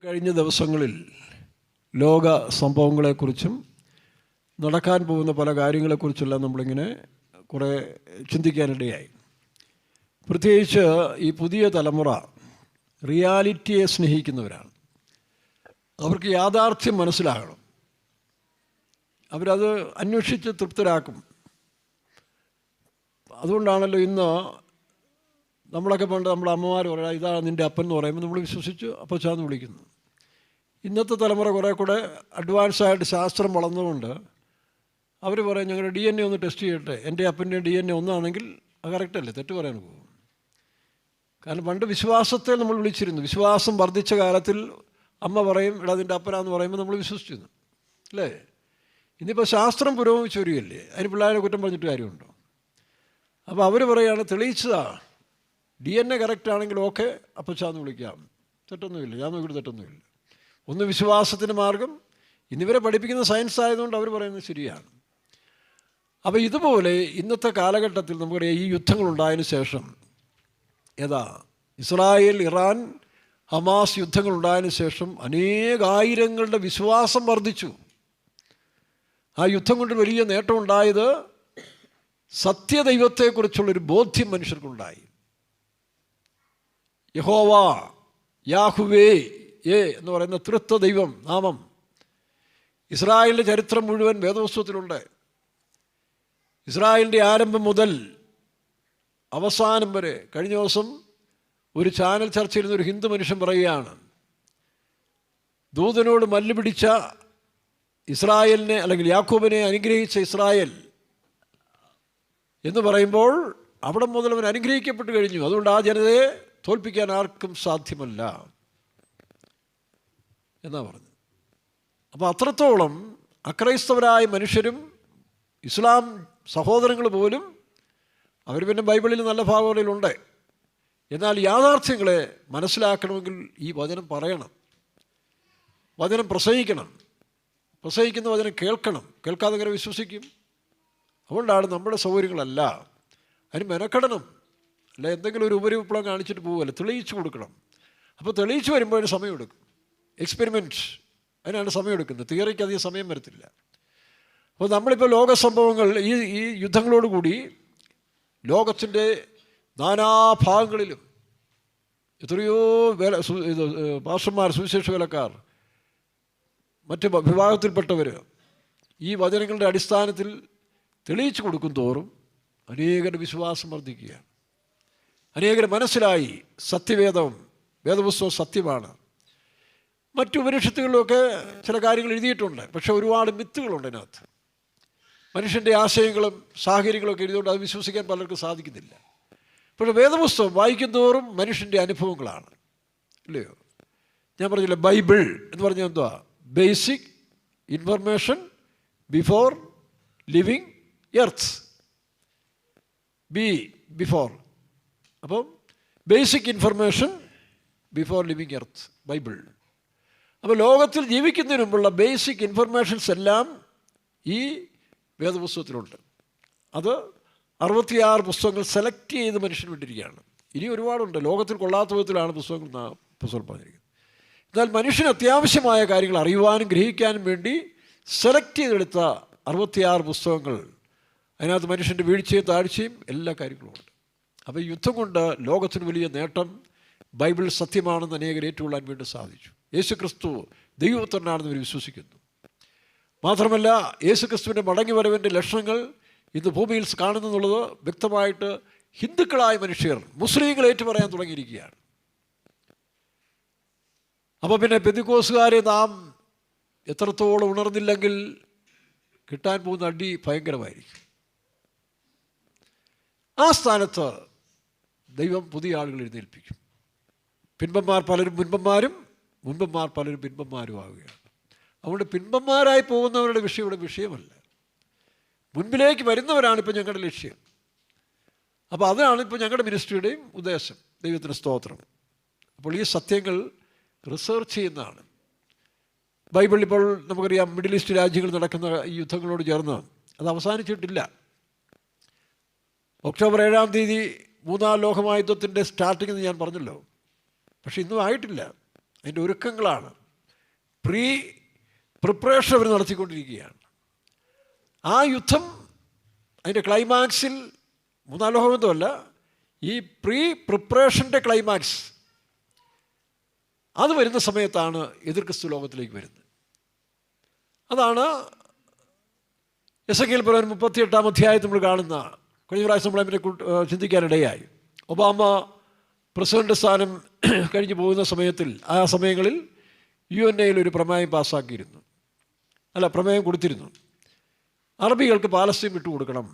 കഴിഞ്ഞ ദിവസങ്ങളിൽ ലോക സംഭവങ്ങളെക്കുറിച്ചും നടക്കാൻ പോകുന്ന പല കാര്യങ്ങളെക്കുറിച്ചെല്ലാം നമ്മളിങ്ങനെ കുറേ ചിന്തിക്കാനിടയായി. പ്രത്യേകിച്ച് ഈ പുതിയ തലമുറ റിയാലിറ്റിയെ സ്നേഹിക്കുന്നവരാണ്. അവർക്ക് യാഥാർത്ഥ്യം മനസ്സിലാകണം, അവരത് അന്വേഷിച്ച് തൃപ്തരാക്കും. അതുകൊണ്ടാണല്ലോ ഇന്ന് നമ്മളൊക്കെ പണ്ട് നമ്മുടെ അമ്മമാർ പറയാം, ഇതാണ് നിൻ്റെ അപ്പൻ എന്ന് പറയുമ്പോൾ നമ്മൾ വിശ്വസിച്ച് അപ്പച്ചാന്ന് വിളിക്കുന്നു. ഇന്നത്തെ തലമുറ കുറേ കൂടെ അഡ്വാൻസായിട്ട് ശാസ്ത്രം വളർന്നുകൊണ്ട് അവർ പറയും, ഞങ്ങളുടെ DNA ഒന്ന് ടെസ്റ്റ് ചെയ്യട്ടെ, എൻ്റെ അപ്പൻ്റെ DNA ഒന്നാണെങ്കിൽ അത് കറക്റ്റല്ലേ, തെറ്റ് പറയാൻ പോകും. കാരണം പണ്ട് വിശ്വാസത്തെ നമ്മൾ വിളിച്ചിരുന്നു. വിശ്വാസം വർദ്ധിച്ച കാലത്തിൽ അമ്മ പറയും, എടാ നിൻ്റെ അപ്പനാന്ന് പറയുമ്പോൾ നമ്മൾ വിശ്വസിച്ചിരുന്നു, അല്ലേ? ഇന്നിപ്പോൾ ശാസ്ത്രം പുരോഗമിച്ച് വരികയല്ലേ, അതിന് പിള്ളേരെ കുറ്റം പറഞ്ഞിട്ട് കാര്യമുണ്ടോ? അപ്പോൾ അവർ പറയുകയാണ്, തെളിയിച്ചതാ, DNA കറക്റ്റാണെങ്കിൽ ഓക്കെ അപ്പച്ചാന്ന് വിളിക്കാം, തെറ്റൊന്നുമില്ല, ഞാൻ നോക്കിയിട്ട് തെറ്റൊന്നുമില്ല. ഒന്ന് വിശ്വാസത്തിൻ്റെ മാർഗം, ഇന്നിവരെ പഠിപ്പിക്കുന്ന സയൻസ് ആയതുകൊണ്ട് അവർ പറയുന്നത് ശരിയാണ്. അപ്പോൾ ഇതുപോലെ ഇന്നത്തെ കാലഘട്ടത്തിൽ നമുക്കറിയാം, ഈ യുദ്ധങ്ങളുണ്ടായതിനു ശേഷം ഇസ്രായേൽ, ഇറാൻ, ഹമാസ് യുദ്ധങ്ങളുണ്ടായതിനു ശേഷം അനേകായിരങ്ങളുടെ വിശ്വാസം വർദ്ധിച്ചു. ആ യുദ്ധം കൊണ്ട് വലിയ നേട്ടമുണ്ടായത് സത്യദൈവത്തെക്കുറിച്ചുള്ളൊരു ബോധ്യം മനുഷ്യർക്കുണ്ടായി. യഹോവ, യാഹുവേ എന്ന് പറയുന്ന ത്രിത്വ ദൈവം നാമം ഇസ്രായേലിൻ്റെ ചരിത്രം മുഴുവൻ വേദപുസ്തകത്തിലുണ്ട്. ഇസ്രായേലിൻ്റെ ആരംഭം മുതൽ അവസാനം വരെ. കഴിഞ്ഞ ദിവസം ഒരു ചാനൽ ചർച്ചയിൽ ഒരു ഹിന്ദു മനുഷ്യൻ പറയുകയാണ്, ദൂതനോട് മല്ല് പിടിച്ച ഇസ്രായേലിനെ അല്ലെങ്കിൽ യാക്കോബിനെ അനുഗ്രഹിച്ച ഇസ്രായേൽ എന്ന് പറയുമ്പോൾ അവിടെ മുതൽ അവൻ അനുഗ്രഹിക്കപ്പെട്ട് കഴിഞ്ഞു. അതുകൊണ്ട് ആ ജനതയെ തോൽപ്പിക്കാൻ ആർക്കും സാധ്യമല്ല എന്നാ പറഞ്ഞു. അപ്പോൾ അത്രത്തോളം അക്രൈസ്തവരായ മനുഷ്യരും ഇസ്ലാം സഹോദരങ്ങൾ പോലും അവർ പിന്നെ ബൈബിളിൽ നല്ല ഭാഗങ്ങളിലുണ്ട്. എന്നാൽ യാഥാർത്ഥ്യങ്ങളെ മനസ്സിലാക്കണമെങ്കിൽ ഈ വചനം പറയണം, വചനം പ്രസംഗിക്കണം, പ്രസംഗിക്കുന്ന വചനം കേൾക്കണം. കേൾക്കാതെ അങ്ങനെ വിശ്വസിക്കും. അതുകൊണ്ടാണ് നമ്മുടെ സൗകര്യങ്ങളല്ല, അതിന് മെനക്കെടണം. അല്ല എന്തെങ്കിലും ഒരു ഉപരിവിപ്ലവം കാണിച്ചിട്ട് പോകുമല്ലോ, തെളിയിച്ചു കൊടുക്കണം. അപ്പോൾ തെളിയിച്ചു വരുമ്പോഴതിന് സമയമെടുക്കും. എക്സ്പെരിമെൻറ്റ് അതിനാണ് സമയമെടുക്കുന്നത്, തിയറിക്ക് അധികം സമയം വരത്തില്ല. അപ്പോൾ നമ്മളിപ്പോൾ ലോക സംഭവങ്ങൾ ഈ യുദ്ധങ്ങളോടുകൂടി ലോകത്തിൻ്റെ നാനാഭാഗങ്ങളിലും എത്രയോ പാസ്റ്റർമാർ, സുവിശേഷ വേലക്കാർ, മറ്റ് വിഭാഗത്തിൽപ്പെട്ടവർ ഈ വചനങ്ങളുടെ അടിസ്ഥാനത്തിൽ തെളിയിച്ചു കൊടുക്കും തോറും അനേകരുടെ വിശ്വാസം വർദ്ധിക്കുകയാണ്. അനേകർ മനസ്സിലായി സത്യവേദം, വേദപുസ്തകം സത്യമാണ്. മറ്റു ഉപനിഷത്തുകളിലൊക്കെ ചില കാര്യങ്ങൾ എഴുതിയിട്ടുണ്ട്, പക്ഷേ ഒരുപാട് മിത്തുകളുണ്ട് അതിനകത്ത്. മനുഷ്യൻ്റെ ആശയങ്ങളും സാഹചര്യങ്ങളൊക്കെ എഴുതിയുകൊണ്ട് അത് വിശ്വസിക്കാൻ പലർക്കും സാധിക്കുന്നില്ല. പക്ഷേ വേദപുസ്തകം വായിക്കും തോറും മനുഷ്യൻ്റെ അനുഭവങ്ങളാണ്, ഇല്ലയോ? ഞാൻ പറഞ്ഞില്ല, ബൈബിൾ എന്ന് പറഞ്ഞാൽ എന്തുവാ? Basic information before living earth. Before, അപ്പം basic information before living earth, Bible. അപ്പോൾ ലോകത്തിൽ ജീവിക്കുന്നതിന് മുമ്പുള്ള ബേസിക് ഇൻഫർമേഷൻസ് എല്ലാം ഈ വേദപുസ്തകത്തിലുണ്ട്. അത് 66 പുസ്തകങ്ങൾ സെലക്ട് ചെയ്ത് മനുഷ്യൻ വിട്ടിരിക്കുകയാണ്. ഇനി ഒരുപാടുണ്ട്. ലോകത്തിൽ കൊള്ളാത്ത വിധത്തിലാണ് പുസ്തകം പറഞ്ഞിരിക്കുന്നത്. എന്നാൽ മനുഷ്യന് അത്യാവശ്യമായ കാര്യങ്ങൾ അറിയുവാനും ഗ്രഹിക്കാനും വേണ്ടി സെലക്ട് ചെയ്തെടുത്ത 66 പുസ്തകങ്ങൾ, അതിനകത്ത് മനുഷ്യൻ്റെ വീഴ്ചയും താഴ്ചയും എല്ലാ കാര്യങ്ങളും ഉണ്ട്. അപ്പോൾ യുദ്ധം കൊണ്ട് ലോകത്തിന് വലിയ നേട്ടം, ബൈബിൾ സത്യമാണെന്ന് അനേകർ ഏറ്റുകൊള്ളാൻ വേണ്ടി സാധിച്ചു. യേശുക്രിസ്തു ദൈവപുത്രനാണെന്ന് അവർ വിശ്വസിക്കുന്നു. മാത്രമല്ല, യേശുക്രിസ്തുവിൻ്റെ മടങ്ങി വരവിൻ്റെ ലക്ഷണങ്ങൾ ഇന്ന് ഭൂമിയിൽ കാണുന്നെന്നുള്ളത് വ്യക്തമായിട്ട് ഹിന്ദുക്കളായ മനുഷ്യർ, മുസ്ലിങ്ങൾ ഏറ്റുപറയാൻ തുടങ്ങിയിരിക്കുകയാണ്. അപ്പോൾ പിന്നെ പെന്തിക്കോസുകാരെ നാം എത്രത്തോളം ഉണർന്നില്ലെങ്കിൽ കിട്ടാൻ പോകുന്ന അടി ഭയങ്കരമായിരിക്കും. ആ സ്ഥാനത്ത് ദൈവം പുതിയ ആളുകൾ എഴുന്നേൽപ്പിക്കും. പിൻപന്മാർ പലരും മുൻപന്മാരും, മുൻപന്മാർ പലരും പിൻപന്മാരും ആവുകയാണ്. അതുകൊണ്ട് പിൻപന്മാരായി പോകുന്നവരുടെ വിഷയം ഇവിടെ വിഷയമല്ല, മുൻപിലേക്ക് വരുന്നവരാണ് ഇപ്പോൾ ഞങ്ങളുടെ ലക്ഷ്യം. അപ്പോൾ അതാണ് ഇപ്പോൾ ഞങ്ങളുടെ മിനിസ്ട്രിയുടെയും ഉദ്ദേശം. ദൈവത്തിന് സ്തോത്രം. അപ്പോൾ ഈ സത്യങ്ങൾ റിസർച്ച് ചെയ്യുന്നതാണ്. ബൈബിൾ ഇപ്പോൾ നമുക്കറിയാം, മിഡിൽ ഈസ്റ്റ് രാജ്യങ്ങളിൽ നടക്കുന്ന ഈ യുദ്ധങ്ങളോട് ചേർന്ന് അത് അവസാനിച്ചിട്ടില്ല. ഒക്ടോബർ 7-ാം തീയതി 3-ാം ലോകമഹായുദ്ധത്തിൻ്റെ സ്റ്റാർട്ടിംഗ് എന്ന് ഞാൻ പറഞ്ഞല്ലോ, പക്ഷെ ഇന്നും ആയിട്ടില്ല. അതിൻ്റെ ഒരുക്കങ്ങളാണ്, പ്രിപ്പറേഷൻ അവർ നടത്തിക്കൊണ്ടിരിക്കുകയാണ്. ആ യുദ്ധം അതിൻ്റെ ക്ലൈമാക്സിൽ മൂന്നാം ലോകയുദ്ധമല്ല, ഈ പ്രിപ്പറേഷൻ്റെ ക്ലൈമാക്സ് അത് വരുന്ന സമയത്താണ് എതിർ ക്രിസ്തു ലോകത്തിലേക്ക് വരുന്നത്. അതാണ് എസെക്കിയേൽ പ്രവചനം 38-ാം അധ്യായത്തിൽ നമ്മൾ കാണുന്ന. കഴിഞ്ഞ പ്രാവശ്യം നമ്മൾ അതിനെ ചിന്തിക്കാനിടയായി. ഒബാമ പ്രസിഡന്റ് സ്ഥാനം കഴിഞ്ഞ് പോകുന്ന സമയത്തിൽ, ആ സമയങ്ങളിൽ UN-യിൽ ഒരു പ്രമേയം പാസ്സാക്കിയിരുന്നു, പ്രമേയം കൊടുത്തിരുന്നു. അറബികൾക്ക് പാലസ്തീൻ വിട്ടുകൊടുക്കണം,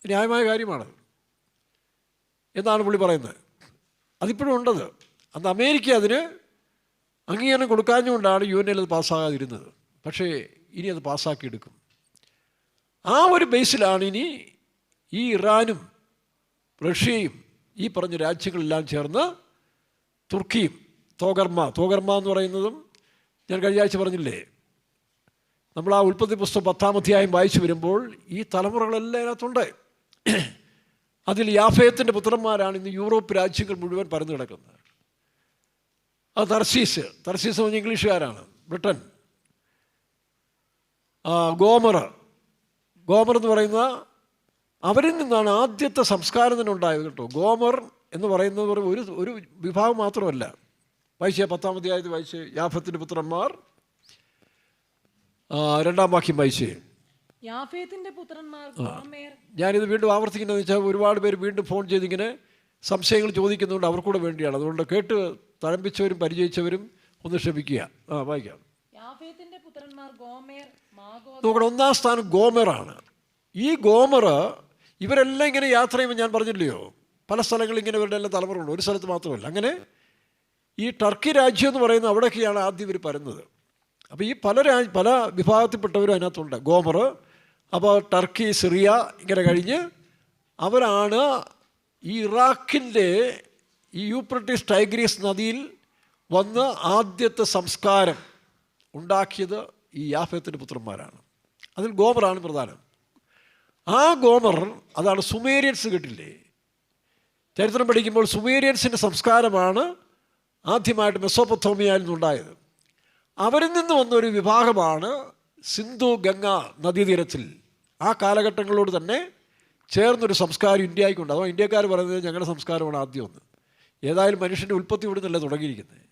ന്യായമായ കാര്യമാണ് എന്നാണ് പുള്ളി പറയുന്നത്. അതിപ്പോഴും ഉണ്ടത്. അന്ന് അമേരിക്ക അതിന് അംഗീകാരം കൊടുക്കാഞ്ഞുകൊണ്ടാണ് UN-ൽ അത് പാസ്സാകാതിരുന്നത്. പക്ഷേ ഇനി അത് പാസ്സാക്കിയെടുക്കും. ആ ഒരു ബേസിലാണ് ഇനി ഈ ഇറാനും റഷ്യയും ഈ പറഞ്ഞ രാജ്യങ്ങളെല്ലാം ചേർന്ന് തുർക്കിയും തോഗർമ എന്ന് പറയുന്നതും ഞാൻ കഴിഞ്ഞ ആഴ്ച പറഞ്ഞില്ലേ, നമ്മൾ ആ ഉൽപ്പത്തി പുസ്തകം 10-ാം അധ്യായം വായിച്ചു വരുമ്പോൾ ഈ തലമുറകളെല്ലാം അതിനകത്തുണ്ട്. അതിൽ യാഫേത്തിൻ്റെ പുത്രന്മാരാണ് ഇന്ന് യൂറോപ്പ് രാജ്യങ്ങൾ മുഴുവൻ പരന്നു കിടക്കുന്നത്. അത് തർസീസ് പറഞ്ഞ ഇംഗ്ലീഷുകാരാണ്, ബ്രിട്ടൻ. ഗോമർ എന്ന് പറയുന്ന അവരിൽ നിന്നാണ് ആദ്യത്തെ സംസ്കാരം തന്നെ ഉണ്ടായത് കേട്ടോ. ഗോമർ എന്ന് പറയുന്നത് ഒരു വിഭാഗം മാത്രമല്ല. വായിച്ച 10-ാം അധ്യായത്തിൽ വായിച്ച് യാഫത്തിൻ്റെ പുത്രന്മാർ 2-ാം വാക്യം വായിച്ച്. ഞാനിത് വീണ്ടും ആവർത്തിക്കുന്നതെന്ന് വെച്ചാൽ ഒരുപാട് പേര് വീണ്ടും ഫോൺ ചെയ്തിങ്ങനെ സംശയങ്ങൾ ചോദിക്കുന്നുണ്ട്, അവർക്കൂടെ വേണ്ടിയാണ്. അതുകൊണ്ട് കേട്ട് തഴമ്പിച്ചവരും പരിചയിച്ചവരും ഒന്ന് ക്ഷമിക്കുക. വായിക്കാം. നോക്കണം, 1-ാം സ്ഥാനം ഗോമറാണ്. ഈ ഗോമർ ഇവരെല്ലാം ഇങ്ങനെ യാത്ര ചെയ്യുമ്പോൾ ഞാൻ പറഞ്ഞില്ലയോ, പല സ്ഥലങ്ങളിൽ ഇങ്ങനെ ഇവരുടെ എല്ലാം തലമുറയുണ്ട്, ഒരു സ്ഥലത്ത് മാത്രമല്ല. അങ്ങനെ ഈ ടർക്കി രാജ്യം എന്ന് പറയുന്നത് അവിടേക്കാണ് ആദ്യം ഇവർ പരന്നത്. അപ്പോൾ ഈ പല വിഭാഗത്തിൽപ്പെട്ടവരും അതിനകത്തുണ്ട്. ഗോമർ, അപ്പോൾ ടർക്കി, സിറിയ ഇങ്ങനെ കഴിഞ്ഞ് അവരാണ് ഈ ഇറാഖിൻ്റെ ഈ യൂഫ്രട്ടീസ് ടൈഗ്രീസ് നദിയിൽ വന്ന് ആദ്യത്തെ സംസ്കാരം ഉണ്ടാക്കിയത് ഈ യാഫത്തിൻ്റെ പുത്രന്മാരാണ്. അതിൽ ഗോമറാണ് പ്രധാനം. ആ ഗോമർ അതാണ് സുമേരിയൻസ്. കേട്ടില്ലേ, ചരിത്രം പഠിക്കുമ്പോൾ സുമേരിയൻസിൻ്റെ സംസ്കാരമാണ് ആദ്യമായിട്ട് മെസോപ്പൊത്തോമിയയിൽ നിന്നുണ്ടായത്. അവരിൽ നിന്ന് വന്നൊരു വിഭാഗമാണ് സിന്ധു ഗംഗ നദീതീരത്തിൽ ആ കാലഘട്ടങ്ങളോട് തന്നെ ചേർന്നൊരു സംസ്കാരം ഇന്ത്യയ്ക്കുണ്ട്. അതോ ഇന്ത്യക്കാർ പറയുന്നത് ഞങ്ങളുടെ സംസ്കാരമാണ് ആദ്യം ഒന്ന്. ഏതായാലും മനുഷ്യൻ്റെ ഉൽപ്പത്തി ഇവിടെ നിന്നല്ല തുടങ്ങിയിരിക്കുന്നത്.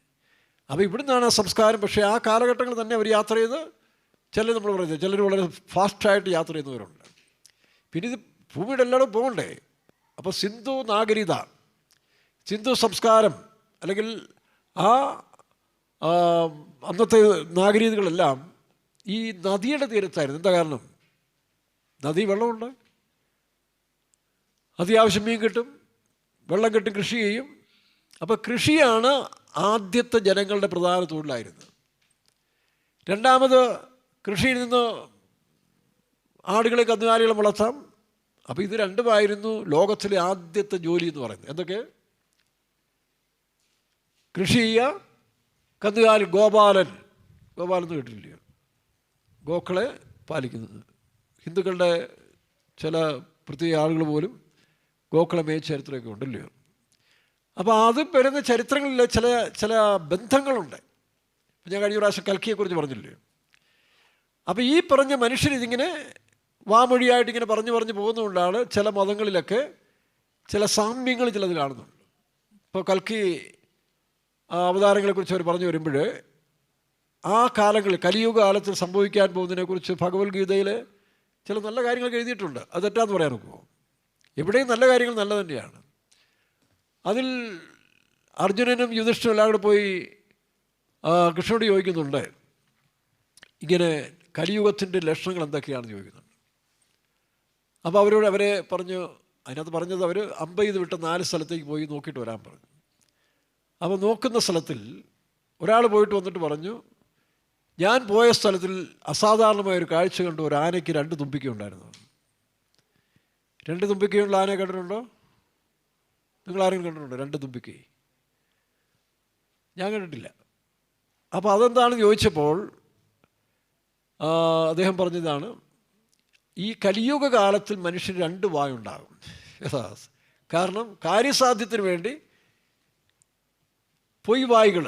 അപ്പോൾ ഇവിടെ നിന്നാണ് ആ സംസ്കാരം. പക്ഷേ ആ കാലഘട്ടങ്ങളിൽ തന്നെ അവർ യാത്ര ചെയ്ത്, ചിലർ നമ്മൾ പറയുന്നത്, ചിലർ വളരെ ഫാസ്റ്റായിട്ട് യാത്ര ചെയ്യുന്നവരുണ്ട്. പിന്നെ ഇത് ഭൂമിയുടെ എല്ലായിടും പോകണ്ടേ. അപ്പോൾ സിന്ധു സംസ്കാരം അല്ലെങ്കിൽ ആ അന്നത്തെ നാഗരികതകളെല്ലാം ഈ നദിയുടെ തീരത്തായിരുന്നു. എന്താ കാരണം? നദി വെള്ളമുണ്ട്, അത്യാവശ്യം മീൻ കിട്ടും, വെള്ളം കിട്ടും, കൃഷി ചെയ്യും. അപ്പോൾ കൃഷിയാണ് ആദ്യത്തെ ജനങ്ങളുടെ പ്രധാന തൊഴിലായിരുന്നത്. രണ്ടാമത് കൃഷിയിൽ നിന്ന് ആടുകളെ, കന്നുകാലികളെ വളർത്താം. അപ്പോൾ ഇത് രണ്ടുമായിരുന്നു ലോകത്തിലെ ആദ്യത്തെ ജോലി എന്ന് പറയുന്നത്. എന്തൊക്കെ? കൃഷി ചെയ്യുക, കന്നുകാലി, ഗോപാലൻ എന്ന് കേട്ടില്ലയോ? ഗോക്കളെ പാലിക്കുന്നത്. ഹിന്ദുക്കളുടെ ചില പ്രത്യേക ആളുകൾ പോലും ഗോക്കളെ മേച്ച ചരിത്രമൊക്കെ ഉണ്ടല്ലോ. അപ്പോൾ അത് വരുന്ന ചരിത്രങ്ങളിൽ ചില ബന്ധങ്ങളുണ്ട്. ഞാൻ കഴിഞ്ഞ പ്രാവശ്യം കൽക്കിയെക്കുറിച്ച് പറഞ്ഞില്ലേ. അപ്പോൾ ഈ പറഞ്ഞ മനുഷ്യരിതിങ്ങനെ വാമൊഴിയായിട്ട് ഇങ്ങനെ പറഞ്ഞു പോകുന്നതുകൊണ്ടാണ് ചില മതങ്ങളിലൊക്കെ ചില സാമ്യങ്ങൾ ചിലത് കാണുന്നുണ്ട്. ഇപ്പോൾ കൽക്കി അവതാരങ്ങളെക്കുറിച്ച് അവർ പറഞ്ഞു വരുമ്പോൾ ആ കാലങ്ങളിൽ കലിയുഗ കാലത്തിൽ സംഭവിക്കാൻ പോകുന്നതിനെക്കുറിച്ച് ഭഗവത്ഗീതയിൽ ചില നല്ല കാര്യങ്ങളൊക്കെ എഴുതിയിട്ടുണ്ട്. അത് തെറ്റാന്ന് പറയാൻ നോക്കുമോ? എവിടെയും നല്ല കാര്യങ്ങൾ നല്ല തന്നെയാണ്. അതിൽ അർജുനനും യുധിഷ്ഠിരും എല്ലാം കൂടെ പോയി കൃഷ്ണനോട് ചോദിക്കുന്നുണ്ട്, ഇങ്ങനെ കലിയുഗത്തിൻ്റെ ലക്ഷണങ്ങൾ എന്തൊക്കെയാണെന്ന് ചോദിക്കുന്നുണ്ട്. അപ്പോൾ അവരെ പറഞ്ഞു, അതിനകത്ത് പറഞ്ഞത് അവർ അമ്പ ചെയ്ത് വിട്ട് 4 സ്ഥലത്തേക്ക് പോയി നോക്കിയിട്ട് വരാൻ പറഞ്ഞു. അപ്പോൾ നോക്കുന്ന സ്ഥലത്തിൽ ഒരാൾ പോയിട്ട് വന്നിട്ട് പറഞ്ഞു, ഞാൻ പോയ സ്ഥലത്തിൽ അസാധാരണമായൊരു കാഴ്ച കണ്ടു. ഒരു ആനയ്ക്ക് 2 തുമ്പിക്കയുണ്ടായിരുന്നു. 2 തുമ്പിക്കയുള്ള ആനയെ കണ്ടിട്ടുണ്ടോ? നിങ്ങൾ ആരെങ്കിലും കണ്ടിട്ടുണ്ടോ 2 തുമ്പിക്ക? ഞാൻ കണ്ടിട്ടില്ല. അപ്പോൾ അതെന്താണെന്ന് ചോദിച്ചപ്പോൾ അദ്ദേഹം പറഞ്ഞതാണ്, ഈ കലിയുഗ കാലത്തിൽ മനുഷ്യന് 2 വായുണ്ടാകും. കാരണം കാര്യസാധ്യത്തിന് വേണ്ടി പൊയ് വായുകൾ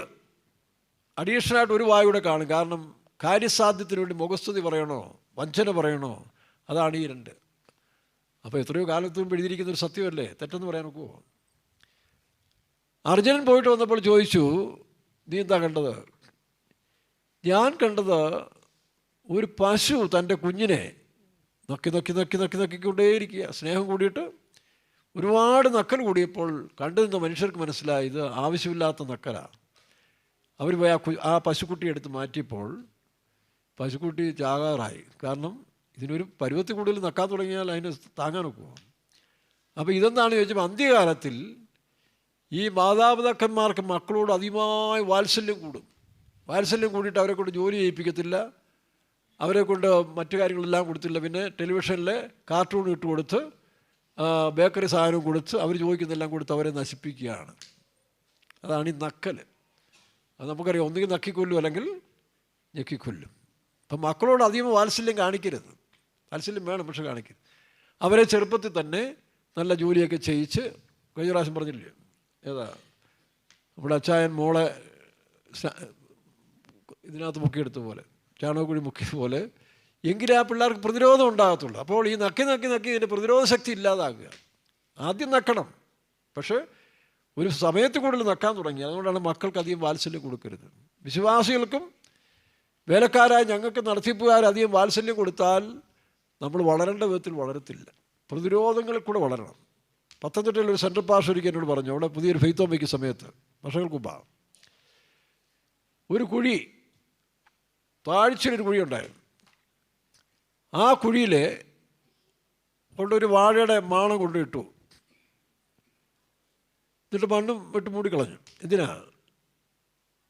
അഡീഷണലായിട്ട് ഒരു വായൂടെ കാണും. കാരണം കാര്യസാധ്യത്തിന് വേണ്ടി മുഖസ്തുതി പറയണോ വഞ്ചന പറയണോ, അതാണ് ഈ രണ്ട്. അപ്പോൾ എത്രയോ കാലത്ത് മുമ്പ് എഴുതിയിരിക്കുന്നൊരു സത്യമല്ലേ, തെറ്റെന്ന് പറയാൻ ഒക്കുമോ? അർജുനൻ പോയിട്ട് വന്നപ്പോൾ ചോദിച്ചു, നീ എന്താ കണ്ടത്? ഞാൻ കണ്ടത് ഒരു പശു തൻ്റെ കുഞ്ഞിനെ നക്കി നക്കി നക്കി നക്കി നക്കിക്കൊണ്ടേയിരിക്കുക. സ്നേഹം കൂടിയിട്ട് ഒരുപാട് നക്കൽ കൂടിയപ്പോൾ കണ്ടു നിന്ന മനുഷ്യർക്ക് മനസ്സിലായി ഇത് ആവശ്യമില്ലാത്ത നക്കലാണ്. അവർ പോയി ആ പശുക്കുട്ടിയെ എടുത്ത് മാറ്റിയപ്പോൾ പശുക്കുട്ടി ചാകാറായി. കാരണം ഇതിനൊരു പരുവത്തിൽ കൂടുതൽ നക്കാൻ തുടങ്ങിയാൽ അതിന് താങ്ങാൻ ഒക്കുമോ? അപ്പോൾ ഇതെന്താണ് ചോദിച്ചപ്പോൾ, അന്ത്യകാലത്തിൽ ഈ മാതാപിതാക്കന്മാർക്ക് മക്കളോട് അധികമായി വാത്സല്യം കൂടും. വാത്സല്യം കൂടിയിട്ട് അവരെ കൊണ്ട് ജോലി ചെയ്യിപ്പിക്കത്തില്ല, അവരെ കൊണ്ട് മറ്റു കാര്യങ്ങളെല്ലാം കൊടുത്തില്ല. പിന്നെ ടെലിവിഷനിലെ കാർട്ടൂൺ ഇട്ട് കൊടുത്ത് ബേക്കറി സാധനം കൊടുത്ത് അവർ ചോദിക്കുന്നതെല്ലാം കൊടുത്ത് അവരെ നശിപ്പിക്കുകയാണ്. അതാണ് ഈ നക്കൽ. അത് നമുക്കറിയാം, ഒന്നുകിൽ നക്കിക്കൊല്ലും അല്ലെങ്കിൽ ഞെക്കിക്കൊല്ലും. അപ്പം മക്കളോട് അധികം വാത്സല്യം കാണിക്കരുത്. വാത്സല്യം വേണം, പക്ഷെ കാണിക്കരുത്. അവരെ ചെറുപ്പത്തിൽ തന്നെ നല്ല ജോലിയൊക്കെ ചെയ്യിച്ച്, കഴിഞ്ഞ പ്രാവശ്യം പറഞ്ഞില്ലേ, ഏതാ നമ്മുടെ അച്ചായൻ മോളെ ഇതിനകത്ത് മുക്കിയെടുത്ത പോലെ, ചാണകക്കുഴി മുക്കിയ പോലെ, എങ്കിലേ ആ പിള്ളേർക്ക് പ്രതിരോധം ഉണ്ടാകത്തുള്ളൂ. അപ്പോൾ ഈ നക്കി നക്കി നക്കി ഇതിൻ്റെ പ്രതിരോധ ശക്തി ഇല്ലാതാകുക. ആദ്യം നക്കണം, പക്ഷേ ഒരു സമയത്ത് കൂടുതൽ നക്കാൻ തുടങ്ങി. അതുകൊണ്ടാണ് മക്കൾക്ക് അധികം വാത്സല്യം കൊടുക്കരുത്. വിശ്വാസികൾക്കും വേലക്കാരായ ഞങ്ങൾക്ക് നടത്തിപ്പുകാരധികം വാത്സല്യം കൊടുത്താൽ നമ്മൾ വളരേണ്ട വിധത്തിൽ വളരത്തില്ല. പ്രതിരോധങ്ങളിൽ കൂടെ വളരണം. പത്തനംതിട്ടയിൽ ഒരു സെൻട്രൽ പാസ് ഒരിക്കൽ എന്നോട് പറഞ്ഞു, അവിടെ പുതിയൊരു ഫെയ്ത്ത് ഓം വയ്ക്കുന്ന സമയത്ത് വർഷങ്ങൾക്ക് മുമ്പാണ്, ഒരു കുഴി, താഴ്ചയിലൊരു കുഴി ഉണ്ടായിരുന്നു. ആ കുഴിയിൽ കൊണ്ടൊരു വാഴയുടെ മാണം കൊണ്ടിട്ടു. എന്നിട്ട് മണ്ണും വിട്ട് മൂടിക്കളഞ്ഞു. എന്തിനാ?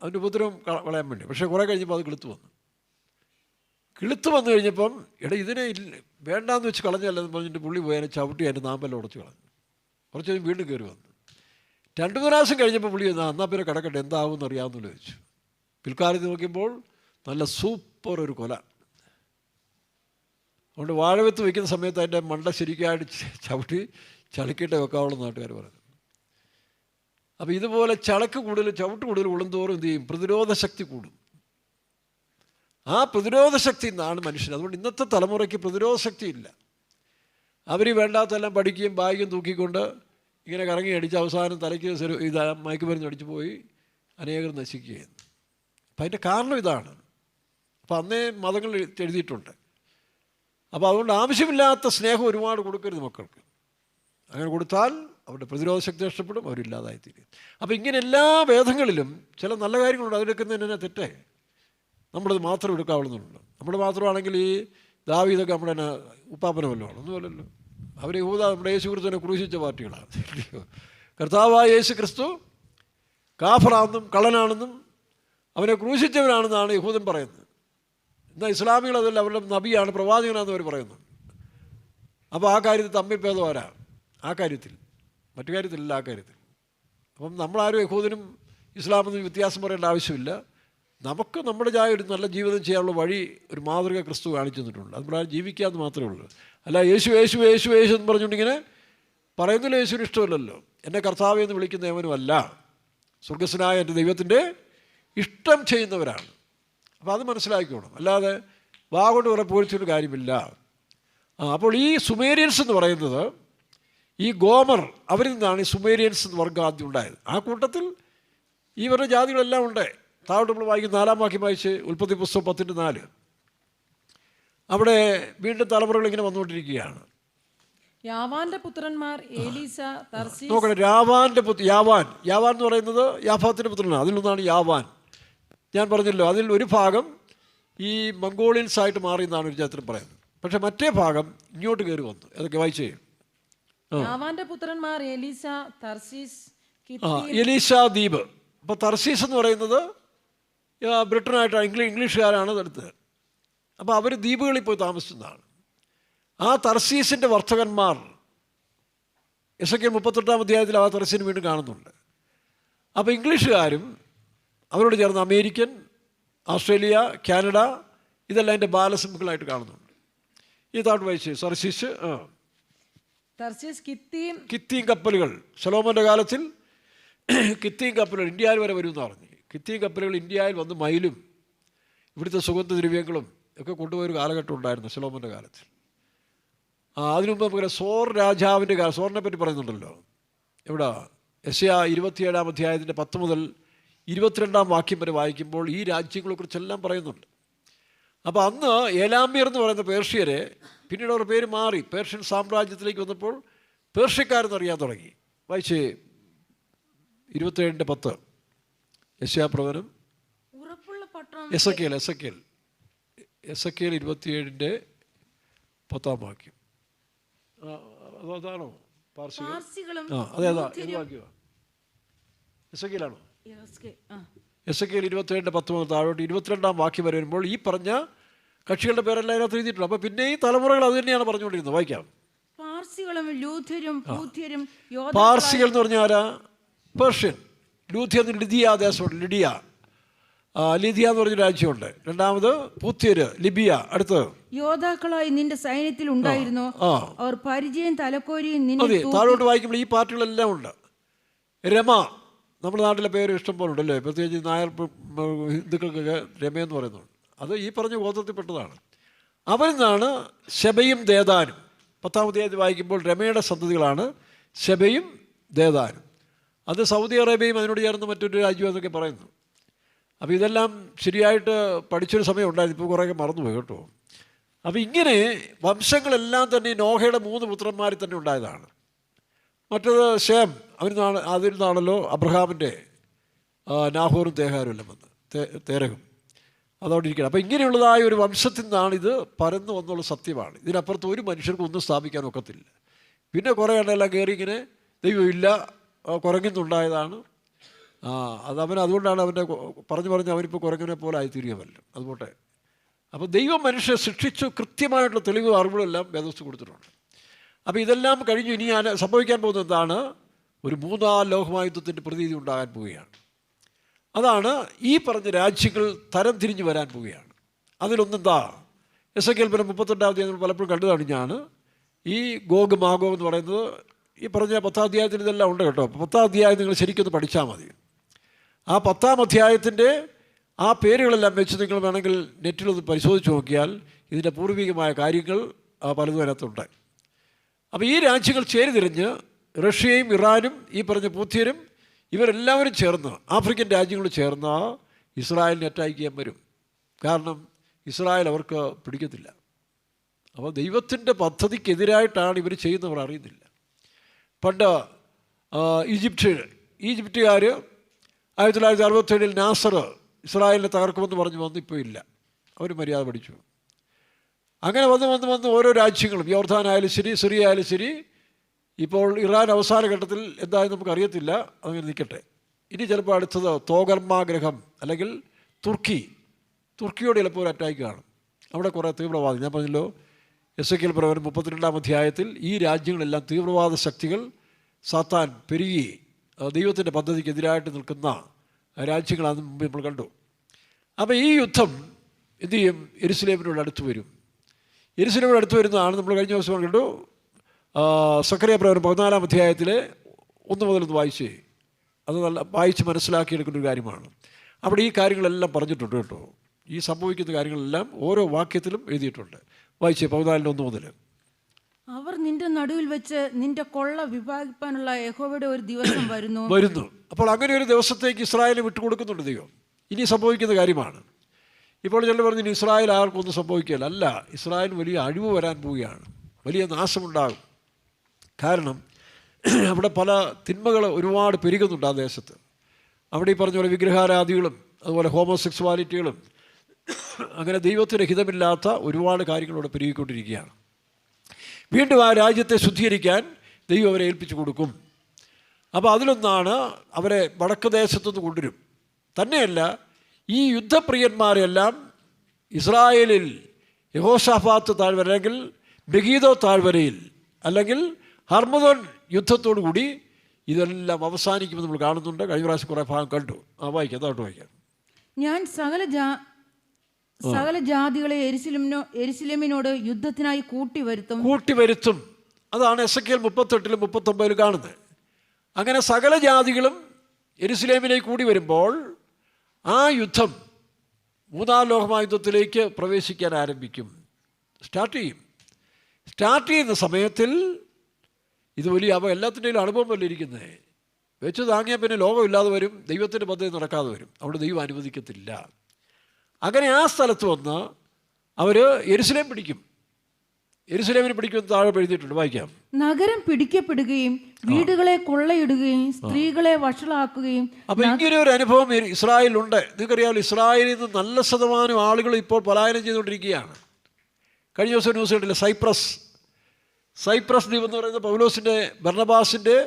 അതിൻ്റെ ഉപദ്രവം കളയാൻ വേണ്ടി. പക്ഷേ കുറേ കഴിഞ്ഞപ്പോൾ അത് കിളുത്ത് വന്നു. കിളുത്ത് വന്നു കഴിഞ്ഞപ്പം ഇതിനെ വേണ്ടാന്ന് വെച്ച് കളഞ്ഞല്ലെന്ന് പറഞ്ഞിട്ട് പുള്ളി പോയി അതിനെ ചവിട്ടി അതിൻ്റെ നാമ്പെല്ലാം ഉടച്ച് കളഞ്ഞു. കുറച്ച് കഴിഞ്ഞ് വീണ്ടും കയറി വന്നു. 2 പ്രാവശ്യം കഴിഞ്ഞപ്പോൾ പുള്ളി എന്നാൽ പിന്നെ കിടക്കട്ടെ, എന്താവുമെന്ന് അറിയാമെന്ന് ചോദിച്ചു. പിൽക്കാലത്ത് നോക്കിയപ്പോൾ നല്ല സൂപ്പർ ഒരു കൊല. അതുകൊണ്ട് വാഴവെത്ത് വയ്ക്കുന്ന സമയത്ത് അതിൻ്റെ മണ്ട ശരിക്കായിട്ട് ചവിട്ടി ചളുക്കിയിട്ട് വെക്കാവുള്ള നാട്ടുകാർ പറഞ്ഞു. അപ്പോൾ ഇതുപോലെ ചളക്ക് കൂടുതൽ, ചവിട്ട് കൂടുതൽ ഉള്ളുന്തോറും എന്ത് ചെയ്യും? പ്രതിരോധ ശക്തി കൂടും. ആ പ്രതിരോധ ശക്തി എന്നാണ് മനുഷ്യൻ. അതുകൊണ്ട് ഇന്നത്തെ തലമുറയ്ക്ക് പ്രതിരോധ ശക്തി ഇല്ല. അവർ വേണ്ടാത്തെല്ലാം പഠിക്കുകയും ബാഗും തൂക്കിക്കൊണ്ട് ഇങ്ങനെ കറങ്ങി അടിച്ച് അവസാനം തലയ്ക്ക് മയക്കുമരുന്ന് അടിച്ചു പോയി അനേകർ നശിക്കുകയാണ്. അപ്പം അതിൻ്റെ കാരണം ഇതാണ്. അപ്പം അന്നേ മതങ്ങൾ എഴുതിയിട്ടുണ്ട്. അപ്പോൾ അതുകൊണ്ട് ആവശ്യമില്ലാത്ത സ്നേഹം ഒരുപാട് കൊടുക്കരുത് മക്കൾക്ക്. അങ്ങനെ കൊടുത്താൽ അവരുടെ പ്രതിരോധ ശക്തി നഷ്ടപ്പെടും, അവരില്ലാതായിത്തീരും. അപ്പോൾ ഇങ്ങനെ എല്ലാ വേദങ്ങളിലും ചില നല്ല കാര്യങ്ങളുണ്ട്. അതിലെടുക്കുന്നതിന് തന്നെ തെറ്റേ. നമ്മളത് മാത്രം എടുക്കാവുന്നുള്ളൂ. നമ്മൾ മാത്രമാണെങ്കിൽ ഈ ദാവീദൊക്കെ നമ്മുടെ തന്നെ ഉപ്പാപ്പന വല്ലതുമാണ്, ഒന്നുമല്ലല്ലോ. അവർ യഹൂദ നമ്മുടെ യേശു ക്രിസ്തുവിനെ ക്രൂശിച്ച പാർട്ടികളാണ്. കർത്താവായ യേശു ക്രിസ്തു കാഫറാണെന്നും കള്ളനാണെന്നും അവനെ ക്രൂശിച്ചവനാണെന്നാണ് യഹൂദൻ പറയുന്നത്. എന്നാൽ ഇസ്ലാമികൾ അതല്ല, അവരുടെ നബിയാണ്, പ്രവാചകനാണെന്ന് അവർ പറയുന്നു. അപ്പോൾ ആ കാര്യത്തിൽ തമ്മിൽ ഭേദം ആരാ? ആ കാര്യത്തിൽ, മറ്റു കാര്യത്തിലല്ല, ആ കാര്യത്തിൽ. അപ്പം നമ്മളാരും യഹൂദനും ഇസ്ലാമൊന്നും വ്യത്യാസം പറയേണ്ട ആവശ്യമില്ല. നമുക്ക് നമ്മുടെ ഒരു നല്ല ജീവിതം ചെയ്യാനുള്ള വഴി ഒരു മാതൃക ക്രിസ്തു കാണിച്ചു തന്നിട്ടുണ്ട്. അത് പ്രകാരം ജീവിക്കാമെന്ന് മാത്രമേ ഉള്ളൂ. അല്ല യേശു യേശു യേശു യേശു എന്ന് പറഞ്ഞുകൊണ്ടിങ്ങനെ പറയുന്നില്ല. യേശുവിന് ഇഷ്ടമല്ലല്ലോ. എന്നെ കർത്താവേ എന്ന് വിളിക്കുന്ന ഏവനുമല്ല, സ്വർഗസ്വനായ എൻ്റെ ദൈവത്തിൻ്റെ ഇഷ്ടം ചെയ്യുന്നവരാണ്. അപ്പോൾ അത് മനസ്സിലാക്കിക്കോണം. അല്ലാതെ വാ കൊണ്ട് കുറെ പോലിച്ചൊരു കാര്യമില്ല. അപ്പോൾ ഈ സുമേരിയൻസ് എന്ന് പറയുന്നത്, ഈ ഗോമർ, അവരിൽ നിന്നാണ് ഈ സുമേരിയൻസ് എന്ന് വർഗ്ഗം ആദ്യം ഉണ്ടായത്. ആ കൂട്ടത്തിൽ ഈ പറഞ്ഞ ജാതികളെല്ലാം ഉണ്ട്. താഴോട്ട് നമ്മൾ വായിക്കും, 4-ാം വാക്യം വായിച്ച് ഉൽപ്പത്തി പുസ്തകം 10:4. അവിടെ വീണ്ടും തലമുറകൾ ഇങ്ങനെ വന്നുകൊണ്ടിരിക്കുകയാണ്. യാവാന്റെ പുത്രന്മാർ എലീസ, തർശീശ്. നോക്കണം, യാവാന്റെ യാവാൻ എന്ന് പറയുന്നത് യാഫാത്തിൻ്റെ പുത്രനാണ്. അതിലൊന്നാണ് യാവാൻ. ഞാൻ പറഞ്ഞല്ലോ, അതിൽ ഒരു ഭാഗം ഈ മംഗോളിയൻസ് ആയിട്ട് മാറി എന്നാണ് ഒരു ചരിത്രം പറയുന്നത്. പക്ഷെ മറ്റേ ഭാഗം ഇങ്ങോട്ട് കയറി വന്നു. അതൊക്കെ വായിച്ചേ. യാവാന്റെ പുത്രന്മാർ എലീസ, തർശീശ്, എലീസ ദ്വീപ്. അപ്പോൾ തർശീസ് എന്ന് പറയുന്നത് ബ്രിട്ടനായിട്ട് ഇംഗ്ലീഷുകാരാണ് അതെടുത്തത്. അപ്പോൾ അവർ ദ്വീപുകളിൽ പോയി താമസിച്ചതാണ്. ആ തർശീസിൻ്റെ വർത്തകന്മാർ എസെക്കിയേൽ 38-ാം അധ്യായത്തിൽ ആ തർശീസിനെ വീണ്ടും കാണുന്നുണ്ട്. അപ്പോൾ ഇംഗ്ലീഷുകാരും അവരോട് ചേർന്ന് അമേരിക്കൻ, ഓസ്ട്രേലിയ, കാനഡ, ഇതെല്ലാം അതിൻ്റെ ബാലസിംബിളായിട്ട് കാണുന്നുണ്ട്. ഈ താട്ട് വായിച്ച് തർശീസ്, കിത്തീം കപ്പലുകൾ. ശലോമോൻ്റെ കാലത്തിൽ കിത്തീം കപ്പലുകൾ ഇന്ത്യയിൽ വരെ വരുമെന്ന് പറഞ്ഞു. കിത്തിയും കപ്പലുകൾ ഇന്ത്യയിൽ വന്ന് മയിലും ഇവിടുത്തെ സുഗന്ധദ്രവ്യങ്ങളും ഒക്കെ കൊണ്ടുപോയൊരു കാലഘട്ടം ഉണ്ടായിരുന്നു ശലോമോൻ്റെ കാലത്തിൽ. അതിനു മുമ്പ് നമുക്ക് സോർ രാജാവിൻ്റെ കാലം, സോറിനെ പറ്റി പറയുന്നുണ്ടല്ലോ ഇവിടെ. യെശയ്യാ 27-ാം അധ്യായത്തിൻ്റെ 10 മുതൽ 22-ാം വാക്യം വരെ വായിക്കുമ്പോൾ ഈ രാജ്യങ്ങളെക്കുറിച്ചെല്ലാം പറയുന്നുണ്ട്. അപ്പോൾ അന്ന് ഏലാമ്യർ എന്ന് പറയുന്ന പേർഷ്യരെ, പിന്നീട് അവരുടെ പേര് മാറി പേർഷ്യൻ സാമ്രാജ്യത്തിലേക്ക് വന്നപ്പോൾ പേർഷ്യക്കാരെന്നറിയാൻ തുടങ്ങി. വായിച്ചേ 27-10 യെശയ്യാ പ്രവചനം. എസെക്കിയേൽ 27-10 വാക്യം. അതാണോ പാർസികളും? അതേതാ ഏത് വാക്യമാണ്? എസെക്കിയേലാണോ? എസെക്കിയേൽ 27-10 മുതൽ താഴോട്ട് 22-ാം വാക്യം വരെ വരുമ്പോൾ ഈ പറഞ്ഞ കക്ഷികളുടെ പേരെല്ലാം അതിനകത്ത് എഴുതിയിട്ടുണ്ട്. അപ്പോൾ പിന്നെ ഈ തലമുറകൾ അത് തന്നെയാണ് പറഞ്ഞുകൊണ്ടിരുന്നത്. വായിക്കാം. പാർസികൾ എന്ന് പറഞ്ഞാൽ ആരാ? പേർഷ്യൻ. ലൂഥ്യ എന്ന് ലിദിയ ദേശമുണ്ട്, ലിഡിയ എന്ന് പറഞ്ഞ രാജ്യമുണ്ട്. രണ്ടാമത് പൂത്യര്, ലിബിയ. അടുത്ത് യോദ്ധാക്കളായി നിന്റെ സൈന്യത്തിൽ ഉണ്ടായിരുന്നു, അവർ പരിചയം തലക്കോരിയും. അതെ, താഴോട്ട് വായിക്കുമ്പോൾ ഈ പാർട്ടികളെല്ലാം ഉണ്ട്. രമ, നമ്മുടെ നാട്ടിലെ പേര് ഇഷ്ടം പോലെ ഉണ്ടല്ലേ, പ്രത്യേകിച്ച് നായർ ഹിന്ദുക്കൾക്കൊക്കെ രമയെന്ന് പറയുന്നുണ്ട്. അത് ഈ പറഞ്ഞ ഗോത്രത്തിൽപ്പെട്ടതാണ്. അവരിൽ നിന്നാണ് ശെബയും ദേദാനും. 10-ാം അധ്യായത്തിൽ വായിക്കുമ്പോൾ രമയുടെ സന്തതികളാണ് ശെബയും ദേദാനും. അത് സൗദി അറേബ്യയും അതിനോട് ചേർന്ന് മറ്റൊരു രാജ്യം എന്നൊക്കെ പറയുന്നു. അപ്പോൾ ഇതെല്ലാം ശരിയായിട്ട് പഠിച്ചൊരു സമയം ഉണ്ടായിരുന്നു, ഇപ്പോൾ കുറേയൊക്കെ മറന്നുപോയി കേട്ടോ. അപ്പോൾ ഇങ്ങനെ വംശങ്ങളെല്ലാം തന്നെ നോഹയുടെ 3 പുത്രന്മാരിൽ തന്നെ ഉണ്ടായതാണ്. മറ്റത് ശേം, അതിൽ നിന്നാണല്ലോ അബ്രഹാമിൻ്റെ നാഹോറും തേഹാരും എല്ലാം വന്ന് തേരഹും അതോടെ ഇരിക്കണം. അപ്പോൾ ഇങ്ങനെയുള്ളതായ ഒരു വംശത്തിൽ നിന്നാണ് ഇത് പരന്നു വന്നുള്ള സത്യമാണ്. ഇതിനപ്പുറത്ത് ഒരു മനുഷ്യർക്കും ഒന്നും സ്ഥാപിക്കാൻ ഒക്കത്തില്ല. പിന്നെ കുറേ എണ്ണമെല്ലാം കയറി ഇങ്ങനെ ദൈവമില്ല കുരങ്ങുന്നുണ്ടായതാണ്. അതുകൊണ്ടാണ് അവൻ്റെ പറഞ്ഞ് അവനിപ്പോൾ കുരങ്ങനെ പോലെ ആയിത്തീരുകയല്ലോ. അതുപോട്ടെ. അപ്പോൾ ദൈവം മനുഷ്യരെ ശിക്ഷിച്ചു, കൃത്യമായിട്ടുള്ള തെളിവ് അറിവുകളും എല്ലാം വേദവസ്തു കൊടുത്തിട്ടുണ്ട്. അപ്പോൾ ഇതെല്ലാം കഴിഞ്ഞു. ഇനി സംഭവിക്കാൻ പോകുന്നത് എന്താണ്? ഒരു 3-ാം ലോകമഹായുദ്ധത്തിൻ്റെ പ്രതീതി ഉണ്ടാകാൻ പോവുകയാണ്. അതാണ് ഈ പറഞ്ഞ രാജ്യങ്ങൾ തരം തിരിഞ്ഞ് വരാൻ പോവുകയാണ്. അതിലൊന്നെന്താ? എസെക്കിയേൽ 32-ാം അധ്യായം നമ്മൾ പലപ്പോഴും കണ്ടു കാണിഞ്ഞാണ് ഈ ഗോഗ് മാഗോഗ് എന്ന് പറയുന്നത്. ഈ പറഞ്ഞ 10-ാം അധ്യായത്തിൽ ഇതെല്ലാം ഉണ്ട് കേട്ടോ. 10-ാം അധ്യായം നിങ്ങൾ ശരിക്കൊന്ന് പഠിച്ചാൽ മതി. ആ 10-ാം അധ്യായത്തിൻ്റെ ആ പേരുകളെല്ലാം വെച്ച് നിങ്ങൾ വേണമെങ്കിൽ നെറ്റിലൊന്ന് പരിശോധിച്ച് നോക്കിയാൽ ഇതിൻ്റെ പൂർവികമായ കാര്യങ്ങൾ പലതും അതിനകത്തുണ്ട്. അപ്പോൾ ഈ രാജ്യങ്ങൾ ചേരിതിരിഞ്ഞ് റഷ്യയും ഇറാനും ഈ പറഞ്ഞ പൂത്യരും ഇവരെല്ലാവരും ചേർന്ന്, ആഫ്രിക്കൻ രാജ്യങ്ങൾ ചേർന്ന് ഇസ്രായേലിനെ അറ്റാക്ക് ചെയ്യാൻ വരും. കാരണം ഇസ്രായേൽ അവർക്ക് പിടിക്കത്തില്ല. അപ്പോൾ ദൈവത്തിൻ്റെ പദ്ധതിക്കെതിരായിട്ടാണ് ഇവർ ചെയ്യുന്നവർ അറിയുന്നില്ല. പണ്ട് ഈജിപ്തുകാർ 1967 നാസർ ഇസ്രായേലിനെ തകർക്കുമെന്ന് പറഞ്ഞു വന്ന് ഇപ്പോൾ ഇല്ല. അവർ മര്യാദ പഠിച്ചു. അങ്ങനെ വന്ന് ഓരോ രാജ്യങ്ങളും, യോർദാനായാലും ശരി, സിറിയ ആയാലും ശരി, ഇപ്പോൾ ഇറാൻ അവസാന ഘട്ടത്തിൽ എന്തായാലും നമുക്കറിയത്തില്ല. അങ്ങനെ നിൽക്കട്ടെ. ഇനി ചിലപ്പോൾ അടുത്തത് തോഗർമാഗ്രഹം അല്ലെങ്കിൽ തുർക്കിയോട് ചിലപ്പോൾ ഒരു അറ്റാക്ക് കാണും. അവിടെ കുറേ തീവ്രവാദി, ഞാൻ പറഞ്ഞല്ലോ എസെക്കിയേൽ പ്രവചനം 32-ാം അധ്യായത്തിൽ ഈ രാജ്യങ്ങളെല്ലാം തീവ്രവാദ ശക്തികൾ സാത്താൻ പെരുകി ദൈവത്തിൻ്റെ പദ്ധതിക്കെതിരായിട്ട് നിൽക്കുന്ന രാജ്യങ്ങളാണെന്ന് മുമ്പ് നമ്മൾ കണ്ടു. അപ്പോൾ ഈ യുദ്ധം എന്തു ചെയ്യും? യെരുശലേമിനോട് അടുത്ത് വരും. യെരുശലേമിനോട് അടുത്ത് വരുന്നതാണ് നമ്മൾ കഴിഞ്ഞ ദിവസം കണ്ടു. സക്കറിയ പ്രവചനം 14-ാം അധ്യായത്തിൽ 1 മുതൽ 1 വായിച്ചേ. അത് നല്ല വായിച്ച് മനസ്സിലാക്കിയെടുക്കേണ്ട ഒരു കാര്യമാണ്. അവിടെ ഈ കാര്യങ്ങളെല്ലാം പറഞ്ഞിട്ടുണ്ട് കേട്ടോ. ഈ സംഭവിക്കുന്ന കാര്യങ്ങളെല്ലാം ഓരോ വാക്യത്തിലും എഴുതിയിട്ടുണ്ട്. വായിച്ചേ 14-1 മുതൽ. അവർ നിന്റെ നടുവിൽ വെച്ച് നിന്റെ കൊള്ള വിഭാഗിപ്പാനുള്ള യഹോവയുടെ ഒരു ദിവസം വരുന്നു. അപ്പോൾ അങ്ങനെ ഒരു ദിവസത്തേക്ക് ഇസ്രായേലിനെ വിട്ടുകൊടുക്കുന്നുണ്ട് ദൈവം. ഇനി സംഭവിക്കുന്ന കാര്യമാണ്. ഇപ്പോൾ ചിലർ പറഞ്ഞു ഇസ്രായേൽ ആർക്കൊന്നും സംഭവിക്കുകയില്ല. അല്ല, ഇസ്രായേൽ വലിയ അഴിവ് വരാൻ പോവുകയാണ്, വലിയ നാശമുണ്ടാകും. കാരണം അവിടെ പല തിന്മകൾ ഒരുപാട് പെരുകുന്നുണ്ട് ആ ദേശത്ത്. അവിടെ ഈ പറഞ്ഞ പോലെ വിഗ്രഹാരാധികളും അതുപോലെ ഹോമോസെക്സ്വാലിറ്റികളും അങ്ങനെ ദൈവത്തിന് ഹിതമില്ലാത്ത ഒരുപാട് കാര്യങ്ങളോട് പെരുകിക്കൊണ്ടിരിക്കുകയാണ്. വീണ്ടും ആ രാജ്യത്തെ ശുദ്ധീകരിക്കാൻ ദൈവം അവരെ ഏൽപ്പിച്ചു കൊടുക്കും. അപ്പോൾ അതിലൊന്നാണ് അവരെ വടക്ക് ദേശത്തുനിന്ന് കൊണ്ടുവരും. തന്നെയല്ല, ഈ യുദ്ധപ്രിയന്മാരെല്ലാം ഇസ്രായേലിൽ യഹോശാഫാത്ത് താഴ്വര അല്ലെങ്കിൽ മെഗീദോ താഴ്വരയിൽ അല്ലെങ്കിൽ ഹർമദോൻ യുദ്ധത്തോടു കൂടി ഇതെല്ലാം അവസാനിക്കുമെന്ന് നമ്മൾ കാണുന്നുണ്ട്. കഴിഞ്ഞ പ്രാവശ്യം കുറേ ഭാഗം കണ്ടു. വായിക്കാം, അതോട്ട് വായിക്കാം. ഞാൻ സകല ജാതികളെ യെരുശലേമിനോട് യുദ്ധത്തിനായി കൂട്ടിവരുത്തും. അതാണ് എസെക്കിയേൽ 38-ലും 39-ലും കാണുന്നത്. അങ്ങനെ സകല ജാതികളും യെരുശലേമിലേക്ക് കൂടി വരുമ്പോൾ ആ യുദ്ധം മൂന്നാം ലോകമഹായുദ്ധത്തിലേക്ക് പ്രവേശിക്കാൻ ആരംഭിക്കും, സ്റ്റാർട്ട് ചെയ്യുന്ന സമയത്തിൽ ഇത് വലിയ എല്ലാത്തിൻ്റെയും അനുഭവം പോലെ ഇരിക്കുന്നത് വെച്ച് താങ്ങിയാൽ പിന്നെ ലോകമില്ലാതെ വരും, ദൈവത്തിൻ്റെ പദ്ധതി നടക്കാതെ വരും, അവിടെ ദൈവം അനുവദിക്കത്തില്ല. അങ്ങനെ ആ സ്ഥലത്ത് വന്ന് അവർ യെരുശലേം പിടിക്കും. യെരുശലേമിനെ പിടിക്കുമെന്ന് താഴെ എഴുതിയിട്ടുണ്ട്, വായിക്കാം. നഗരം പിടിക്കപ്പെടുകയും വീടുകളെ കൊള്ളയിടുകയും സ്ത്രീകളെ വഷളാക്കുകയും. അപ്പം ഇങ്ങനെ ഒരു അനുഭവം ഇസ്രായേലിലുണ്ട്. നിങ്ങൾക്കറിയാമല്ലോ, ഇസ്രായേലിൽ നിന്ന് നല്ല ശതമാനം ആളുകൾ ഇപ്പോൾ പലായനം ചെയ്തുകൊണ്ടിരിക്കുകയാണ്. കഴിഞ്ഞ ദിവസം ന്യൂസ് കണ്ടില്ല, സൈപ്രസ് ദ്വീപ് എന്ന് പറയുന്നത് പൗലോസിൻ്റെ ബർണബാസിൻ്റെ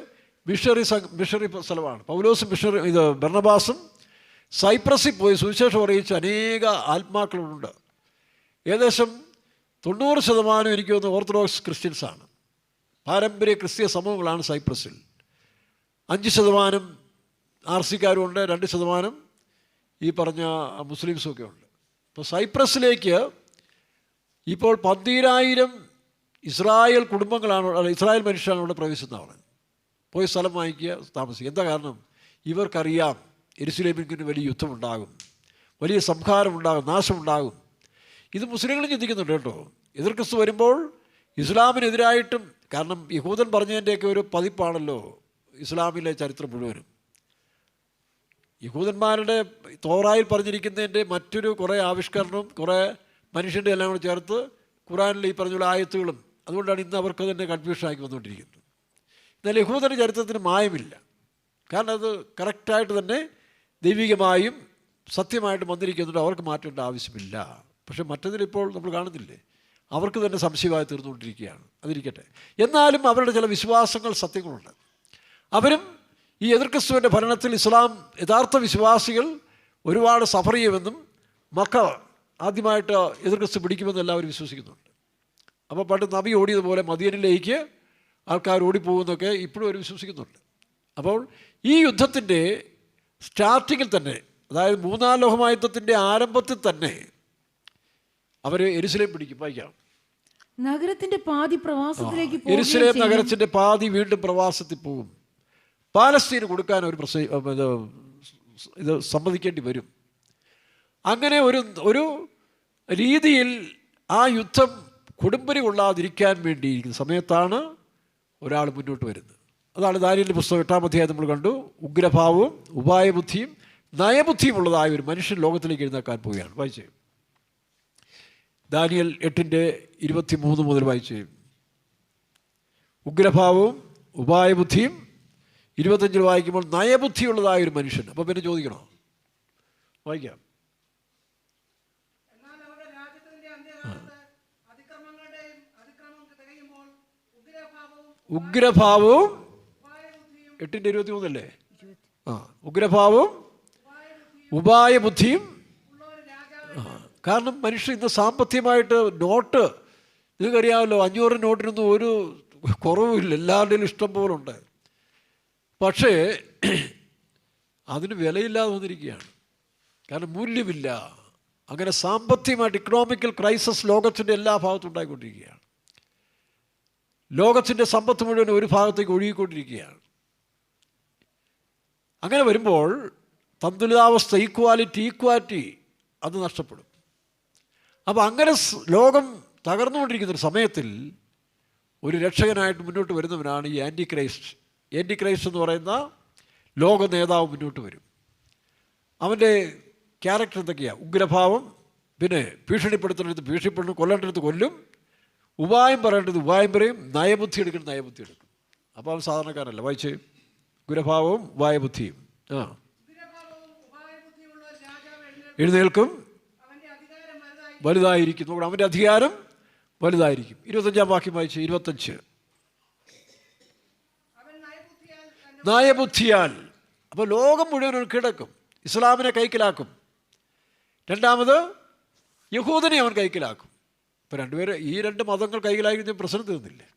മിഷണറി സ്ഥലമാണ്. പൗലോസും ബർണബാസും സൈപ്രസിൽ പോയി സുവിശേഷം അറിയിച്ച അനേക ആത്മാക്കളുണ്ട്. ഏകദേശം 90% എനിക്ക് തോന്നുന്നു ഓർത്തഡോക്സ് ക്രിസ്ത്യൻസാണ്. പാരമ്പര്യ ക്രിസ്തീയ സമൂഹങ്ങളാണ് സൈപ്രസിൽ. 5% RC-കാരുമുണ്ട്, 2% ഈ പറഞ്ഞ മുസ്ലിംസൊക്കെ ഉണ്ട്. ഇപ്പോൾ സൈപ്രസിലേക്ക് ഇപ്പോൾ 12,000 ഇസ്രായേൽ കുടുംബങ്ങളാണ്, ഇസ്രായേൽ മനുഷ്യരാണ് ഇവിടെ പ്രവേശിക്കുന്നതാണ്. പോയി സ്ഥലം വാങ്ങിക്കുക, താമസിക്കുക. എന്താ കാരണം? ഇവർക്കറിയാം യെരുശലേമിന് വലിയ യുദ്ധമുണ്ടാകും, വലിയ സംഹാരമുണ്ടാകും, നാശമുണ്ടാകും. ഇത് മുസ്ലിങ്ങളും ചിന്തിക്കുന്നുണ്ട് കേട്ടോ. എതിർ ക്രിസ്തു വരുമ്പോൾ ഇസ്ലാമിനെതിരായിട്ടും, കാരണം യഹൂദൻ പറഞ്ഞതിൻ്റെയൊക്കെ ഒരു പതിപ്പാണല്ലോ ഇസ്ലാമിലെ ചരിത്രം മുഴുവനും. യഹൂദന്മാരുടെ തോറായിൽ പറഞ്ഞിരിക്കുന്നതിൻ്റെ മറ്റൊരു കുറേ ആവിഷ്കരണവും കുറേ മനുഷ്യൻ്റെ എല്ലാം കൂടെ ചേർത്ത് ഖുറാനിൽ ഈ പറഞ്ഞുള്ള ആയത്തുകളും, അതുകൊണ്ടാണ് ഇന്ന് അവർക്ക് തന്നെ കൺഫ്യൂഷനാക്കി വന്നുകൊണ്ടിരിക്കുന്നത്. എന്നാൽ യഹൂദൻ്റെ ചരിത്രത്തിന് മായമില്ല, കാരണം അത് കറക്റ്റായിട്ട് തന്നെ ദൈവികമായും സത്യമായിട്ട് വന്നിരിക്കുന്നുണ്ട്, അവർക്ക് മാറ്റേണ്ട ആവശ്യമില്ല. പക്ഷെ മറ്റതിലിപ്പോൾ നമ്മൾ കാണുന്നില്ലേ, അവർക്ക് തന്നെ സംശയമായി തീർന്നുകൊണ്ടിരിക്കുകയാണ്. അതിരിക്കട്ടെ, എന്നാലും അവരുടെ ചില വിശ്വാസങ്ങൾ, സത്യങ്ങളുണ്ട്. അവരും ഈ എതിർക്രിസ്തുവിൻ്റെ ഭരണത്തിൽ ഇസ്ലാം യഥാർത്ഥ വിശ്വാസികൾ ഒരുപാട് സഫർ ചെയ്യുമെന്നും മക്ക ആദ്യമായിട്ട് എതിർക്രിസ്തു പിടിക്കുമെന്നും എല്ലാവരും വിശ്വസിക്കുന്നുണ്ട്. അപ്പോൾ പണ്ട് നബി ഓടിയതുപോലെ മദീനയിലേക്ക് ആൾക്കാർ ഓടിപ്പോകുന്നൊക്കെ ഇപ്പോഴും അവർ വിശ്വസിക്കുന്നുണ്ട്. അപ്പോൾ ഈ യുദ്ധത്തിൻ്റെ സ്റ്റാർട്ടിങ്ങിൽ തന്നെ, അതായത് മൂന്നാം ലോകമഹായുദ്ധത്തിൻ്റെ ആരംഭത്തിൽ തന്നെ അവർ യെരുശലേം പിടിക്കും. വായിക്കാം. നഗരത്തിന്റെ പാതി പ്രവാസത്തിലേക്ക് യെരുശലേം നഗരത്തിൻ്റെ പാതി വീണ്ടും പ്രവാസത്തിൽ പോകും. പാലസ്തീന് കൊടുക്കാൻ ഒരു ഇത് സമ്മതിക്കേണ്ടി വരും. അങ്ങനെ ഒരു രീതിയിൽ ആ യുദ്ധം കൊടുമ്പരി കൊള്ളാതിരിക്കാൻ വേണ്ടിയിരിക്കുന്ന സമയത്താണ് ഒരാൾ മുന്നോട്ട് വരുന്നത്. അതാണ് ദാനിയേലിന്റെ പുസ്തകം 8-ാം അധ്യായം നമ്മൾ കണ്ടു. ഉഗ്രഭാവവും ഉപായബുദ്ധിയും നയബുദ്ധിയും ഉള്ളതായ ഒരു മനുഷ്യൻ ലോകത്തിലേക്ക് എഴുന്നേക്കാൻ പോവുകയാണ്. വായിച്ചേ, ദാനിയേൽ 8:23 മുതൽ വായിച്ചേ. ഉഗ്രഭാവവും ഉപായബുദ്ധിയും 25 വായിക്കുമ്പോൾ നയബുദ്ധിയുള്ളതായ ഒരു മനുഷ്യൻ. അപ്പോൾ പിന്നെ ചോദിക്കണോ? വായിക്കാം. ഉഗ്രഭാവവും 8:23 അല്ലേ? ഉഗ്രഭാവവും ഉപായബുദ്ധിയും. കാരണം മനുഷ്യൻ ഇന്ന് സാമ്പത്തികമായിട്ട് നോട്ട്, നിങ്ങൾക്കറിയാമല്ലോ, 500 നോട്ടിനൊന്നും ഒരു കുറവുമില്ല, എല്ലാവരുടെയും ഇഷ്ടം പോലെ ഉണ്ട്. പക്ഷേ അതിന് വിലയില്ലാതെ വന്നിരിക്കുകയാണ്, കാരണം മൂല്യമില്ല. അങ്ങനെ സാമ്പത്തികമായിട്ട് ഇക്കണോമിക്കൽ ക്രൈസിസ് ലോകത്തിൻ്റെ എല്ലാ ഭാഗത്തും ഉണ്ടായിക്കൊണ്ടിരിക്കുകയാണ്. ലോകത്തിൻ്റെ സമ്പത്ത് മുഴുവൻ ഒരു ഭാഗത്തേക്ക് ഒഴുകിക്കൊണ്ടിരിക്കുകയാണ്. അങ്ങനെ വരുമ്പോൾ തന്തുലിതാവസ്ഥ, ഈക്വാലിറ്റി അത് നഷ്ടപ്പെടും. അപ്പോൾ അങ്ങനെ ലോകം തകർന്നുകൊണ്ടിരിക്കുന്നൊരു സമയത്തിൽ ഒരു രക്ഷകനായിട്ട് മുന്നോട്ട് വരുന്നവനാണ് ഈ ആൻറ്റി ക്രൈസ്റ്റ് എന്ന് പറയുന്ന ലോക നേതാവ് മുന്നോട്ട് വരും. അവൻ്റെ ക്യാരക്ടർ എന്തൊക്കെയാണ്? ഉഗ്രഭാവം, പിന്നെ ഭീഷണിപ്പെടുത്തേണ്ടത് ഭീഷണിപ്പെടും, കൊല്ലേണ്ടത് കൊല്ലും, ഉപായം പറയേണ്ടത് ഉപായം പറയും, നയബുദ്ധി എടുക്കണം നയബുദ്ധി എടുക്കും. അപ്പോൾ അവൻ സാധാരണക്കാരല്ല. വായിച്ച്, ഉഗ്രഭാവവും ഉപായബുദ്ധിയും. എഴുന്നേൽക്കും, വലുതായിരിക്കും. അവൻ്റെ അധികാരം വലുതായിരിക്കും. 25-ാം വാക്യം വായിച്ച്. 25. നയബുദ്ധിയാൽ. അപ്പോൾ ലോകം മുഴുവൻ കിടക്കും, ഇസ്ലാമിനെ കൈക്കലാക്കും. രണ്ടാമത് യഹൂദനെ അവൻ കൈക്കലാക്കും. ഇപ്പോൾ രണ്ടുപേര്, ഈ 2 മതങ്ങൾ കൈക്കലാക്കി പ്രശ്നം തീർന്നില്ലേ?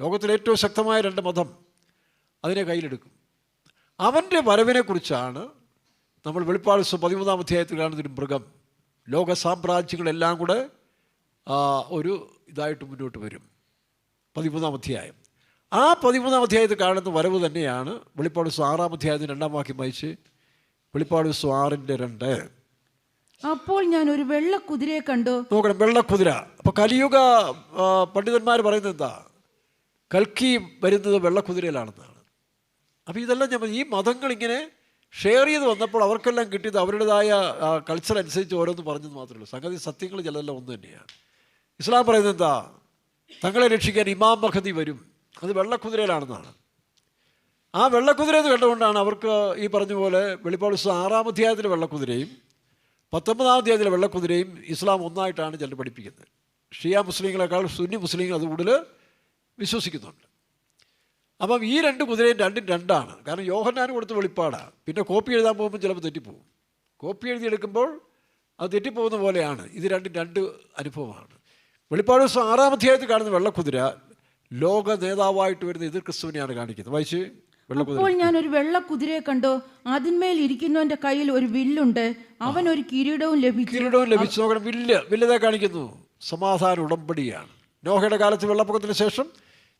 ലോകത്തിലെ ഏറ്റവും ശക്തമായ 2 മതം അതിനെ കയ്യിലെടുക്കും. അവൻ്റെ വരവിനെക്കുറിച്ചാണ് നമ്മൾ വെളിപ്പാട് 13-ാം അധ്യായത്തിൽ കാണുന്നൊരു മൃഗം. ലോക സാമ്രാജ്യങ്ങളെല്ലാം കൂടെ ഒരു ഇതായിട്ട് മുന്നോട്ട് വരും. 13-ാം അധ്യായം. ആ 13-ാം അധ്യായത്തിൽ കാണുന്ന വരവ് തന്നെയാണ് വെളിപ്പാട് 6-ാം അധ്യായത്തിന് 2-ാം വാക്യം വായിച്ച് വെളിപ്പാട് പുസ്തകം 6:2. അപ്പോൾ ഞാൻ ഒരു വെള്ളക്കുതിരയെ കണ്ടു. നോക്കണം, വെള്ളക്കുതിര. അപ്പോൾ കലിയുഗ പണ്ഡിതന്മാർ പറയുന്നത് എന്താ? കൽക്കി വരുന്നത് വെള്ളക്കുതിരയിലാണെന്നാണ്. അപ്പോൾ ഇതെല്ലാം ഞാൻ ഈ മതങ്ങൾ ഇങ്ങനെ ഷെയർ ചെയ്ത് വന്നപ്പോൾ അവർക്കെല്ലാം കിട്ടിയത് അവരുടേതായ കൾച്ചർ അനുസരിച്ച് ഓരോന്ന് പറഞ്ഞത് മാത്രമേ ഉള്ളൂ. സംഗതി സത്യങ്ങൾ ചിലതെല്ലാം ഒന്ന് തന്നെയാണ്. ഇസ്ലാം പറയുന്നത് എന്താ? തങ്ങളെ രക്ഷിക്കാൻ ഇമാം മഹദി വരും, അത് വെള്ളക്കുതിരയിലാണെന്നാണ്. ആ വെള്ളക്കുതിര എന്ന് കണ്ടുകൊണ്ടാണ് അവർക്ക് ഈ പറഞ്ഞ പോലെ വെളിപ്പാട് പുസ്തകം 6-ാം അധ്യായത്തിലെ വെള്ളക്കുതിരയും 19-ാം അധ്യായത്തിലെ വെള്ളക്കുതിരയും ഇസ്ലാം ഒന്നായിട്ടാണ് ചിലർ പഠിപ്പിക്കുന്നത്. ഷിയ മുസ്ലിങ്ങളെക്കാൾ സുന്നി മുസ്ലിങ്ങൾ അത് കൂടുതൽ വിശ്വസിക്കുന്നുണ്ട്. അപ്പം ഈ രണ്ട് കുതിരയും രണ്ടും രണ്ടാണ്. കാരണം യോഹന്നാന് കൊടുത്ത വെളിപ്പാടാണ്. പിന്നെ കോപ്പി എഴുതാൻ പോകുമ്പോൾ ചിലപ്പോൾ തെറ്റിപ്പോവും. കോപ്പി എഴുതിയെടുക്കുമ്പോൾ അത് തെറ്റിപ്പോകുന്ന പോലെയാണ്. ഇത് രണ്ടും രണ്ട് അനുഭവമാണ്. വെളിപ്പാട് ദിവസം 6-ാം അധ്യായത്തിൽ കാണുന്ന വെള്ളക്കുതിര ലോക നേതാവായിട്ട് വരുന്ന എതിർ ക്രിസ്തുവിനെയാണ് കാണിക്കുന്നത്. വായിച്ച്. അപ്പോൾ ഞാൻ ഒരു വെള്ളക്കുതിരയെ കണ്ടു. അതിന്മേൽ ഇരിക്കുന്നവന്റെ കയ്യിൽ ഒരു വില്ലുണ്ട്. അവൻ ഒരു കിരീടവും ലഭിച്ചു. നോക്കണം, വില്ലതെ കാണിക്കുന്നു. സമാധാന ഉടമ്പടിയാണ്. നോഹയുടെ കാലത്ത് വെള്ളപ്പൊക്കത്തിന് ശേഷം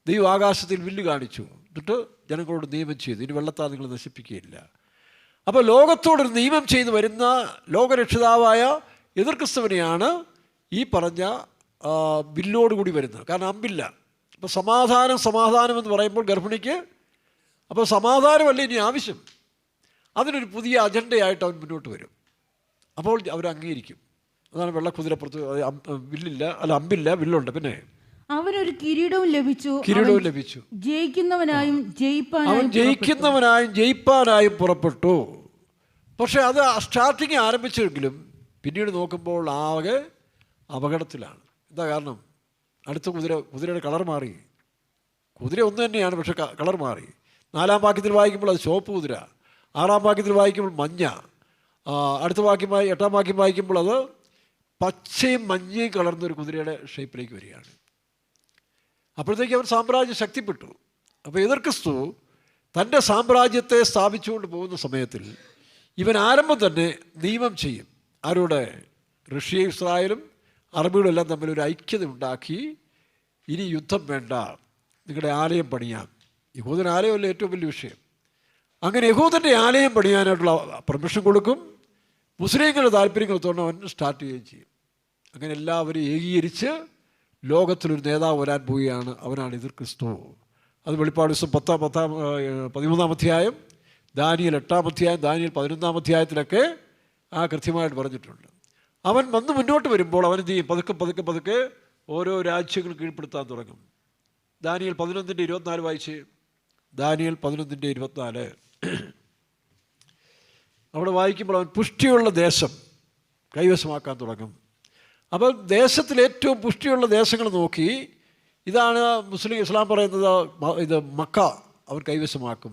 ദൈവം ആകാശത്തിൽ വില്ല് കാണിച്ചു. എന്നിട്ട് ജനങ്ങളോട് നിയമം ചെയ്തു, ഇനി വെള്ളത്താൽ നിങ്ങൾ നശിപ്പിക്കുകയില്ല. അപ്പോൾ ലോകത്തോടൊരു നിയമം ചെയ്ത് വരുന്ന ലോകരക്ഷിതാവായ എതിർ ക്രിസ്തുവിനെയാണ് ഈ പറഞ്ഞ വില്ലോടുകൂടി വരുന്നത്. കാരണം അമ്പില്ല. അപ്പോൾ സമാധാനം എന്ന് പറയുമ്പോൾ ഗർഭിണിക്ക് അപ്പോൾ സമാധാനമല്ല ഇനി ആവശ്യം. അതിനൊരു പുതിയ അജണ്ടയായിട്ട് അവൻ മുന്നോട്ട് വരും. അപ്പോൾ അവർ അംഗീകരിക്കും. അതാണ് വെള്ളക്കുതിരപ്പുറത്ത് വില്ലില്ല, അല്ല അമ്പില്ല, വില്ലുണ്ട്. പിന്നെ അവനൊരു കിരീടവും ലഭിച്ചു. ജയിക്കുന്നവനായും ജയിപ്പാനായും പുറപ്പെട്ടു. പക്ഷെ അത് സ്റ്റാർട്ടിങ് ആരംഭിച്ചെങ്കിലും പിന്നീട് നോക്കുമ്പോൾ ആകെ അപകടത്തിലാണ്. എന്താ കാരണം? അടുത്ത കുതിരയുടെ കളർ മാറി. കുതിര ഒന്ന് തന്നെയാണ്, പക്ഷെ കളർ മാറി. 4-ാം വാക്യത്തിൽ വായിക്കുമ്പോൾ അത് ചുവപ്പ് കുതിര, 6-ാം വാക്യത്തിൽ വായിക്കുമ്പോൾ മഞ്ഞ, അടുത്ത വാക്യം 8-ാം വാക്യം വായിക്കുമ്പോൾ അത് പച്ചയും മഞ്ഞയും കളർന്നൊരു കുതിരയുടെ ഷേപ്പിലേക്ക് വരികയാണ്. അപ്പോഴത്തേക്ക് അവർ സാമ്രാജ്യം ശക്തിപ്പെട്ടു. അപ്പോൾ എതിർ ക്രിസ്തു തൻ്റെ സാമ്രാജ്യത്തെ സ്ഥാപിച്ചുകൊണ്ട് പോകുന്ന സമയത്തിൽ ഇവൻ ആരംഭം തന്നെ നിയമം ചെയ്യും. ആരോടെ? റഷ്യയും ഇസ്രായേലും അറബികളും എല്ലാം തമ്മിലൊരു ഐക്യത ഉണ്ടാക്കി, ഇനി യുദ്ധം വേണ്ട, നിങ്ങളുടെ ആലയം പണിയാം. യഹൂദൻ ആലയമല്ല ഏറ്റവും വലിയ വിഷയം. അങ്ങനെ യഹൂദൻ്റെ ആലയം പണിയാനായിട്ടുള്ള പെർമിഷൻ കൊടുക്കും. മുസ്ലിങ്ങളുടെ താല്പര്യങ്ങളെത്തോളം അവൻ സ്റ്റാർട്ട് ചെയ്യുകയും ചെയ്യും. അങ്ങനെ എല്ലാവരും ഏകീകരിച്ച് ലോകത്തിലൊരു നേതാവ് വരാൻ പോവുകയാണ്. അവനാണ് എതിർ ക്രിസ്തു. അത് വെളിപ്പാട് ദിവസം 13-ാം അധ്യായം, ദാനിയേൽ 8-ാം അധ്യായം, ദാനിയേൽ 11-ാം അധ്യായത്തിലൊക്കെ കൃത്യമായിട്ട് പറഞ്ഞിട്ടുണ്ട്. അവൻ വന്ന് മുന്നോട്ട് വരുമ്പോൾ അവൻ എന്ത് ചെയ്യും? പതുക്കെ ഓരോ രാജ്യങ്ങൾ കീഴ്പ്പെടുത്താൻ തുടങ്ങും. ദാനിയേൽ 11:24 വായിച്ച്. ദാനിയേൽ 11:24 അവിടെ വായിക്കുമ്പോൾ അവൻ പുഷ്ടിയുള്ള ദേശം കൈവശമാക്കാൻ തുടങ്ങും. അപ്പോൾ ദേശത്തിൽ ഏറ്റവും പുഷ്ടിയുള്ള ദേശങ്ങൾ നോക്കി, ഇതാണ് ഇസ്ലാം പറയുന്നത്, ഇത് മക്ക അവൻ കൈവശമാക്കും.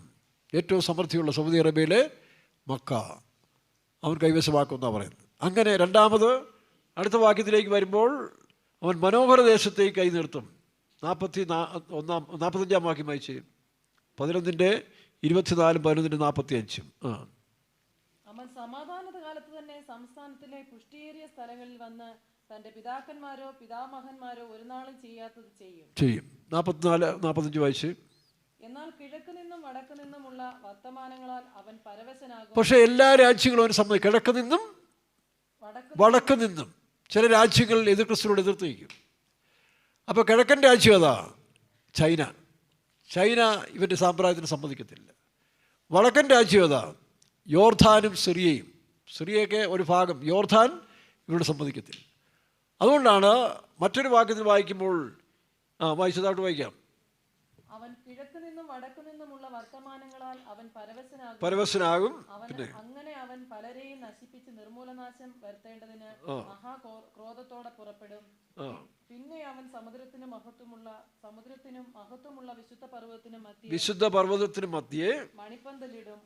ഏറ്റവും സമൃദ്ധിയുള്ള സൗദി അറേബ്യയിലെ മക്ക അവൻ കൈവശമാക്കും എന്നാണ് പറയുന്നത്. അങ്ങനെ രണ്ടാമത് അടുത്ത വാക്യത്തിലേക്ക് വരുമ്പോൾ അവൻ മനോഹര ദേശത്തേക്ക് കൈ നിർത്തും. 45-ാം വാക്യം വായിച്ച്. 11:24, 11:45. അവൻ സമാധാനത കാലത്ത് തന്നെ സംസ്ഥാനത്തിലെ പുഷ്ടിയേറിയ സ്ഥലങ്ങളിൽ വന്ന് തന്റെ പിതാക്കന്മാരോ പിതാമഹന്മാരോ ഒരു നാളും ചെയ്യാത്തത് ചെയ്യും. 44-45 വായിച്ച്. എന്നാൽ കിഴക്ക് നിന്നും വടക്ക് നിന്നുമുള്ള വർത്തമാനങ്ങളാൽ അവൻ പരവശനാകും. പക്ഷെ എല്ലാ രാജ്യങ്ങളും അവന് സമ്മതിക്കും. കിഴക്ക് നിന്നും വടക്ക് നിന്നും ചില രാജ്യങ്ങൾ എതിർ ക്രിസ്തുവിനോട് എതിർത്ത് വയ്ക്കും. അപ്പോൾ കിഴക്കൻ രാജ്യം അതാ ചൈന ഇവൻ്റെ സാമ്രാജ്യത്തിന് സമ്മതിക്കത്തില്ല. വടക്കൻ രാജ്യം അതാ യോർദാനും സിറിയയൊക്കെ ഒരു ഭാഗം, യോർദാൻ ഇവരോട് സമ്മതിക്കത്തില്ല. അതുകൊണ്ടാണ് മറ്റൊരു വാക്യത്തിൽ വായിക്കുമ്പോൾ വായിച്ചതായിട്ട് വായിക്കാം. അവൻ കിഴക്ക് നിന്നും വടക്കു നിന്നുമുള്ള വർത്തമാനങ്ങളാൽ അവൻ പരവശനാകും. പിന്നെ അങ്ങനെ അവൻ പലരെയും നശിപ്പിച്ച് നിർമൂലനാശം വരുത്തേണ്ടതിന് മഹാക്രോധത്തോടെ പുറപ്പെടും. പിന്നെ അവൻ സമുദ്രത്തിനും മഹത്വമുള്ള വിശുദ്ധ പർവ്വതത്തിനും മധ്യേ മണിപ്പന്തലിടും.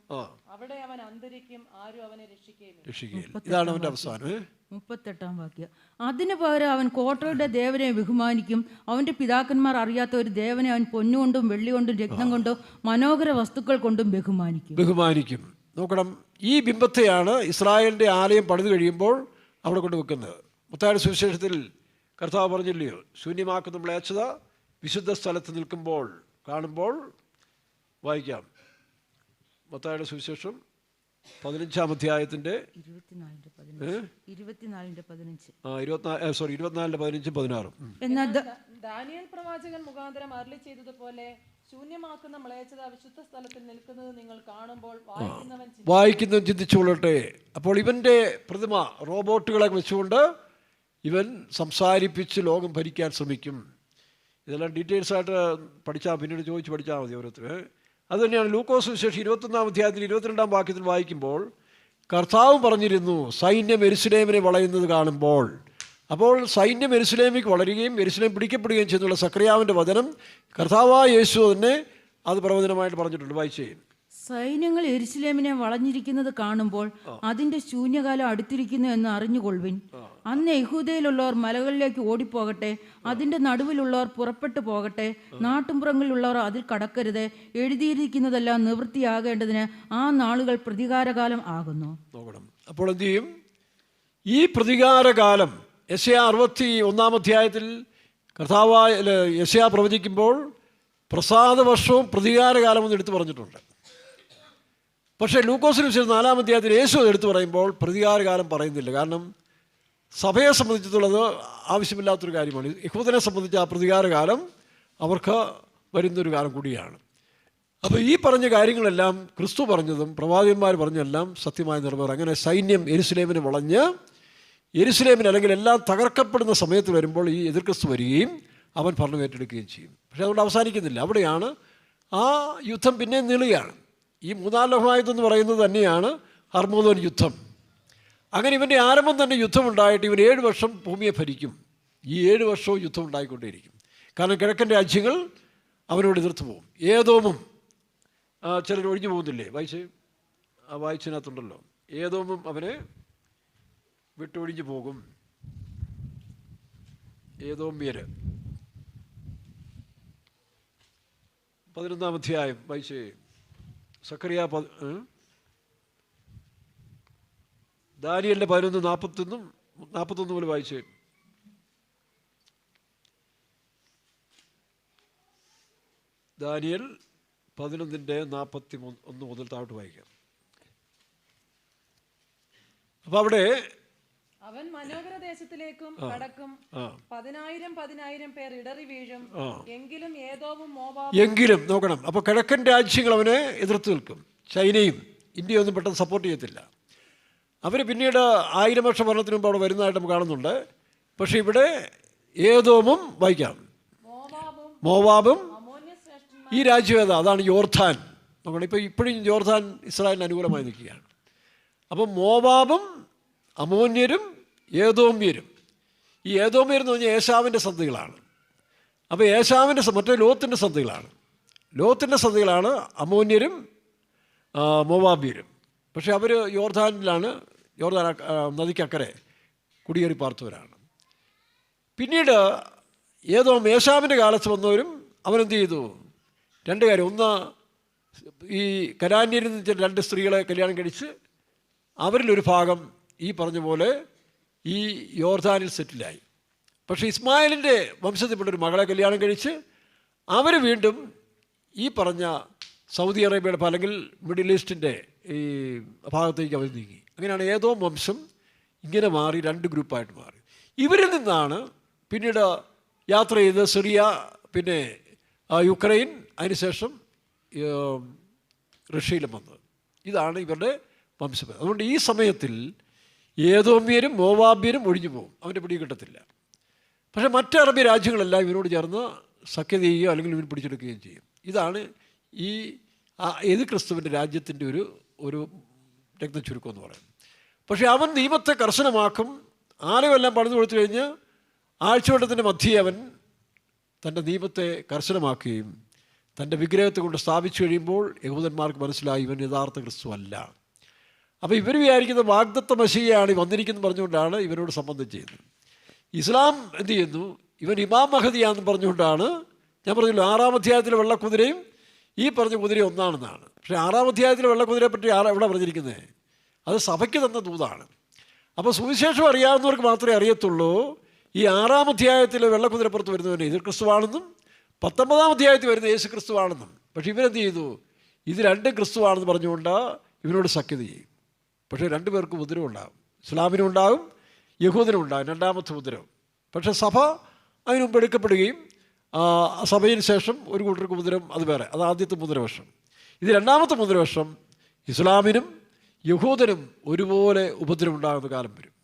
അവിടെ അവൻ അന്തരിക്കും, ആരും അവനെ രക്ഷിക്കുകയില്ല. ഇതാണ് അവന്റെ അവസാനം. 38-ാം വാക്യം. അതിനു പകരം അവൻ കോട്ടയുടെ ദേവനെ ബഹുമാനിക്കും. അവന്റെ പിതാക്കന്മാർ അറിയാത്ത ഒരു ദേവനെ അവൻ പൊന്നുകൊണ്ടും വെള്ളി കൊണ്ടും രത്നം കൊണ്ടും മനോഹര വസ്തുക്കൾ കൊണ്ടും ബഹുമാനിക്കും. നോക്കണം, ഈ ബിംബത്തെയാണ് ഇസ്രായേലിന്റെ ആലയം പണിത് കഴിയുമ്പോൾ അവിടെ കൊണ്ട് വെക്കുന്നത്. മത്തായിയുടെ സുവിശേഷത്തിൽ കർത്താവ് പറഞ്ഞില്ലയോ, ശൂന്യമാക്കുന്ന മ്ലേച്ഛത വിശുദ്ധ സ്ഥലത്ത് നിൽക്കുമ്പോൾ കാണുമ്പോൾ. വായിക്കാം. മത്തായിയുടെ സുവിശേഷം 15-ാം അധ്യായത്തിൻ്റെ 24-15-16. എന്നാൽ ദാനിയേൽ പ്രവാചകൻ മുഖാന്തരം അരുളി ചെയ്തതുപോലെ ശൂന്യമാക്കുന്ന മ്ലേച്ഛത വിശുദ്ധ സ്ഥലത്തിൽ നിൽക്കുന്നത് നിങ്ങൾ കാണുമ്പോൾ വായിക്കുന്നവൻ ചിന്തിച്ചുകൊള്ളട്ടെ. അപ്പോൾ ഇവൻ്റെ പ്രതിമ റോബോട്ടുകളെ വെച്ചുകൊണ്ട് ഇവൻ സംസാരിപ്പിച്ച് ലോകം ഭരിക്കാൻ ശ്രമിക്കും. ഇതെല്ലാം ഡീറ്റെയിൽസ് ആയിട്ട് പഠിച്ചാൽ പിന്നീട് ചോദിച്ച് പഠിച്ചാൽ മതി ഓരോരുത്തർ. അതുതന്നെയാണ് ലൂക്കോസ് സുവിശേഷം 21-ാം അധ്യായത്തിൽ 22-ാം വാക്യത്തിൽ വായിക്കുമ്പോൾ കർത്താവ് പറഞ്ഞിരുന്നു സൈന്യം യെരുശലേമിനെ വളയുന്നത് കാണുമ്പോൾ. അപ്പോൾ സൈന്യം യെരുശലേമിലേക്ക് വളരുകയും യെരുശലേം പിടിക്കപ്പെടുകയും ചെയ്യുന്നുള്ള സക്കറിയാവിൻ്റെ വചനം കർത്താവായ യേശു തന്നെ അത് പ്രവചനമായിട്ട് പറഞ്ഞിട്ടുണ്ട്. വായിച്ചേ. സൈന്യങ്ങൾ യെരുശലേമിനെ വളഞ്ഞിരിക്കുന്നത് കാണുമ്പോൾ അതിന്റെ ശൂന്യകാലം അടുത്തിരിക്കുന്നു എന്ന് അറിഞ്ഞുകൊള്ളുവിൻ. അന്ന് യഹൂദയിലുള്ളവർ മലകളിലേക്ക് ഓടിപ്പോകട്ടെ, അതിന്റെ നടുവിലുള്ളവർ പുറപ്പെട്ടു പോകട്ടെ, നാട്ടുമ്പുറങ്ങളിലുള്ളവർ അതിൽ കടക്കരുത്. എഴുതിയിരിക്കുന്നതെല്ലാം നിവൃത്തിയാകേണ്ടതിന് ആ നാളുകൾ പ്രതികാരകാലം ആകുന്നു. നോക്കണം. അപ്പോൾ എന്ത് ചെയ്യും? ഈ പ്രതികാരകാലം യെശയ്യാ 61-ാം അധ്യായത്തിൽ കർത്താവായ യെശയ്യാ പ്രവചിക്കുമ്പോൾ പ്രസാദ വർഷവും പ്രതികാരകാലം എന്ന് എടുത്തു പറഞ്ഞിട്ടുണ്ട്. പക്ഷേ ലൂക്കോസിന് 4-ാം അധ്യായത്തിൽ യേശു എടുത്തു പറയുമ്പോൾ പ്രതികാരകാലം പറയുന്നില്ല. കാരണം സഭയെ സംബന്ധിച്ചിട്ടുള്ളത് ആവശ്യമില്ലാത്തൊരു കാര്യമാണ്. യഹൂദനെ സംബന്ധിച്ച് ആ പ്രതികാരകാലം അവർക്ക് വരുന്നൊരു കാലം കൂടിയാണ്. അപ്പോൾ ഈ പറഞ്ഞ കാര്യങ്ങളെല്ലാം ക്രിസ്തു പറഞ്ഞതും പ്രവാചകന്മാർ പറഞ്ഞതെല്ലാം സത്യമായി നിറവേറും. അങ്ങനെ സൈന്യം യെരുശലേമിനെ വളഞ്ഞ് യെരുശലേമിന് അല്ലെങ്കിൽ എല്ലാം തകർക്കപ്പെടുന്ന സമയത്ത് വരുമ്പോൾ ഈ എതിർ ക്രിസ്തു വരികയും അവൻ ഭരണം ഏറ്റെടുക്കുകയും ചെയ്യും. പക്ഷേ അതുകൊണ്ട് അവസാനിക്കുന്നില്ല. അവിടെയാണ് ആ യുദ്ധം പിന്നെ നീളുകയാണ്. ഈ 3-ാം ലോകയുദ്ധം എന്ന് പറയുന്നത് തന്നെയാണ് ഹർമോദോൻ യുദ്ധം. അങ്ങനെ ഇവൻ്റെ ആരംഭം തന്നെ യുദ്ധമുണ്ടായിട്ട് ഇവൻ 7 വർഷം ഭൂമിയെ ഭരിക്കും. ഈ 7 വർഷവും യുദ്ധം ഉണ്ടായിക്കൊണ്ടേയിരിക്കും. കാരണം കിഴക്കൻ രാജ്യങ്ങൾ അവനോട് എതിർത്ത് പോകും. ഏതോമും ചിലർ ഒഴിഞ്ഞു പോകുന്നില്ലേ? വായിച്ചതിനകത്തുണ്ടല്ലോ, ഏതോമും അവനെ വിട്ടൊഴിഞ്ഞു പോകും. ഏതോമ്യര് 11-ാം അധ്യായം വായിച്ചേ. സക്കറിയ ദാനിയേലിന്റെ 11:41 മുതൽ വായിച്ചേ. ദാനിയേൽ 11:41 മുതൽ താഴോട്ട് വായിക്കാം. അപ്പൊ അവിടെ അവൻ മനോഹര ദേശത്തിലേക്കും കടക്കും, 10,000 പേർ ഇടറി വീഴും. എങ്കിലും ഏതോമും മോവാബും. എങ്കിലും നോക്കണം. അപ്പോൾ കിഴക്കൻ രാജ്യങ്ങൾ അവനെ എതിർത്ത് നിൽക്കും. ചൈനയും ഇന്ത്യയൊന്നും പെട്ടെന്ന് സപ്പോർട്ട് ചെയ്യത്തില്ല. അവർ പിന്നീട് 1000 വർഷ ഭരണത്തിന് മുമ്പ് അവിടെ വരുന്നതായിട്ട് നമുക്ക് കാണുന്നുണ്ട്. പക്ഷെ ഇവിടെ ഏതോമും വായിക്കാം, മോവാബും ഈ രാജ്യം ഏതാ? അതാണ് യോർദാൻ. നോക്കണം. ഇപ്പോഴും യോർദാൻ ഇസ്രായേലിന് അനുകൂലമായി നിൽക്കുകയാണ്. അപ്പം മോവാബും അമോന്യരും ഏതോമ്യരും. ഈ ഏതോമ്യർ എന്ന് പറഞ്ഞാൽ ഏശാവിൻ്റെ സന്ധികളാണ്. അപ്പോൾ ഏശാവിൻ്റെ മറ്റേ ലോത്തിൻ്റെ സന്ധികളാണ്. ലോത്തിൻ്റെ സന്ധികളാണ് അമോന്യരും മോവാബ്യരും. പക്ഷേ അവർ യോർദാനിലാണ്, യോർദാൻ നദിക്കക്കരെ കുടിയേറി പാർത്തവരാണ്. പിന്നീട് ഏതോം ഏശാവിൻ്റെ കാലത്ത് വന്നവരും അവനെന്ത് ചെയ്തു? 2 കാര്യം. ഒന്ന്, ഈ കനാന്യരിൽ നിന്ന് 2 സ്ത്രീകളെ കല്യാണം കഴിച്ച് അവരിലൊരു ഭാഗം ഈ പറഞ്ഞ പോലെ ഈ യോർദാനിൽ സെറ്റിലായി. പക്ഷേ ഇസ്മായിലിൻ്റെ വംശത്തിൽപ്പെട്ടൊരു മകളെ കല്യാണം കഴിച്ച് അവർ വീണ്ടും ഈ പറഞ്ഞ സൗദി അറേബ്യയുടെ അല്ലെങ്കിൽ മിഡിൽ ഈസ്റ്റിൻ്റെ ഈ ഭാഗത്തേക്ക് അവർ നീങ്ങി. അങ്ങനെയാണ് ഏതോ വംശം ഇങ്ങനെ മാറി 2 ഗ്രൂപ്പായിട്ട് മാറി. ഇവരിൽ നിന്നാണ് പിന്നീട് യാത്ര ചെയ്ത് സിറിയ, പിന്നെ യുക്രൈൻ, അതിനുശേഷം റഷ്യയിലും വന്നത്. ഇതാണ് ഇവരുടെ വംശം. അതുകൊണ്ട് ഈ സമയത്തിൽ ഏതോമ്യരും മോവാബ്യരും ഒഴിഞ്ഞു പോകും, അവൻ്റെ പിടി കിട്ടത്തില്ല. പക്ഷേ മറ്റ് അറബി രാജ്യങ്ങളെല്ലാം ഇവരോട് ചേർന്ന് സഖ്യത ചെയ്യുകയോ അല്ലെങ്കിൽ ഇവർ പിടിച്ചെടുക്കുകയും ചെയ്യും. ഇതാണ് ഈ ഏത് ക്രിസ്തുവിൻ്റെ രാജ്യത്തിൻ്റെ ഒരു രക്തചുരുക്കം എന്ന് പറയുന്നത്. പക്ഷേ അവൻ നിയമത്തെ കർശനമാക്കും. ആലയമെല്ലാം പണിത് കൊടുത്തു കഴിഞ്ഞ് ആഴ്ചവട്ടത്തിൻ്റെ മധ്യേ അവൻ തൻ്റെ നിയമത്തെ കർശനമാക്കുകയും തൻ്റെ വിഗ്രഹത്തെ കൊണ്ട് സ്ഥാപിച്ചു കഴിയുമ്പോൾ യഹൂദന്മാർക്ക് മനസ്സിലായി ഇവൻ യഥാർത്ഥ ക്രിസ്തു അല്ല. അപ്പോൾ ഇവർ വിചാരിക്കുന്ന വാഗ്ദത്ത മശീഹയാണ് വന്നിരിക്കുന്നത് പറഞ്ഞുകൊണ്ടാണ് ഇവരോട് സംബന്ധം ചെയ്യുന്നത്. ഇസ്ലാം എന്ത് ചെയ്യുന്നു? ഇവൻ ഇമാം മഹദിയാണെന്ന് പറഞ്ഞുകൊണ്ടാണ്. ഞാൻ പറഞ്ഞല്ലോ 6-ാം അധ്യായത്തിലെ വെള്ളക്കുതിരയും ഈ പറഞ്ഞ കുതിരയും ഒന്നാണെന്നാണ്. പക്ഷേ 6-ാം അധ്യായത്തിലെ വെള്ളക്കുതിരയെ പറ്റി എവിടെ പറഞ്ഞിരിക്കുന്നത്? അത് സഭയ്ക്ക് തന്ന ദൂതാണ്. അപ്പോൾ സുവിശേഷം അറിയാവുന്നവർക്ക് മാത്രമേ അറിയത്തുള്ളൂ ഈ 6-ാം അധ്യായത്തിലെ വെള്ളക്കുതിരപ്പുറത്ത് വരുന്നവനെ എതിർ ക്രിസ്തുവാണെന്നും 19-ാം അധ്യായത്തിൽ വരുന്ന യേശു ക്രിസ്തുവാണെന്നും. പക്ഷേ ഇവരെന്ത് ചെയ്തു? ഇത് 2 ക്രിസ്തുവാണെന്ന് പറഞ്ഞുകൊണ്ട് ഇവനോട് സഖ്യത ചെയ്യും. പക്ഷേ രണ്ടുപേർക്കും ഉപദ്രവം ഉണ്ടാകും. ഇസ്ലാമിനും ഉണ്ടാകും, യഹൂദനും ഉണ്ടാകും രണ്ടാമത്തെ ഉപദ്രവം. പക്ഷേ സഭ അതിന് മുമ്പ് എടുക്കപ്പെടുകയും സഭയിൽ ശേഷം ഒരു കൂട്ടർക്ക് ഉപദ്രവം അത് വേറെ. അത് ആദ്യത്തെ മുദ്രവർഷം. ഇത് രണ്ടാമത്തെ മുദ്രവർഷം ഇസ്ലാമിനും യഹൂദനും ഒരുപോലെ ഉപദ്രവം ഉണ്ടാകുന്ന കാലം വരും.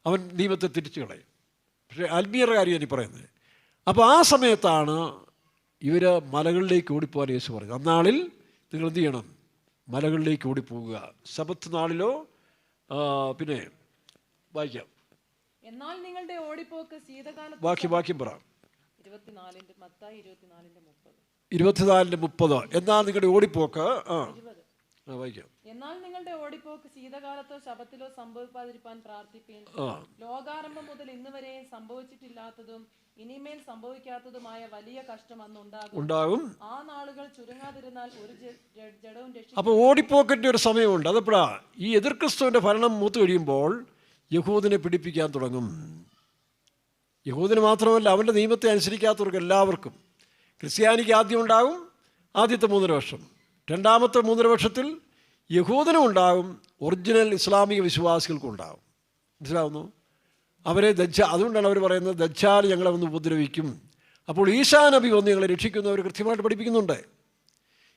അവൻ നിയമത്തെ തിരിച്ചു കളയും. പക്ഷേ ആത്മീയരുടെ കാര്യമാണ് ഈ പറയുന്നത്. അപ്പോൾ ആ സമയത്താണ് ഇവർ മലകളിലേക്ക് ഓടിപ്പോകാൻ യേശു പറഞ്ഞു. അന്നാളിൽ നിങ്ങൾ എന്ത് ചെയ്യണം? മലകളിലേക്ക് ഓടിപ്പോവുക. സബത്ത് നാളിലോ പിന്നെ വായിക്കാം. എന്നാൽ നിങ്ങളുടെ ഓടിപ്പോക്ക് ശീതകാലത്ത് വാക്യം പറ. 24:30. എന്നാൽ നിങ്ങളുടെ ഓടിപ്പോക്ക് വായിക്കാം. എന്നാൽ നിങ്ങളുടെ ഓടിപ്പോക്ക് ശീതകാലത്തോ ശബത്തിലോ സംഭവിക്കാതിരിക്കാൻ പ്രാർത്ഥിപ്പീൻ. ലോകാരംഭം മുതൽ ഇന്ന് വരെ സംഭവിച്ചിട്ടില്ലാത്തതും ഇനിമേൽ സംഭവിക്കാത്തതുമായ വലിയ കഷ്ടം അന്ന് ഉണ്ടാകും. ആ നാളുകൾ ചുരുങ്ങാതിരുന്നാൽ ഒരു ജഡവും രക്ഷിക്കും. അപ്പോൾ ഓടിപ്പോക്കിൻ്റെ ഒരു സമയമുണ്ട്. അതെപ്പോഴാ? ഈ എതിർ ക്രിസ്തുവിൻ്റെ ഭരണം മൂത്ത് കഴിയുമ്പോൾ യഹൂദിനെ പിടിപ്പിക്കാൻ തുടങ്ങും. യഹൂദിന് മാത്രമല്ല, അവൻ്റെ നിയമത്തെ അനുസരിക്കാത്തവർക്ക് എല്ലാവർക്കും. ക്രിസ്ത്യാനിക്ക് ആദ്യം ഉണ്ടാകും ആദ്യത്തെ 3 വർഷം. രണ്ടാമത്തെ 3 വർഷത്തിൽ യഹൂദനും ഉണ്ടാകും, ഒറിജിനൽ ഇസ്ലാമിക വിശ്വാസികൾക്കും ഉണ്ടാകും. മനസ്സിലാവുന്നു? അവരെ അതുകൊണ്ടാണ് അവർ പറയുന്നത് ദജ്ജാൽ ഞങ്ങളെ ഒന്ന് ഉപദ്രവിക്കും. അപ്പോൾ ഈശാ നബി വന്ന് ഞങ്ങളെ രക്ഷിക്കുന്നവർ കൃത്യമായിട്ട് പഠിപ്പിക്കുന്നുണ്ട്.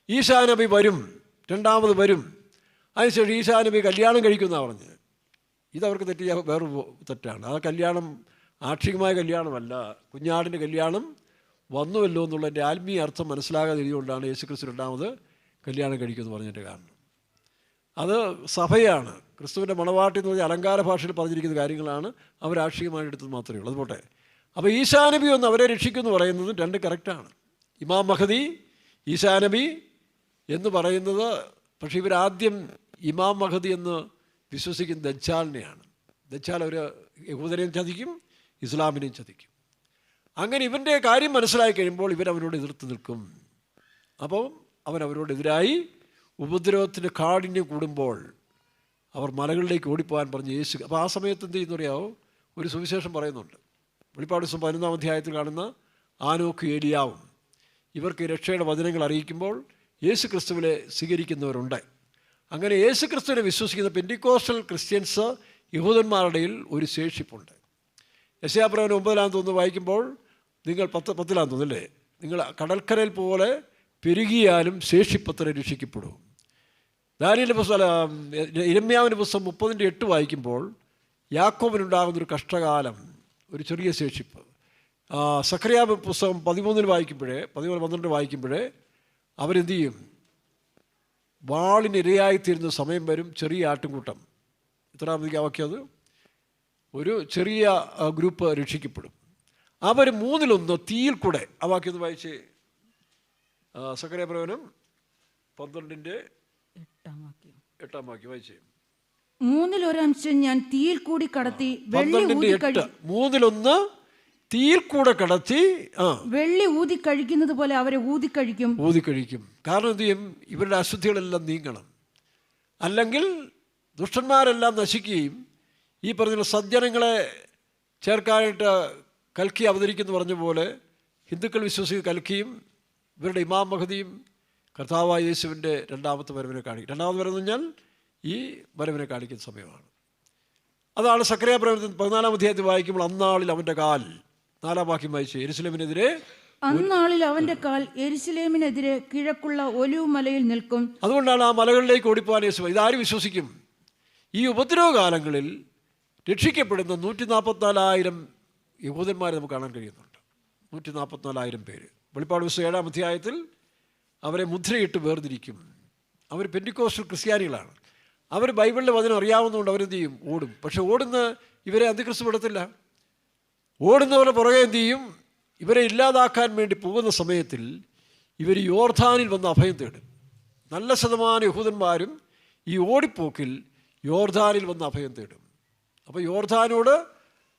ഈശാ നബി വരും, രണ്ടാമത് വരും. അതിനുശേഷം ഈശാ നബി കല്യാണം കഴിക്കുമെന്നാണ് പറഞ്ഞത്. ഇതവർക്ക് തെറ്റിയ വേറൊരു തെറ്റാണ്. ആ കല്യാണം ആക്ഷികമായ കല്യാണമല്ല, കുഞ്ഞാടിൻ്റെ കല്യാണം വന്നുവല്ലോ എന്നുള്ളതിൻ്റെ ആത്മീയ അർത്ഥം മനസ്സിലാകാതെ ഇതുകൊണ്ടാണ് യേശുക്രിസ്തു രണ്ടാമത് കല്യാണം കഴിക്കുമെന്ന് പറഞ്ഞതിൻ്റെ കാരണം. അത് സഭയാണ്. ക്രിസ്തുവിൻ്റെ മണവാട്ടി എന്ന് പറഞ്ഞാൽ അലങ്കാര ഭാഷയിൽ പറഞ്ഞിരിക്കുന്ന കാര്യങ്ങളാണ് അവർ ആക്ഷികമായിട്ട് എടുത്തത് മാത്രമേ ഉള്ളൂ. അതുപോട്ടെ. അപ്പോൾ ഈശാ നബി ഒന്ന് അവരെ രക്ഷിക്കുമെന്ന് പറയുന്നത് രണ്ട് കറക്റ്റാണ്. ഇമാം മഹദി, ഈശാ നബി എന്ന് പറയുന്നത്. പക്ഷേ ഇവരാദ്യം ഇമാം മഹദി എന്ന് വിശ്വസിക്കുന്ന ദജ്ജാലിനെയാണ്. ദജ്ജാൽ അവർ യഹൂദനെയും ചതിക്കും, ഇസ്ലാമിനെയും ചതിക്കും. അങ്ങനെ ഇവൻ്റെ കാര്യം മനസ്സിലാക്കി കഴിയുമ്പോൾ ഇവരവനോട് എതിർത്ത് നിൽക്കും. അപ്പോൾ അവരോടെതിരായി ഉപദ്രവത്തിൻ്റെ കാഠിന്യം കൂടുമ്പോൾ അവർ മലകളിലേക്ക് ഓടിപ്പോകാൻ പറഞ്ഞ് യേശു. അപ്പോൾ ആ സമയത്ത് എന്ത് ചെയ്യുന്നറിയാവോ? ഒരു സുവിശേഷം പറയുന്നുണ്ട്. വെളിപ്പാട് ദിവസം 11-ാം അധ്യായത്തിൽ കാണുന്ന ആനോക്ക് ഏലിയാവും ഇവർക്ക് രക്ഷയുടെ വചനങ്ങൾ അറിയിക്കുമ്പോൾ യേശു ക്രിസ്തുവിനെ സ്വീകരിക്കുന്നവരുണ്ട്. അങ്ങനെ യേശു ക്രിസ്തുവിനെ വിശ്വസിക്കുന്ന പെന്റിക്കോസ്റ്റൽ ക്രിസ്ത്യൻസ് യഹൂദന്മാരുടെ ഒരു ശേഷിപ്പുണ്ട്. യെശയ്യാപ്രവചനം 9-ാം തോന്നുന്നു വായിക്കുമ്പോൾ, നിങ്ങൾ 10-ാം തോന്നുന്നല്ലേ, നിങ്ങൾ കടൽക്കരയിൽ പോലെ പെരുകിയാലും ശേഷിപ്പത്ര രക്ഷിക്കപ്പെടും. ദാനിയേലിൻ്റെ പുസ്തകം, യിരെമ്യാവിൻ്റെ പുസ്തകം 30-8 വായിക്കുമ്പോൾ യാക്കോബിനുണ്ടാകുന്നൊരു കഷ്ടകാലം, ഒരു ചെറിയ ശേഷിപ്പ്. സഖറിയാ പുസ്തകം 13 വായിക്കുമ്പോഴേ 13-12 വായിക്കുമ്പോഴേ അവരെന്ത് ചെയ്യും? വാളിനിരയായിത്തീരുന്ന സമയം വരും, ചെറിയ ആട്ടുംകൂട്ടം. എത്രാമത്തേക്ക് വാക്യത്? ഒരു ചെറിയ ഗ്രൂപ്പ് രക്ഷിക്കപ്പെടും. അവർ 1/3 തീയിൽ കൂടെ. ആ വാക്യം വായിച്ച്. സഖറിയാ പ്രവചനം 12-8 വായിച്ചേ. 1/3 ഞാൻ തീയിൽ കൂടി കടത്തി 1/3 തീയിൽ കൂടെ കടത്തി വെള്ളി ഊതി കഴിക്കുന്നത് പോലെ അവരെ ഊതിക്കഴിക്കും. കാരണം എന്ത് ചെയ്യും? ഇവരുടെ അശുദ്ധികളെല്ലാം നീങ്ങണം. അല്ലെങ്കിൽ ദുഷ്ടന്മാരെല്ലാം നശിക്കുകയും ഈ പറഞ്ഞ സജ്ജനങ്ങളെ ചേർക്കാനായിട്ട് കൽക്കി അവതരിക്കുന്നു പറഞ്ഞ പോലെ ഹിന്ദുക്കൾ വിശ്വസിക്കുന്ന കൽക്കിയും ഇവരുടെ ഇമാം മഹദിയും കർത്താവായ യേശുവിൻ്റെ രണ്ടാമത്തെ വരവിനെ കാണിക്കും. രണ്ടാമത്തെ വരവെന്ന് പറഞ്ഞാൽ ഈ വരവിനെ കാണിക്കുന്ന സമയമാണ്. അതാണ് സഖറിയാ പ്രവചനം 14-ാം അധ്യായത്തിൽ വായിക്കുമ്പോൾ, അന്നാളിൽ അവൻ്റെ കാൽ, 4-ാം വാക്യം വായിച്ച്, യെരൂശലേമിനെതിരെ അന്നാളിൽ അവൻ്റെ കാൽ യെരൂശലേമിനെതിരെ കിഴക്കുള്ള ഒലിവ് മലയിൽ നിൽക്കും. അതുകൊണ്ടാണ് ആ മലകളിലേക്ക് ഓടിപ്പോകാൻ യേശു. ഇതാര് വിശ്വസിക്കും? ഈ ഉപദ്രവകാലങ്ങളിൽ രക്ഷിക്കപ്പെടുന്ന 144,000 യഹൂദന്മാരെ നമുക്ക് കാണാൻ കഴിയുന്നുണ്ട്. 144,000 പേര്. വെളിപ്പാട് പുസ്തകം 7-ാം അധ്യായത്തിൽ അവരെ മുദ്രയിട്ട് വേർതിരിക്കും. അവർ പെന്റിക്കോസ്റ്റൽ ക്രിസ്ത്യാനികളാണ്. അവർ ബൈബിളിലെ വചനം അറിയാവുന്നതുകൊണ്ട് അവരെന്ത് ചെയ്യും? ഓടും. പക്ഷെ ഓടുന്ന ഇവരെ അന്തിക്രിസ്തു പെടത്തില്ല. ഓടുന്നവരുടെ പുറകെ എന്ത് ചെയ്യും? ഇവരെ ഇല്ലാതാക്കാൻ വേണ്ടി പോകുന്ന സമയത്തിൽ ഇവർ യോർദാനിൽ വന്ന് അഭയം തേടും. നല്ല ശതമാനം യഹൂദന്മാരും ഈ ഓടിപ്പോക്കിൽ യോർദാനിൽ വന്ന് അഭയം തേടും. അപ്പോൾ യോർദാനോട്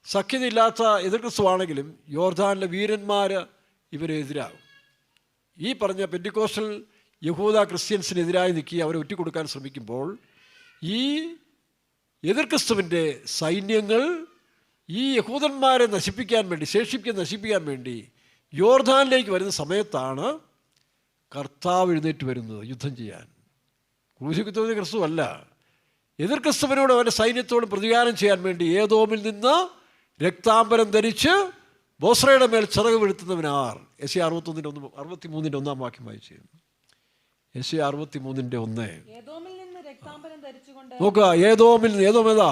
സഖ്യതയില്ലാത്ത എതിർ ക്രിസ്തുവാണെങ്കിലും യോർദാനിലെ വീരന്മാർ ഇവരെതിരാകും. ഈ പറഞ്ഞ പെന്റിക്കോസ്റ്റൽ യഹൂദ ക്രിസ്ത്യൻസിനെതിരായി നിൽക്കി അവരെ ഒറ്റിക്കൊടുക്കാൻ ശ്രമിക്കുമ്പോൾ ഈ എതിർ ക്രിസ്തുവിൻ്റെ സൈന്യങ്ങൾ ഈ യഹൂദന്മാരെ നശിപ്പിക്കാൻ വേണ്ടി യോർദാനിലേക്ക് വരുന്ന സമയത്താണ് കർത്താവ് എഴുന്നേറ്റ് വരുന്നത് യുദ്ധം ചെയ്യാൻ. ക്രൂശിൽ കുത്തുന്നത് ക്രിസ്തു അല്ല. എതിർ ക്രിസ്തുവിനോടും അവൻ്റെ സൈന്യത്തോടും പ്രതികാരം ചെയ്യാൻ വേണ്ടി ഏദോമിൽ നിന്ന് രക്താംബരം ധരിച്ച് ബോസ്രയുടെ മേൽ ചിറക് വീഴ്ത്തുന്നവനാർ. യെശയ്യാ 63 1 വാക്യം വായിച്ചു. യെശയ്യാ 63 1. ഏദോമിൽ നിന്ന് രക്താംബരം ധരിച്ചുകൊണ്ട് നോക്കുക, ഏതോം ഏതാ?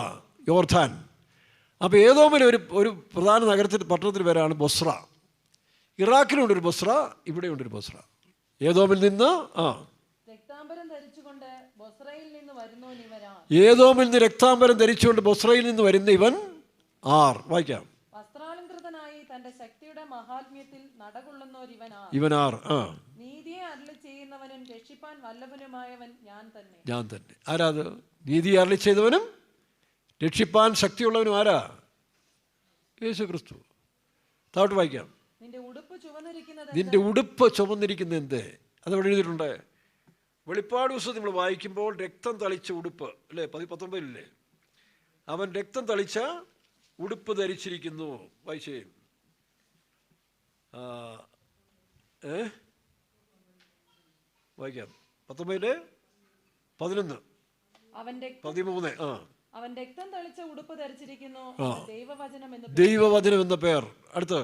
യോർദാൻ. അപ്പോൾ ഏദോമിൽ ഒരു പ്രധാന പട്ടണത്തിൽ പേരാണ് ബൊസ്ര. ഇറാഖിലുണ്ടൊരു ബൊസ്ര, ഇവിടെയുണ്ടൊരു ബൊസ്ര. ഏദോമിൽ നിന്ന് രക്താംബരം ധരിച്ചുകൊണ്ട് ബൊസ്രയിൽ നിന്ന് വരുന്നവൻ ഇവരാ. ഏദോമിൽ നിന്ന് രക്താംബരം ധരിച്ചുകൊണ്ട് ബൊസ്രയിൽ നിന്ന് വരുന്ന ഇവൻ ആർ? വായിക്കാം. വസ്ത്രാലങ്കൃതനായി തന്റെ ശക്തിയുടെ മഹാത്മ്യത്തിൽ നടകൊള്ളുന്നവർ ഇവനാർ. നീതിയെ അരുളി ചെയ്യുന്നവനും രക്ഷിപ്പാൻ വല്ലഭനുമായവൻ ഞാൻ തന്നെ. ഞാൻ തന്നെ. ആരാത്? നീതി അരുളി ചെയ്തവനും രക്ഷിപ്പാൻ ശക്തിയുള്ളവനും ആരാ? യേശു ക്രിസ്തു. താഴോട്ട് വായിക്കാം. നിന്റെ ഉടുപ്പ് ചുമന്നിരിക്കുന്ന എന്ത്? അതവിടെ എഴുതിയിട്ടുണ്ട്. വെളിപ്പാട് പുസ്തകം നമ്മൾ വായിക്കുമ്പോൾ രക്തം തളിച്ച ഉടുപ്പ് അല്ലേ? 19 അവൻ രക്തം തളിച്ച ഉടുപ്പ് ധരിച്ചിരിക്കുന്നു. വായിച്ചേ. വായിക്കാം. 19:11 13. അവൻ രക്തം തളിച്ച ഉടുപ്പ് ധരിച്ചിരിക്കുന്നു. ദൈവവചനം എന്ന പേർ. അടുത്ത്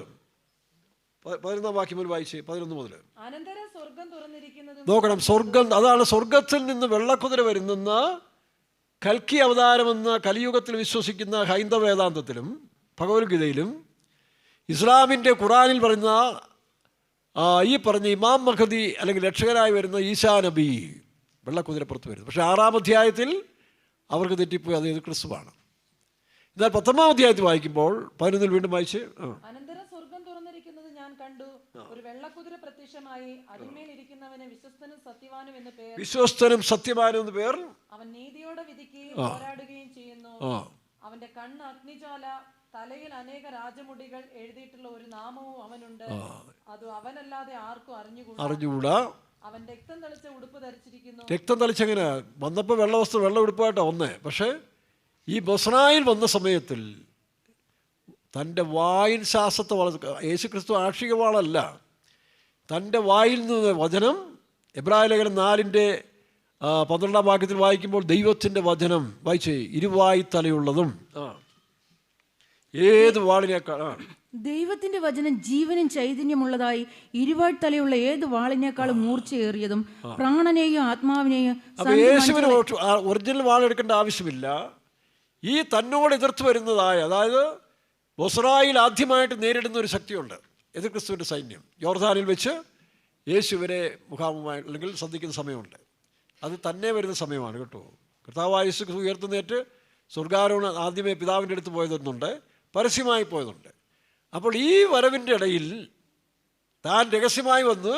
11 വാക്യം മുതൽ വായിച്ചേ. 11 മുതൽ. അനന്തരം സ്വർഗം തുറന്നിരിക്കുന്നത് നോക്കണം. സ്വർഗം, അതാണ് സ്വർഗത്തിൽ നിന്ന് വെള്ളക്കുതിര വരുന്നെന്ന് കൽക്കി അവതാരമെന്ന കലിയുഗത്തിൽ വിശ്വസിക്കുന്ന ഹൈന്ദവ വേദാന്തത്തിലും ഭഗവത്ഗീതയിലും ഇസ്ലാമിൻ്റെ ഖുറാനിൽ പറയുന്ന ഈ പറഞ്ഞ ഇമാം മഹദി അല്ലെങ്കിൽ രക്ഷകനായി വരുന്ന ഈസാ നബി വെള്ളക്കുതിരപ്പുറത്ത് വരുന്നു. പക്ഷേ 6-ാം അധ്യായത്തിൽ അവർക്ക് തെറ്റിപ്പോയി, അത് ക്രിസ്തുവാണ്. എന്നാൽ 10-ാം അധ്യായത്തിൽ വായിക്കുമ്പോൾ 11 വീണ്ടും വായിച്ച്. അനന്തരം സ്വർഗം തുറന്നിരിക്കുന്നത് ഞാൻ കണ്ടു. ഒരു വെള്ളക്കുതിര പ്രത്യക്ഷമായി. അതിന്മേൽ ഇരിക്കുന്നവന് വിശ്വസ്തനും സത്യവാനും എന്ന് പേർ. വിശ്വസ്തനും സത്യവാനും എന്ന് പേർ. അവൻ നീതിയോടെ വിധിക്കുകയും പോരാടുകയും ചെയ്യുന്നു. അവന്റെ കണ്ണ് അഗ്നിജ്വാല, തലയിൽ അനേക രാജമുടികൾ, എഴുതിയിട്ടുള്ള ഒരു നാമവും അവനുണ്ട്. അത് അവനല്ലാതെ ആർക്കും അറിഞ്ഞുകൂടാ. അവൻ രക്തം തളിച്ച ഉടുപ്പ് ധരിച്ചിരിക്കുന്നു. രക്തം തളിച്ചെങ്ങനെ വന്നപ്പോൾ വെള്ള ഉടുപ്പായിട്ടാണ് വന്നേ. പക്ഷേ ഈ ബൊസ്രായിൽ വന്ന സമയത്തിൽ തൻ്റെ വായിൻ ശ്വാസത്തെ യേശു ക്രിസ്തു ആക്ഷിക വാളല്ല. തൻ്റെ വായിൽ നിന്ന് വചനം, എബ്രായ ലേഖനം 4-12 വാക്യത്തിൽ വായിക്കുമ്പോൾ ദൈവത്തിൻ്റെ വചനം വായിച്ചേ. ഇരുവായി തലയുള്ളതും ഏത് വാളിനേക്കാൾ ദൈവത്തിന്റെ വചനം ജീവനും ചൈതന്യമുള്ളതായി ഇരുവാഴ് തലയുള്ള ഏത് വാളിനേക്കാളും മൂർച്ചയേറിയതും പ്രാണനെയും ആത്മാവിനെയും. യേശുവിന് ഒറിജിനൽ വാളെടുക്കേണ്ട ആവശ്യമില്ല. ഈ തന്നോട് എതിർത്ത് വരുന്നതായ, അതായത് ബൊസ്രായിൽ ആദ്യമായിട്ട് നേരിടുന്ന ഒരു ശക്തിയുണ്ട്, എതിർ ക്രിസ്തുവിൻ്റെ സൈന്യം. യോർദാനിൽ വെച്ച് യേശുവിനെ മുഖാമുഖമായി അല്ലെങ്കിൽ സന്ധിക്കുന്ന സമയമുണ്ട്. അത് തന്നെ വരുന്ന സമയമാണ് കേട്ടോ. കർത്താവായ യേശു ക്രിസ്തു ഉയർത്തുന്നേറ്റ് സ്വർഗ്ഗാരോഹണം ആദ്യമേ പിതാവിൻ്റെ അടുത്ത് പോയതെന്നുണ്ട്, പരസ്യമായി പോയതുണ്ട്. അപ്പോൾ ഈ വരവിൻ്റെ ഇടയിൽ താൻ രഹസ്യമായി വന്ന്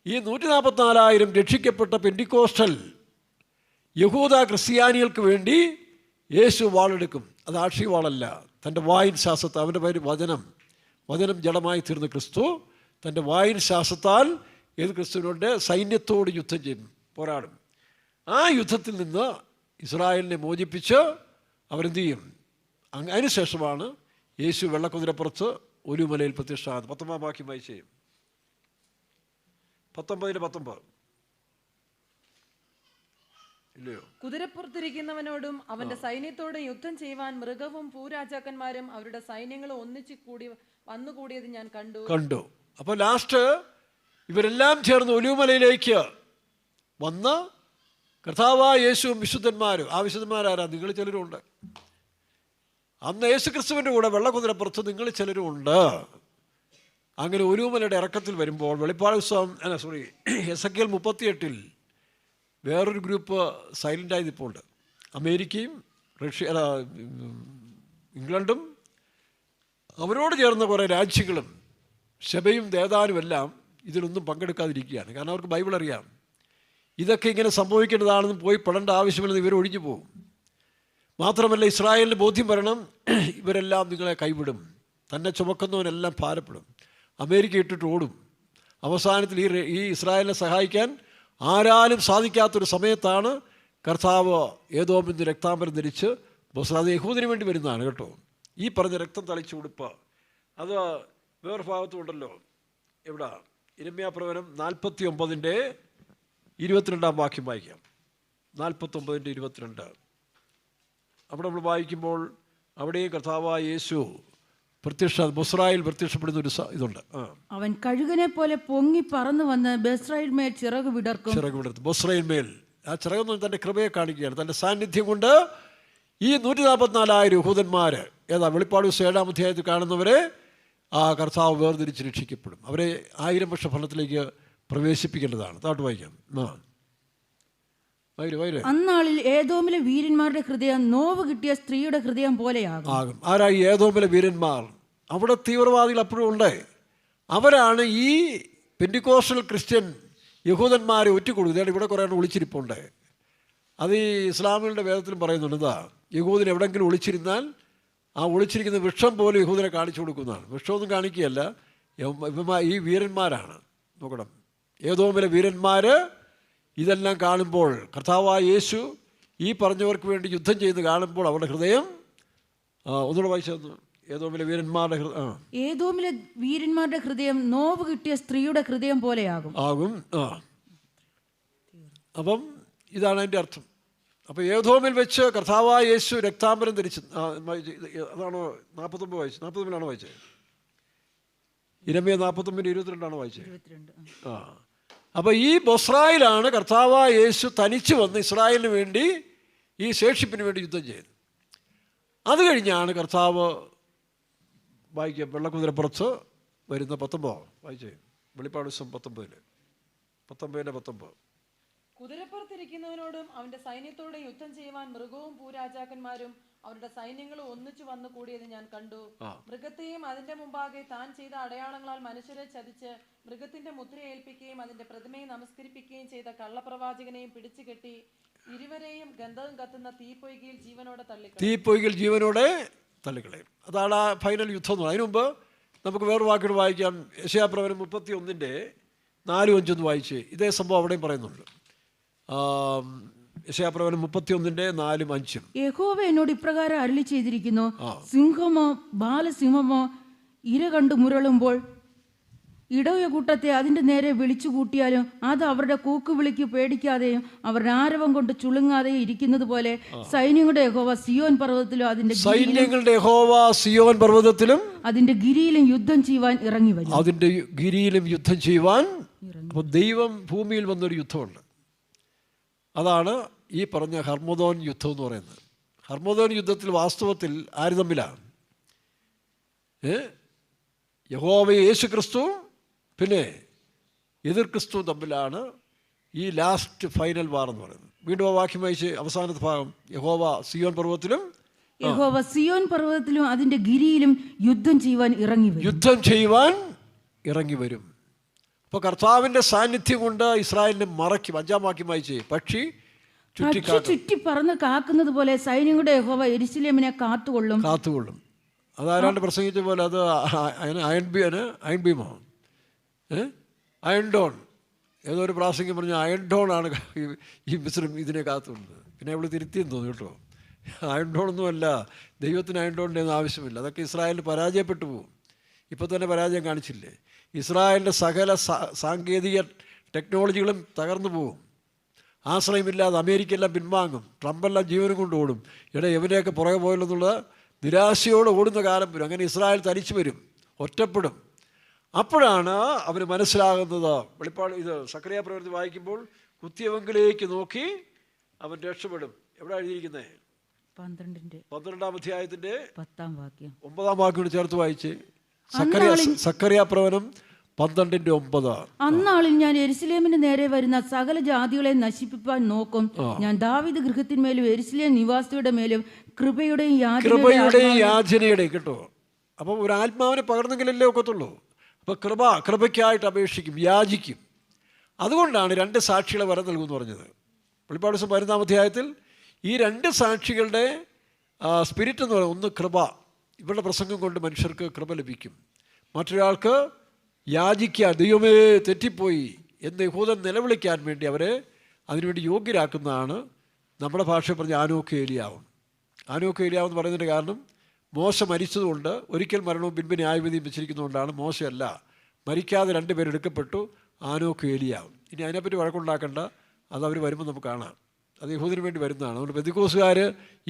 ഈ 144,000 രക്ഷിക്കപ്പെട്ട പെന്തിക്കോസ്റ്റൽ യഹൂദ ക്രിസ്ത്യാനികൾക്ക് വേണ്ടി യേശു വാളെടുക്കും. അത് ആക്ഷി വാളല്ല. തൻ്റെ വായിൻ ശ്വാസത്തെ, അവൻ്റെ പേര് വചനം ജഡമായി തീർന്ന ക്രിസ്തു തൻ്റെ വായിൻ ശ്വാസത്താൽ ഏത് ക്രിസ്തുവിനോട് സൈന്യത്തോട് യുദ്ധം ചെയ്യും, പോരാടും. ആ യുദ്ധത്തിൽ നിന്ന് ഇസ്രായേലിനെ മോചിപ്പിച്ച് അവരെന്ത് ചെയ്യും? അതിനുശേഷമാണ് യേശു വെള്ളക്കുതിരപ്പുറത്ത് ഒരു മലയിൽ പ്രത്യക്ഷമാകുന്നത്. 19-ാം വാക്യം വായിച്ചേ. 19:19 ഇല്ലയോ? കുതിരപ്പുറത്തിരിക്കുന്നവനോടും അവന്റെ സൈന്യത്തോടും യുദ്ധം ചെയ്യുവാൻ മൃഗവും ഭൂരാജാക്കന്മാരും അവരുടെ സൈന്യങ്ങളും ഒന്നിച്ച് വന്നുകൂടിയത് ഞാൻ കണ്ടു. അപ്പോൾ ലാസ്റ്റ് ഇവരെല്ലാം ചേർന്ന് ഒലിവുമലയിലേക്ക് വന്ന് കർത്താവായ യേശുവും വിശുദ്ധന്മാരും. ആ വിശുദ്ധന്മാരാരാ? നിങ്ങൾ ചിലരും ഉണ്ട്. അന്ന് യേശു ക്രിസ്തുവിൻ്റെ കൂടെ വെള്ളക്കുതിരപ്പുറത്ത് നിങ്ങൾ ചിലരും ഉണ്ട്. അങ്ങനെ ഒലിവുമലയുടെ ഇറക്കത്തിൽ വരുമ്പോൾ വെളിപ്പാട് പുസ്തകം എസെക്കിയേൽ 38 വേറൊരു ഗ്രൂപ്പ് സൈലൻ്റായി നിൽപ്പുണ്ട്. അമേരിക്കയും ഇംഗ്ലണ്ടും അവരോട് ചേർന്ന കുറേ രാജ്യങ്ങളും ശബയും ദേദാനും എല്ലാം ഇതിലൊന്നും പങ്കെടുക്കാതിരിക്കുകയാണ്. കാരണം അവർക്ക് ബൈബിൾ അറിയാം. ഇതൊക്കെ ഇങ്ങനെ സംഭവിക്കേണ്ടതാണെന്ന് പോയി പെടേണ്ട ആവശ്യമില്ലെന്ന് ഇവർ ഒഴിഞ്ഞു പോകും. മാത്രമല്ല, ഇസ്രായേലിന് ബോധ്യം വരണം, ഇവരെല്ലാം നിങ്ങളെ കൈവിടും, തന്നെ ചുമക്കുന്നവനെല്ലാം ഭാരപ്പെടും, അമേരിക്ക ഇട്ടിട്ട് ഓടും. അവസാനത്തിൽ ഈ ഇസ്രായേലിനെ സഹായിക്കാൻ ആരാലും സാധിക്കാത്തൊരു സമയത്താണ് കർത്താവ് ഏദോമിൽ നിന്ന് രക്താംബരം ധരിച്ച് ബൊസ്ര, യഹൂദിന് വേണ്ടി വരുന്നതാണ് കേട്ടോ. ഈ പറഞ്ഞ രക്തം തളിച്ച ഉടുപ്പ് അത് വേറെ ഭാഗത്തുണ്ടല്ലോ. എവിടെ? യിരെമ്യാപ്രവചനം 49:22 വാക്യം വായിക്കാം. 49:22. അവിടെ നമ്മൾ വായിക്കുമ്പോൾ അവിടെയും കർത്താവായ യേശു ബൊസ്രായിൽ പ്രത്യക്ഷപ്പെടുന്ന ഒരു ഇതുണ്ട്. അവൻ കഴുകനെ പോലെ പൊങ്ങി പറന്നു വന്ന് ബൊസ്രായിൽ മേൽ ചിറക് വിടർത്തും. ബൊസ്രായിൽ മേൽ ആ ചിറകൊന്നും തൻ്റെ കൃപയെ കാണിക്കുകയാണ്. തൻ്റെ സാന്നിധ്യം കൊണ്ട് ഈ 144,000 യഹൂദന്മാർ വെളിപ്പാട് 7-ാം അധ്യായത്തിൽ കാണുന്നവരെ ആ കർത്താവ് വേർതിരിച്ച് രക്ഷിക്കപ്പെടും. അവരെ 1000 വർഷ ഫലത്തിലേക്ക് പ്രവേശിപ്പിക്കേണ്ടതാണ്. താട്ട് വായിക്കാം. അന്നാളിൽ ഏദോമിലെ വീരന്മാരുടെ ഹൃദയം നോവ് കിട്ടിയ സ്ത്രീയുടെ ഹൃദയം പോലെയാകും. ആരായി ഏദോമിലെ വീരന്മാർ? അവിടെ തീവ്രവാദികൾ അപ്പോഴും ഉണ്ട്. അവരാണ് ഈ പെന്റിക്കോസ്റ്റൽ ക്രിസ്ത്യൻ യഹൂദന്മാരെ ഒറ്റുകൊടുക്കുക. ഇവിടെ കുറേ ഒളിച്ചിരിപ്പുണ്ട്. അത് ഈ ഇസ്ലാമികളുടെ വേദത്തിലും പറയുന്നുണ്ട്. ഇതാ, യഹൂദൻ എവിടെയെങ്കിലും ഒളിച്ചിരുന്നാൽ ആ ഒളിച്ചിരിക്കുന്ന വൃക്ഷം പോലും യഹൂദനെ കാണിച്ചു കൊടുക്കുന്നതാണ്. വൃക്ഷമൊന്നും കാണിക്കുകയല്ല, ഈ വീരന്മാരാണ്. നോക്കണം, ഏദോമിലെ വീരന്മാർ ഇതെല്ലാം കാണുമ്പോൾ കർത്താവായ യേശു ഈ പറഞ്ഞവർക്ക് വേണ്ടി യുദ്ധം ചെയ്ത് കാണുമ്പോൾ അവരുടെ ഹൃദയം ഒന്നുകൂടെ വായിച്ചു. ഏദോമിലെ വീരന്മാരുടെ ഹൃദയം നോവ് കിട്ടിയ സ്ത്രീയുടെ ഹൃദയം പോലെയാകും. അപ്പം ഇതാണ് അതിൻ്റെ അർത്ഥം. അപ്പോൾ ഏദോമിൽ വെച്ച് കർത്താവായ യേശു രക്താംബരം ധരിച്ചു. അതാണോ 49 വായിച്ചത്? 49 വായിച്ചത്? ഇരമ്യ 49:22 വായിച്ചത്. അപ്പോൾ ഈ ബൊസ്രായിലാണ് കർത്താവായ യേശു തനിച്ച് വന്ന് ഇസ്രായേലിന് വേണ്ടി, ഈ ശേഷിപ്പിന് വേണ്ടി യുദ്ധം ചെയ്തു. അത് കഴിഞ്ഞാണ് കർത്താവ് വായിക്കുക വെള്ളക്കുതിരപ്പുറത്ത് വരുന്ന 19 വായിച്ചേ. വെളിപ്പാട് 19:19. കുതിരപ്പുറത്തിരിക്കുന്നവനോടും അവന്റെ സൈന്യത്തോടെ യുദ്ധം ചെയ്യുവാൻ മൃഗവും ഭൂരാജാക്കന്മാരും അവരുടെ സൈന്യങ്ങളും ഒന്നിച്ചു വന്നു കൂടിയത് ഞാൻ കണ്ടു. മൃഗത്തെയും അതിന്റെ മുമ്പാകെ താൻ ചെയ്ത അടയാളങ്ങളാൽ മനുഷ്യരെ ചതിച്ച് മൃഗത്തിന്റെ മുദ്ര ഏൽപ്പിക്കുകയും അതിന്റെ പ്രതിമയെ നമസ്കരിപ്പിക്കുകയും ചെയ്ത കള്ളപ്രവാചകനെയും പിടിച്ചുകെട്ടി ഇരുവരെയും ഗന്ധകം കത്തുന്ന തീപ്പൊയ്കയിൽ ജീവനോടെ തള്ളിക്കളയും. അതാണ് ആ ഫൈനൽ യുദ്ധം. അതിനു മുമ്പ് നമുക്ക് വേറെ വാക്കിട്ട് വായിക്കാം. യെശയ്യാപ്രവചനം 31:4-5 വായിച്ച് ഇതേ സംഭവം അവിടെയും പറയുന്നുണ്ട്. യെശയ്യാപ്രവചനം 31:4-5. യഹോവ എന്നോട് ഇപ്രകാരം അരുളി ചെയ്തിരിക്കുന്നു, സിംഹമോ ബാലസിംഹമോ ഇര കണ്ടു മുരളുമ്പോൾ ഇടയ കൂട്ടത്തെ അതിന്റെ നേരെ വിളിച്ചു കൂട്ടിയാലും അത് അവരുടെ കൂക്കുവിളിക്ക് പേടിക്കാതെയും അവരുടെ ആരവം കൊണ്ട് ചുളുങ്ങാതെയും ഇരിക്കുന്നത് പോലെ സൈന്യങ്ങളുടെ യഹോവ സിയോൻ പർവ്വതത്തിലും അതിന്റെ ഗിരിയിലും യുദ്ധം ചെയ്യുവാൻ ഇറങ്ങി വരും. അപ്പോൾ ദൈവം ഭൂമിയിൽ വന്നൊരു യുദ്ധമുണ്ട്. അതാണ് ഈ പറഞ്ഞ ഹർമോദോൻ യുദ്ധം എന്ന് പറയുന്നത്. ഹർമോദോൻ യുദ്ധത്തിൽ വാസ്തവത്തിൽ ആര് തമ്മിലാണ്? യഹോവ യേശു ക്രിസ്തു പിന്നെ എതിർ ക്രിസ്തു തമ്മിലാണ് ഈ ലാസ്റ്റ് ഫൈനൽ വാർ എന്ന് പറയുന്നത്. വീണ്ടും ആ വാക്യം വായിച്ച് അവസാനത്തെ ഭാഗം. യഹോവ സിയോൻ പർവ്വതത്തിലും അതിന്റെ ഗിരിയിലും യുദ്ധം ചെയ്യുവാൻ ഇറങ്ങി വരും. അപ്പോൾ കർത്താവിൻ്റെ സാന്നിധ്യം കൊണ്ട് ഇസ്രായേലിനെ മറയ്ക്കും. 5-ാം വാക്യം വായിച്ച് പക്ഷി ചുറ്റി പറന്ന് കാക്കുന്നത് പോലെ സൈന്യങ്ങളുടെ യഹോവ യെരൂശലേമിനെ കാത്തുകൊള്ളും. അതാരാണ്ട് പ്രസംഗിച്ച പോലെ അത് അയൺഡോൺ ഏതോ ഒരു പ്രാസംഗികം പറഞ്ഞ അയൺഡോണാണ് ഈ മിസ്രം ഇതിനെ കാത്തുകൊണ്ടത്. പിന്നെ അവൾ തിരുത്തിയെന്ന് തോന്നി കേട്ടോ. അയൺഡോണൊന്നുമല്ല, ദൈവത്തിന് അയൺഡോണിൻ്റെ ഒന്നും ആവശ്യമില്ല. അതൊക്കെ ഇസ്രായേലിൽ പരാജയപ്പെട്ടു പോകും. ഇപ്പോൾ തന്നെ പരാജയം കാണിച്ചില്ലേ? ഇസ്രായേലിൻ്റെ സകല സാങ്കേതിക ടെക്നോളജികളും തകർന്നു പോകും. ആശ്രയമില്ലാതെ അമേരിക്കയെല്ലാം പിൻവാങ്ങും. ട്രംപെല്ലാം ജീവനും കൊണ്ട് ഓടും. എവരെയൊക്കെ പുറകെ പോയല്ലെന്നുള്ള നിരാശയോടെ ഓടുന്ന കാലം വരും. അങ്ങനെ ഇസ്രായേൽ തനിച്ചു വരും, ഒറ്റപ്പെടും. അപ്പോഴാണ് അവന് മനസ്സിലാകുന്നത്. വെളിപ്പാട് സക്കറിയാ പ്രവൃത്തി വായിക്കുമ്പോൾ കുത്തിയവങ്കിലേക്ക് നോക്കി അവൻ രക്ഷപ്പെടും. എവിടെ എഴുതിയിരിക്കുന്നത്? 12-ാം അധ്യായത്തിന്റെ 10-ാം വാക്യം 9-ാം വാക്യം ചേർത്ത് വായിച്ച്. സക്കറിയാ പ്രവചനം 12:9. അന്നാളിൽ ഞാൻ യെരൂശലേമിന് നേരെ വരുന്ന സകല ജാതികളെ നശിപ്പിപ്പാൻ നോക്കും. ഞാൻ ദാവീദ് ഗൃഹത്തിന്മേലും യെരൂശലേം നിവാസിയുടെ മേലും കൃപയുടെയും യാചനയുടെയും കേട്ടോ. അപ്പം ഒരു ആത്മാവിനെ പകർന്നെങ്കിലല്ലേ ഒക്കത്തുള്ളൂ. അപ്പോൾ കൃപയ്ക്കായിട്ട് അപേക്ഷിക്കും, യാചിക്കും. അതുകൊണ്ടാണ് 2 സാക്ഷികളെ വരം നൽകുമെന്ന് പറഞ്ഞത്. വെളിപ്പാട് 12-ാം അധ്യായത്തിൽ ഈ 2 സാക്ഷികളുടെ സ്പിരിറ്റ് എന്ന് പറയുന്നത്, ഒന്ന് കൃപ, ഇവരുടെ പ്രസംഗം കൊണ്ട് മനുഷ്യർക്ക് കൃപ ലഭിക്കും. മറ്റൊരാൾക്ക് യാചിക്കാൻ, ദൈവമേ തെറ്റിപ്പോയി എന്ന് യഹൂദൻ നിലവിളിക്കാൻ വേണ്ടി അവരെ അതിനുവേണ്ടി യോഗ്യരാക്കുന്നതാണ് നമ്മുടെ ഭാഷയിൽ പറഞ്ഞ ആനോക്ക് ഏലിയാവും. ആനോക്ക് ഏലിയാവെന്ന് പറയുന്നതിൻ്റെ കാരണം മോശ മരിച്ചതുകൊണ്ട് ഒരിക്കൽ മരണവും പിൻപ് ന്യായവിധിയും വെച്ചിരിക്കുന്നതുകൊണ്ടാണ്. മോശയല്ല, മരിക്കാതെ 2 പേരെടുക്കപ്പെട്ടു. ആനോക്ക് ഏലിയാവും. ഇനി അതിനെപ്പറ്റി വഴക്കുണ്ടാക്കേണ്ട, അത് അവർ വരുമ്പോൾ നമുക്ക് കാണാം. അത് യഹൂദന് വേണ്ടി വരുന്നതാണ്. അതുകൊണ്ട് പെന്തിക്കോസുകാർ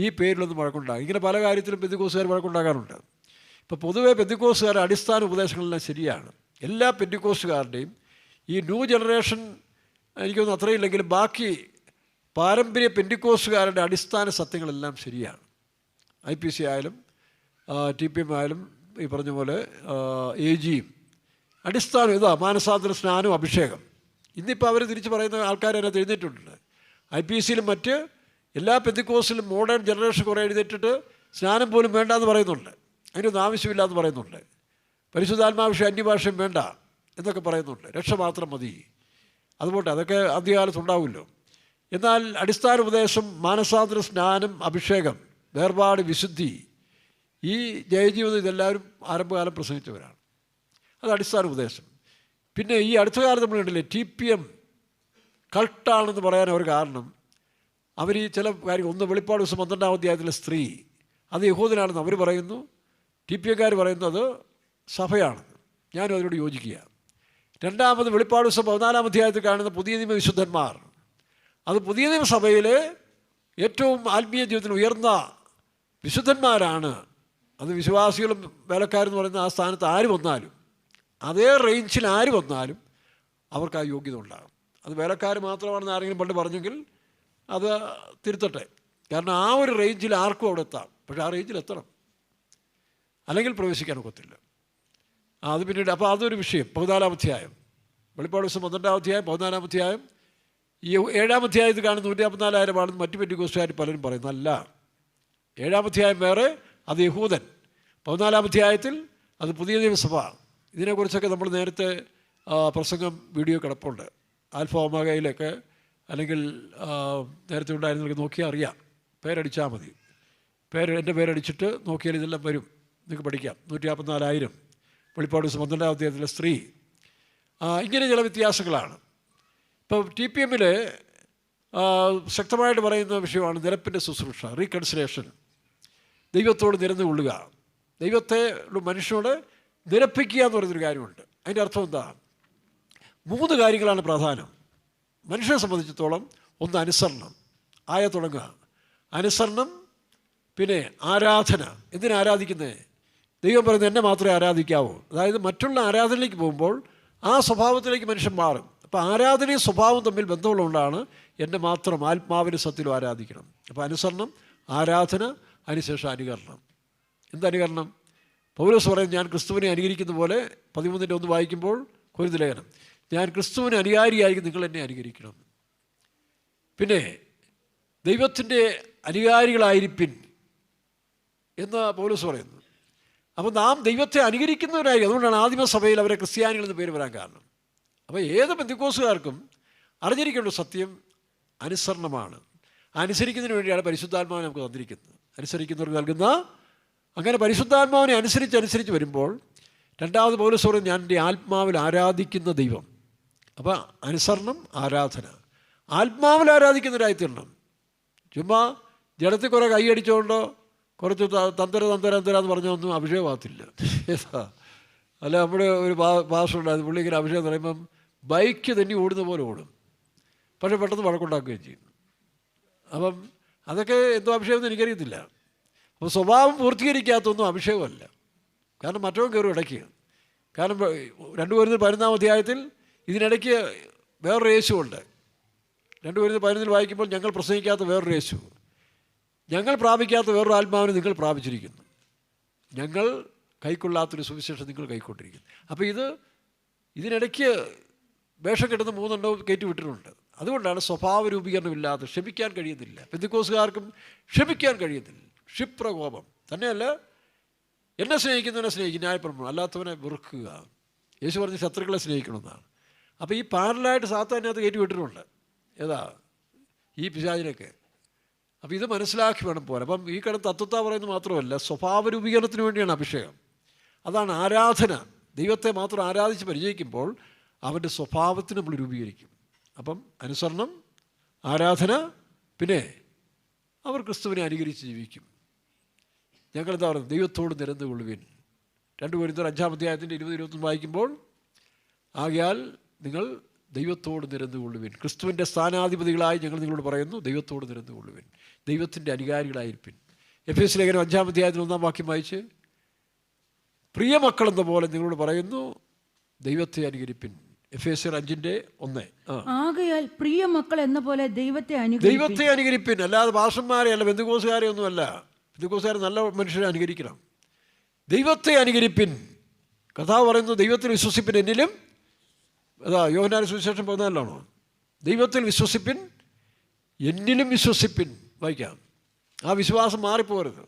ഈ പേരിലൊന്നും വഴക്കുണ്ടാകും. ഇങ്ങനെ പല കാര്യത്തിലും പെന്തിക്കോസുകാർ വഴക്കുണ്ടാകാറുണ്ട്. ഇപ്പോൾ പൊതുവേ പെന്തിക്കോസുകാരുടെ അടിസ്ഥാന ഉപദേശങ്ങളെല്ലാം ശരിയാണ്. എല്ലാ പെന്തിക്കോസുകാരുടെയും ഈ ന്യൂ ജനറേഷൻ എനിക്കൊന്നും അത്രയില്ലെങ്കിലും ബാക്കി പാരമ്പര്യ പെന്തിക്കോസുകാരുടെ അടിസ്ഥാന സത്യങ്ങളെല്ലാം ശരിയാണ്. IPC ആയാലും TPM ആയാലും ഈ പറഞ്ഞ പോലെ AGയും അടിസ്ഥാനം ഇതാ: മാനസാന്തര സ്നാനം, അഭിഷേകം. ഇന്നിപ്പോൾ അവർ തിരിച്ച് പറയുന്ന ആൾക്കാർ അതിനകത്ത് എഴുന്നേറ്റിട്ടുണ്ട്. IPCയിലും മറ്റ് എല്ലാ പെന്തിക്കോസിലും മോഡേൺ ജനറേഷൻ കുറേ എഴുന്നേറ്റിട്ട് സ്നാനം പോലും വേണ്ടാന്ന് പറയുന്നുണ്ട്, അതിനൊന്നും ആവശ്യമില്ലാന്ന് പറയുന്നുണ്ട്, പരിശുദ്ധാത്മാവിഷയം അന്യഭാഷയും വേണ്ട എന്നൊക്കെ പറയുന്നുണ്ട്, രക്ഷ മാത്രം മതി. അതുപോട്ടെ, അതൊക്കെ ആദ്യകാലത്തുണ്ടാവുമല്ലോ. എന്നാൽ അടിസ്ഥാന ഉപദേശം മാനസാന്തര സ്നാനം, അഭിഷേകം, വേർപാട്, വിശുദ്ധി, ഈ ജയജീവിതം ഇതെല്ലാവരും ആരംഭകാലം പ്രസംഗിച്ചവരാണ്. അത് അടിസ്ഥാന ഉപദേശം. പിന്നെ ഈ അടുത്ത കാലത്ത് നമ്മൾ കണ്ടില്ലേ, TPM കൾട്ടാണെന്ന് പറയാൻ ഒരു കാരണം, അവർ ഈ ചില കാര്യം, ഒന്ന് വെളിപ്പാട് ദിവസം 12-ാം അധ്യായത്തിലെ സ്ത്രീ അത് യഹൂദനാണെന്ന് അവർ പറയുന്നു, TPMക്കാർ പറയുന്നത് സഭയാണെന്ന്. ഞാനും അതിനോട് യോജിക്കുക. രണ്ടാമത് വെളിപ്പാട് ദിവസം 14-ാം അധ്യായത്തിൽ കാണുന്ന പുതിയ നിയമ വിശുദ്ധന്മാർ, അത് പുതിയ നിയമസഭയിലെ ഏറ്റവും ആത്മീയ ജീവിതത്തിൽ ഉയർന്ന വിശുദ്ധന്മാരാണ്. അത് വിശ്വാസികളും വേലക്കാരെന്ന് പറയുന്ന ആ സ്ഥാനത്ത് ആര് വന്നാലും, അതേ റേഞ്ചിൽ ആര് വന്നാലും അവർക്ക് ആ യോഗ്യത ഉണ്ടാകും. അത് വേലക്കാർ മാത്രമാണെന്ന് ആരെങ്കിലും പണ്ട് പറഞ്ഞെങ്കിൽ അത് തിരുത്തട്ടെ. കാരണം ആ ഒരു റേഞ്ചിൽ ആർക്കും അവിടെ എത്താം. പക്ഷേ ആ റേഞ്ചിൽ എത്തണം, അല്ലെങ്കിൽ പ്രവേശിക്കാൻ ഒക്കത്തില്ല. അത് പിന്നീട് അപ്പോൾ അതൊരു വിഷയം. 14-ാം അധ്യായം, വെളിപ്പാട് ദിവസം 12-ാം അധ്യായം, 14-ാം അധ്യായം, ഈ 7-ാം അധ്യായത്തിൽ കാണുന്ന 144,000 ആണെന്ന് മറ്റു പെന്തിക്കോസ്തുകാർ പലരും പറയുന്നു. അല്ല, 7-ാം അധ്യായം വേറെ, അത് യഹൂദൻ. 14-ാം അധ്യായത്തിൽ അത് പുതിയ നിയമസഭ. ഇതിനെക്കുറിച്ചൊക്കെ നമ്മൾ നേരത്തെ പ്രസംഗം വീഡിയോ കിടപ്പുണ്ട്. ആൽഫ ഒമേഗയിലൊക്കെ, അല്ലെങ്കിൽ നേരത്തെ ഉണ്ടായിരുന്നവർക്ക് നോക്കിയാൽ അറിയാം. പേരടിച്ചാൽ മതി, എൻ്റെ പേരടിച്ചിട്ട് നോക്കിയാൽ ഇതെല്ലാം വരും, നിങ്ങൾക്ക് പഠിക്കാം. 154,000, വെളിപ്പാട് ദിവസം 12-ാം അധ്യായത്തിലെ സ്ത്രീ, ഇങ്ങനെ ചില വ്യത്യാസങ്ങളാണ്. ഇപ്പോൾ TPMൽ ശക്തമായിട്ട് പറയുന്ന വിഷയമാണ് നിരപ്പിൻ്റെ ശുശ്രൂഷ, റീകൺസിലേഷൻ, ദൈവത്തോട് നിരന്നു കൊള്ളുക, ദൈവത്തെ മനുഷ്യനോട് നിരപ്പിക്കുക എന്ന് പറയുന്നൊരു കാര്യമുണ്ട്. അതിൻ്റെ അർത്ഥം എന്താ? 3 കാര്യങ്ങളാണ് പ്രധാനം മനുഷ്യനെ സംബന്ധിച്ചിടത്തോളം. ഒന്ന് അനുസരണം, ആയ തുടങ്ങുക, അനുസരണം. പിന്നെ ആരാധന. എന്തിനാ ആരാധിക്കുന്നത്? ദൈവം പറയുന്നത് എന്നെ മാത്രമേ ആരാധിക്കാവൂ. അതായത് മറ്റുള്ള ആരാധനയിലേക്ക് പോകുമ്പോൾ ആ സ്വഭാവത്തിലേക്ക് മനുഷ്യൻ മാറും. അപ്പോൾ ആരാധനയും സ്വഭാവം തമ്മിൽ ബന്ധമുള്ളതുകൊണ്ടാണ് എന്നെ മാത്രം ആത്മാവിന് സത്യത്തിലും ആരാധിക്കണം. അപ്പോൾ അനുസരണം, ആരാധന, അതിനുശേഷം അനുകരണം. എന്തനുകരണം? പൗലോസ് പറയുന്നത്, ഞാൻ ക്രിസ്തുവിനെ അനുകരിക്കുന്ന പോലെ 13-1 വായിക്കുമ്പോൾ, കൊരിന്ത്യർ ലേഖനം, ഞാൻ ക്രിസ്തുവിന് അനുകാരിയായിരിക്കും, നിങ്ങൾ എന്നെ അനുകരിക്കണം. പിന്നെ ദൈവത്തിൻ്റെ അനുകാരികളായിരിപ്പിൻ എന്ന് പൗലോസ് പറയുന്നു. അപ്പോൾ നാം ദൈവത്തെ അനുകരിക്കുന്നവരായി, അതുകൊണ്ടാണ് ആദിമസഭയിൽ അവരെ ക്രിസ്ത്യാനികൾ എന്ന് പേര് വരാൻ കാരണം. അപ്പോൾ ഏത് പെന്തിക്കോസുകാർക്കും അറിഞ്ഞിരിക്കേണ്ട സത്യം അനുസരണമാണ്. അനുസരിക്കുന്നതിന് വേണ്ടിയാണ് പരിശുദ്ധാത്മാവിനെ നമുക്ക് തന്നിരിക്കുന്നത്, അനുസരിക്കുന്നവർക്ക് നൽകുന്ന. അങ്ങനെ പരിശുദ്ധാത്മാവിനെ അനുസരിച്ച് വരുമ്പോൾ, രണ്ടാമത് പൗലോസ് പറയുന്നത്, ഞാൻ എൻ്റെ ആത്മാവിൽ ആരാധിക്കുന്ന ദൈവം. അപ്പോൾ അനുസരണം, ആരാധന. ആത്മാവിൽ ആരാധിക്കുന്നവരായിത്തീരണം. ചുമ്മാ ജഡത്തിൽ കുറേ കൈയടിച്ചുകൊണ്ടോ കുറച്ച് തന്തര എന്ന് പറഞ്ഞൊന്നും അഭിഷേകമാകത്തില്ല. അല്ല, നമ്മുടെ ഒരു ഭാഷയുണ്ടായിരുന്നു, പുള്ളി ഇങ്ങനെ അഭിഷേകം പറയുമ്പം ബൈക്ക് തന്നെ ഓടുന്ന പോലെ ഓടും, പക്ഷേ പെട്ടെന്ന് വഴക്കുണ്ടാക്കുകയും ചെയ്യും. അപ്പം അതൊക്കെ എന്തോ അഭിഷേകം എനിക്കറിയത്തില്ല. അപ്പോൾ സ്വഭാവം പൂർത്തീകരിക്കാത്തൊന്നും അഭിഷേകമല്ല. കാരണം മറ്റവൻ കയറും ഇടയ്ക്ക്. കാരണം 2 കൊരിന്ത്യർ 11-ാം അധ്യായത്തിൽ ഇതിനിടയ്ക്ക് വേറൊരു യേശുവുണ്ട്. 2 കൊരിന്ത്യർ 11 വായിക്കുമ്പോൾ, ഞങ്ങൾ പ്രസംഗിക്കാത്ത വേറൊരു യേശു, ഞങ്ങൾ പ്രാപിക്കാത്ത വേറൊരു ആത്മാവിനെ നിങ്ങൾ പ്രാപിച്ചിരിക്കുന്നു, ഞങ്ങൾ കൈക്കൊള്ളാത്തൊരു സുവിശേഷം നിങ്ങൾ കൈക്കൊണ്ടിരിക്കുന്നു. അപ്പോൾ ഇതിനിടയ്ക്ക് വേഷം കെട്ടുന്ന 3 എണ്ണവും കയറ്റി വിട്ടിട്ടുണ്ട്. അതുകൊണ്ടാണ് സ്വഭാവ രൂപീകരണമില്ലാതെ ക്ഷമിക്കാൻ കഴിയുന്നില്ല. പെന്തിക്കോസുകാർക്കും ക്ഷമിക്കാൻ കഴിയുന്നില്ല. ക്ഷിപ്രകോപം തന്നെയല്ല, എന്നെ സ്നേഹിക്കുന്നവനെ സ്നേഹിക്കും, ന്യായപ്രമാണം, അല്ലാത്തവനെ വെറുക്കുക. യേശു പറഞ്ഞ് ശത്രുക്കളെ സ്നേഹിക്കണമെന്നാണ്. അപ്പോൾ ഈ പാരലായിട്ട് സാത്താനകത്ത് കയറ്റി വിട്ടിട്ടുണ്ട്. ഏതാ? ഈ പിശാചിനൊക്കെ. അപ്പോൾ ഇത് മനസ്സിലാക്കി വേണം പോരാ. അപ്പം ഈ കിടന്ന് തത്വത്ത പറയുന്നത് മാത്രമല്ല, സ്വഭാവ രൂപീകരണത്തിന് വേണ്ടിയാണ് അഭിഷേകം. അതാണ് ആരാധന. ദൈവത്തെ മാത്രം ആരാധിച്ച് പരിചയിക്കുമ്പോൾ അവൻ്റെ സ്വഭാവത്തിന് നമ്മൾ രൂപീകരിക്കും. അപ്പം അനുസരണം, ആരാധന, പിന്നെ അവർ ക്രിസ്തുവിനെ അനുകരിച്ച് ജീവിക്കും. ഞങ്ങളെന്താ പറയുന്നത്? ദൈവത്തോട് നിരന്നു കൊള്ളുവിൻ. 2 കൊരിന്ത്യർ 5-ാം അധ്യായത്തിൻ്റെ 20-21 വായിക്കുമ്പോൾ, ആകയാൽ നിങ്ങൾ ദൈവത്തോട് നിരന്നുകൊള്ളുവിൻ. ക്രിസ്തുവിൻ്റെ സ്ഥാനാധിപതികളായി ഞങ്ങൾ നിങ്ങളോട് പറയുന്നു, ദൈവത്തോട് നിരന്നുകൊള്ളുവിൻ, ദൈവത്തിൻ്റെ അനുകാരികളായിരിപ്പിൻ. എഫേസ്യ ലേഖനം 5-ാം അധ്യായത്തിൽ 1-ാം വാക്യം വായിച്ച്, പ്രിയ മക്കളെന്ന പോലെ നിങ്ങളോട് പറയുന്നു, ദൈവത്തെ അനുകരിപ്പിൻ. എഫേസ്യർ 5:1. ആകയാൽ പ്രിയ മക്കൾ എന്ന പോലെ ദൈവത്തെ അനുകരിപ്പിൻ. അല്ലാതെ പാസ്റ്റർമാരെ അല്ല, ബന്ധുക്കോസുകാരെ ഒന്നുമല്ല. ബന്ധുക്കോസുകാരെ നല്ല മനുഷ്യരെ അനുകരിക്കണം. ദൈവത്തെ അനുകരിപ്പിൻ. കഥാവ് പറയുന്നു, ദൈവത്തിൽ വിശ്വസിപ്പിൻ, എന്നിലും. അതാ യോഹന്നാന്റെ സുവിശേഷം 14 ദൈവത്തിൽ വിശ്വസിപ്പിൻ, എന്നിലും വിശ്വസിപ്പിൻ. വായിക്കാം. ആ വിശ്വാസം മാറിപ്പോരുത്.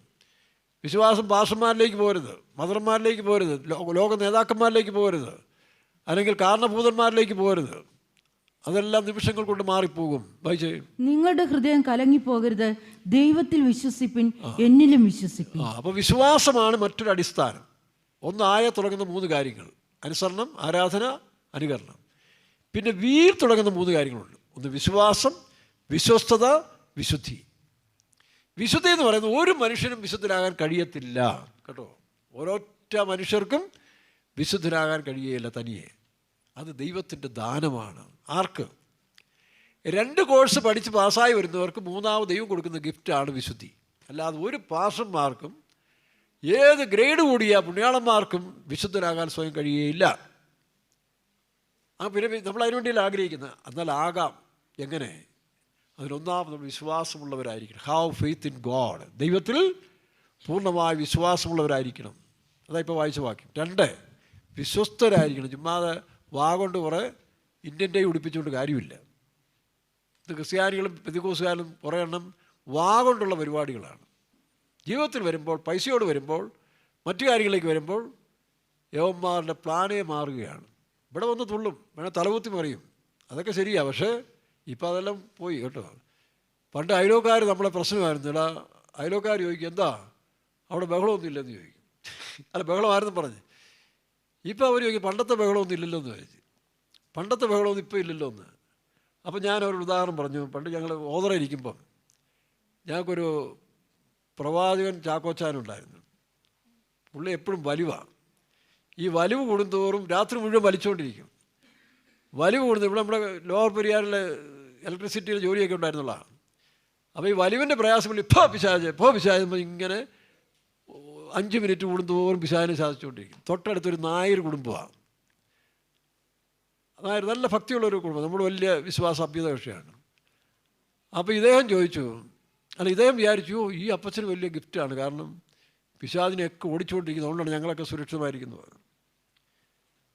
വിശ്വാസം പാസ്റ്റർമാരിലേക്ക് പോരുത്, മദർമാരിലേക്ക് പോരുത്, ലോക നേതാക്കന്മാരിലേക്ക് പോരുത്, അല്ലെങ്കിൽ കാരണഭൂതന്മാരിലേക്ക് പോരുത്. അതെല്ലാം നിമിഷങ്ങൾ കൊണ്ട് മാറിപ്പോകും. വായിച്ചേ. നിങ്ങളുടെ ഹൃദയം കലങ്ങിപ്പോകരുത്, ദൈവത്തിൽ വിശ്വസിപ്പിൻ, എന്നിലും വിശ്വസിപ്പിൻ. അപ്പോൾ വിശ്വാസമാണ് മറ്റൊരു അടിസ്ഥാനം. ഒന്നായ തുടങ്ങുന്ന 3 കാര്യങ്ങൾ: അനുസരണം, ആരാധന, അനുകരണം. പിന്നെ വീർ തുടങ്ങുന്ന 3 കാര്യങ്ങളുണ്ട്. ഒന്ന് വിശ്വാസം, വിശ്വസ്തത, വിശുദ്ധി. വിശുദ്ധി എന്ന് പറയുന്നത് ഒരു മനുഷ്യനും വിശുദ്ധരാകാൻ കഴിയത്തില്ല കേട്ടോ. ഒരൊറ്റ മനുഷ്യർക്കും വിശുദ്ധരാകാൻ കഴിയുകയില്ല തനിയെ. അത് ദൈവത്തിൻ്റെ ദാനമാണ്. ആർക്ക്? 2 കോഴ്സ് പഠിച്ച് പാസ്സായി വരുന്നവർക്ക് 3ാമത് ദൈവം കൊടുക്കുന്ന ഗിഫ്റ്റാണ് വിശുദ്ധി. അല്ലാതെ ഒരു പാസ്റ്റർമാർക്കും ഏത് ഗ്രേഡ് കൂടിയ പുണ്യാളന്മാർക്കും വിശുദ്ധരാകാൻ സ്വയം കഴിയുകയില്ല. പിന്നെ നമ്മൾ അതിനുവേണ്ടിയല്ല ആഗ്രഹിക്കുന്നത്. എന്നാൽ ആകാം. എങ്ങനെ? അതിനൊന്നാമത് നമ്മൾ വിശ്വാസമുള്ളവരായിരിക്കണം. Have faith in God. ദൈവത്തിൽ പൂർണ്ണമായ വിശ്വാസമുള്ളവരായിരിക്കണം. അതാ ഇപ്പോൾ വായിച്ച വാക്യം. 2 വിശ്വസ്തരായിരിക്കണം. ചുമ്മാതെ കൊണ്ട് കുറേ ഇന്ത്യൻ്റെ ഉടുപ്പിച്ചുകൊണ്ട് കാര്യമില്ല. ഇത് ക്രിസ്ത്യാനികളും പെന്തക്കോസ്തുകാരും കുറേ എണ്ണം കൊണ്ടുള്ള പരിപാടികളാണ്. ജീവിതത്തിൽ വരുമ്പോൾ, പൈസയോട് വരുമ്പോൾ, മറ്റു കാര്യങ്ങളിലേക്ക് വരുമ്പോൾ യവന്മാരുടെ പ്ലാനേ മാറുകയാണ്. ഇവിടെ വന്ന് തുള്ളും, വേണേൽ തലകുത്തി മറിയും. അതൊക്കെ ശരിയാണ്. പക്ഷേ ഇപ്പം അതെല്ലാം പോയി കേട്ടോ. പണ്ട് അയലോക്കാർ നമ്മളെ പ്രശ്നമായിരുന്നു. എടാ അയലോക്കാർ ചോദിക്കും, എന്താ അവിടെ ബഹളമൊന്നും ഇല്ലെന്ന് ചോദിക്കും. അല്ല, ബഹളമായിരുന്നു പറഞ്ഞ്. ഇപ്പോൾ അവർ ചോദിക്കും, പണ്ടത്തെ ബഹളമൊന്നും ഇല്ലല്ലോ എന്ന് ചോദിച്ചു. പണ്ടത്തെ ബഹളമൊന്നും ഇപ്പോൾ ഇല്ലല്ലോ എന്ന്. അപ്പം ഞാൻ ഒരു ഉദാഹരണം പറഞ്ഞു. പണ്ട് ഞങ്ങൾ ഓതറയിരിക്കുമ്പം ഞങ്ങൾക്കൊരു പ്രവാചകൻ ചാക്കോച്ചാനുണ്ടായിരുന്നു. പുള്ളി എപ്പോഴും വലിവാണ്. ഈ വലിവ് കൂടുന്തോറും രാത്രി മുഴുവൻ വലിച്ചുകൊണ്ടിരിക്കും. വലിവ് കൂടുന്നത് ഇവിടെ നമ്മുടെ ലോവർ പെരിയാറിലെ ഇലക്ട്രിസിറ്റിയിൽ ജോലിയൊക്കെ ഉണ്ടായിരുന്നുള്ളതാണ്. അപ്പോൾ ഈ വലിവിൻ്റെ പ്രയാസം ഇപ്പോൾ പിശാച് ഇങ്ങനെ 5 മിനിറ്റ് കൂടുന്തോറും പിശാചിനെ സാധിച്ചുകൊണ്ടിരിക്കും. തൊട്ടടുത്തൊരു നായർ കുടുംബമാണ്. അതായത് നല്ല ഭക്തിയുള്ളൊരു കുടുംബം. നമ്മൾ വലിയ വിശ്വാസ അഭ്യുത വിഷയമാണ്. അപ്പോൾ ഇദ്ദേഹം ചോദിച്ചു, ഇദ്ദേഹം വിചാരിച്ചു, ഈ അപ്പച്ചന് വലിയ ഗിഫ്റ്റാണ്. കാരണം പിശാചിനെയൊക്കെ ഓടിച്ചുകൊണ്ടിരിക്കുന്നത്, അതുകൊണ്ടാണ് ഞങ്ങളൊക്കെ സുരക്ഷിതമായിരിക്കുന്നത്.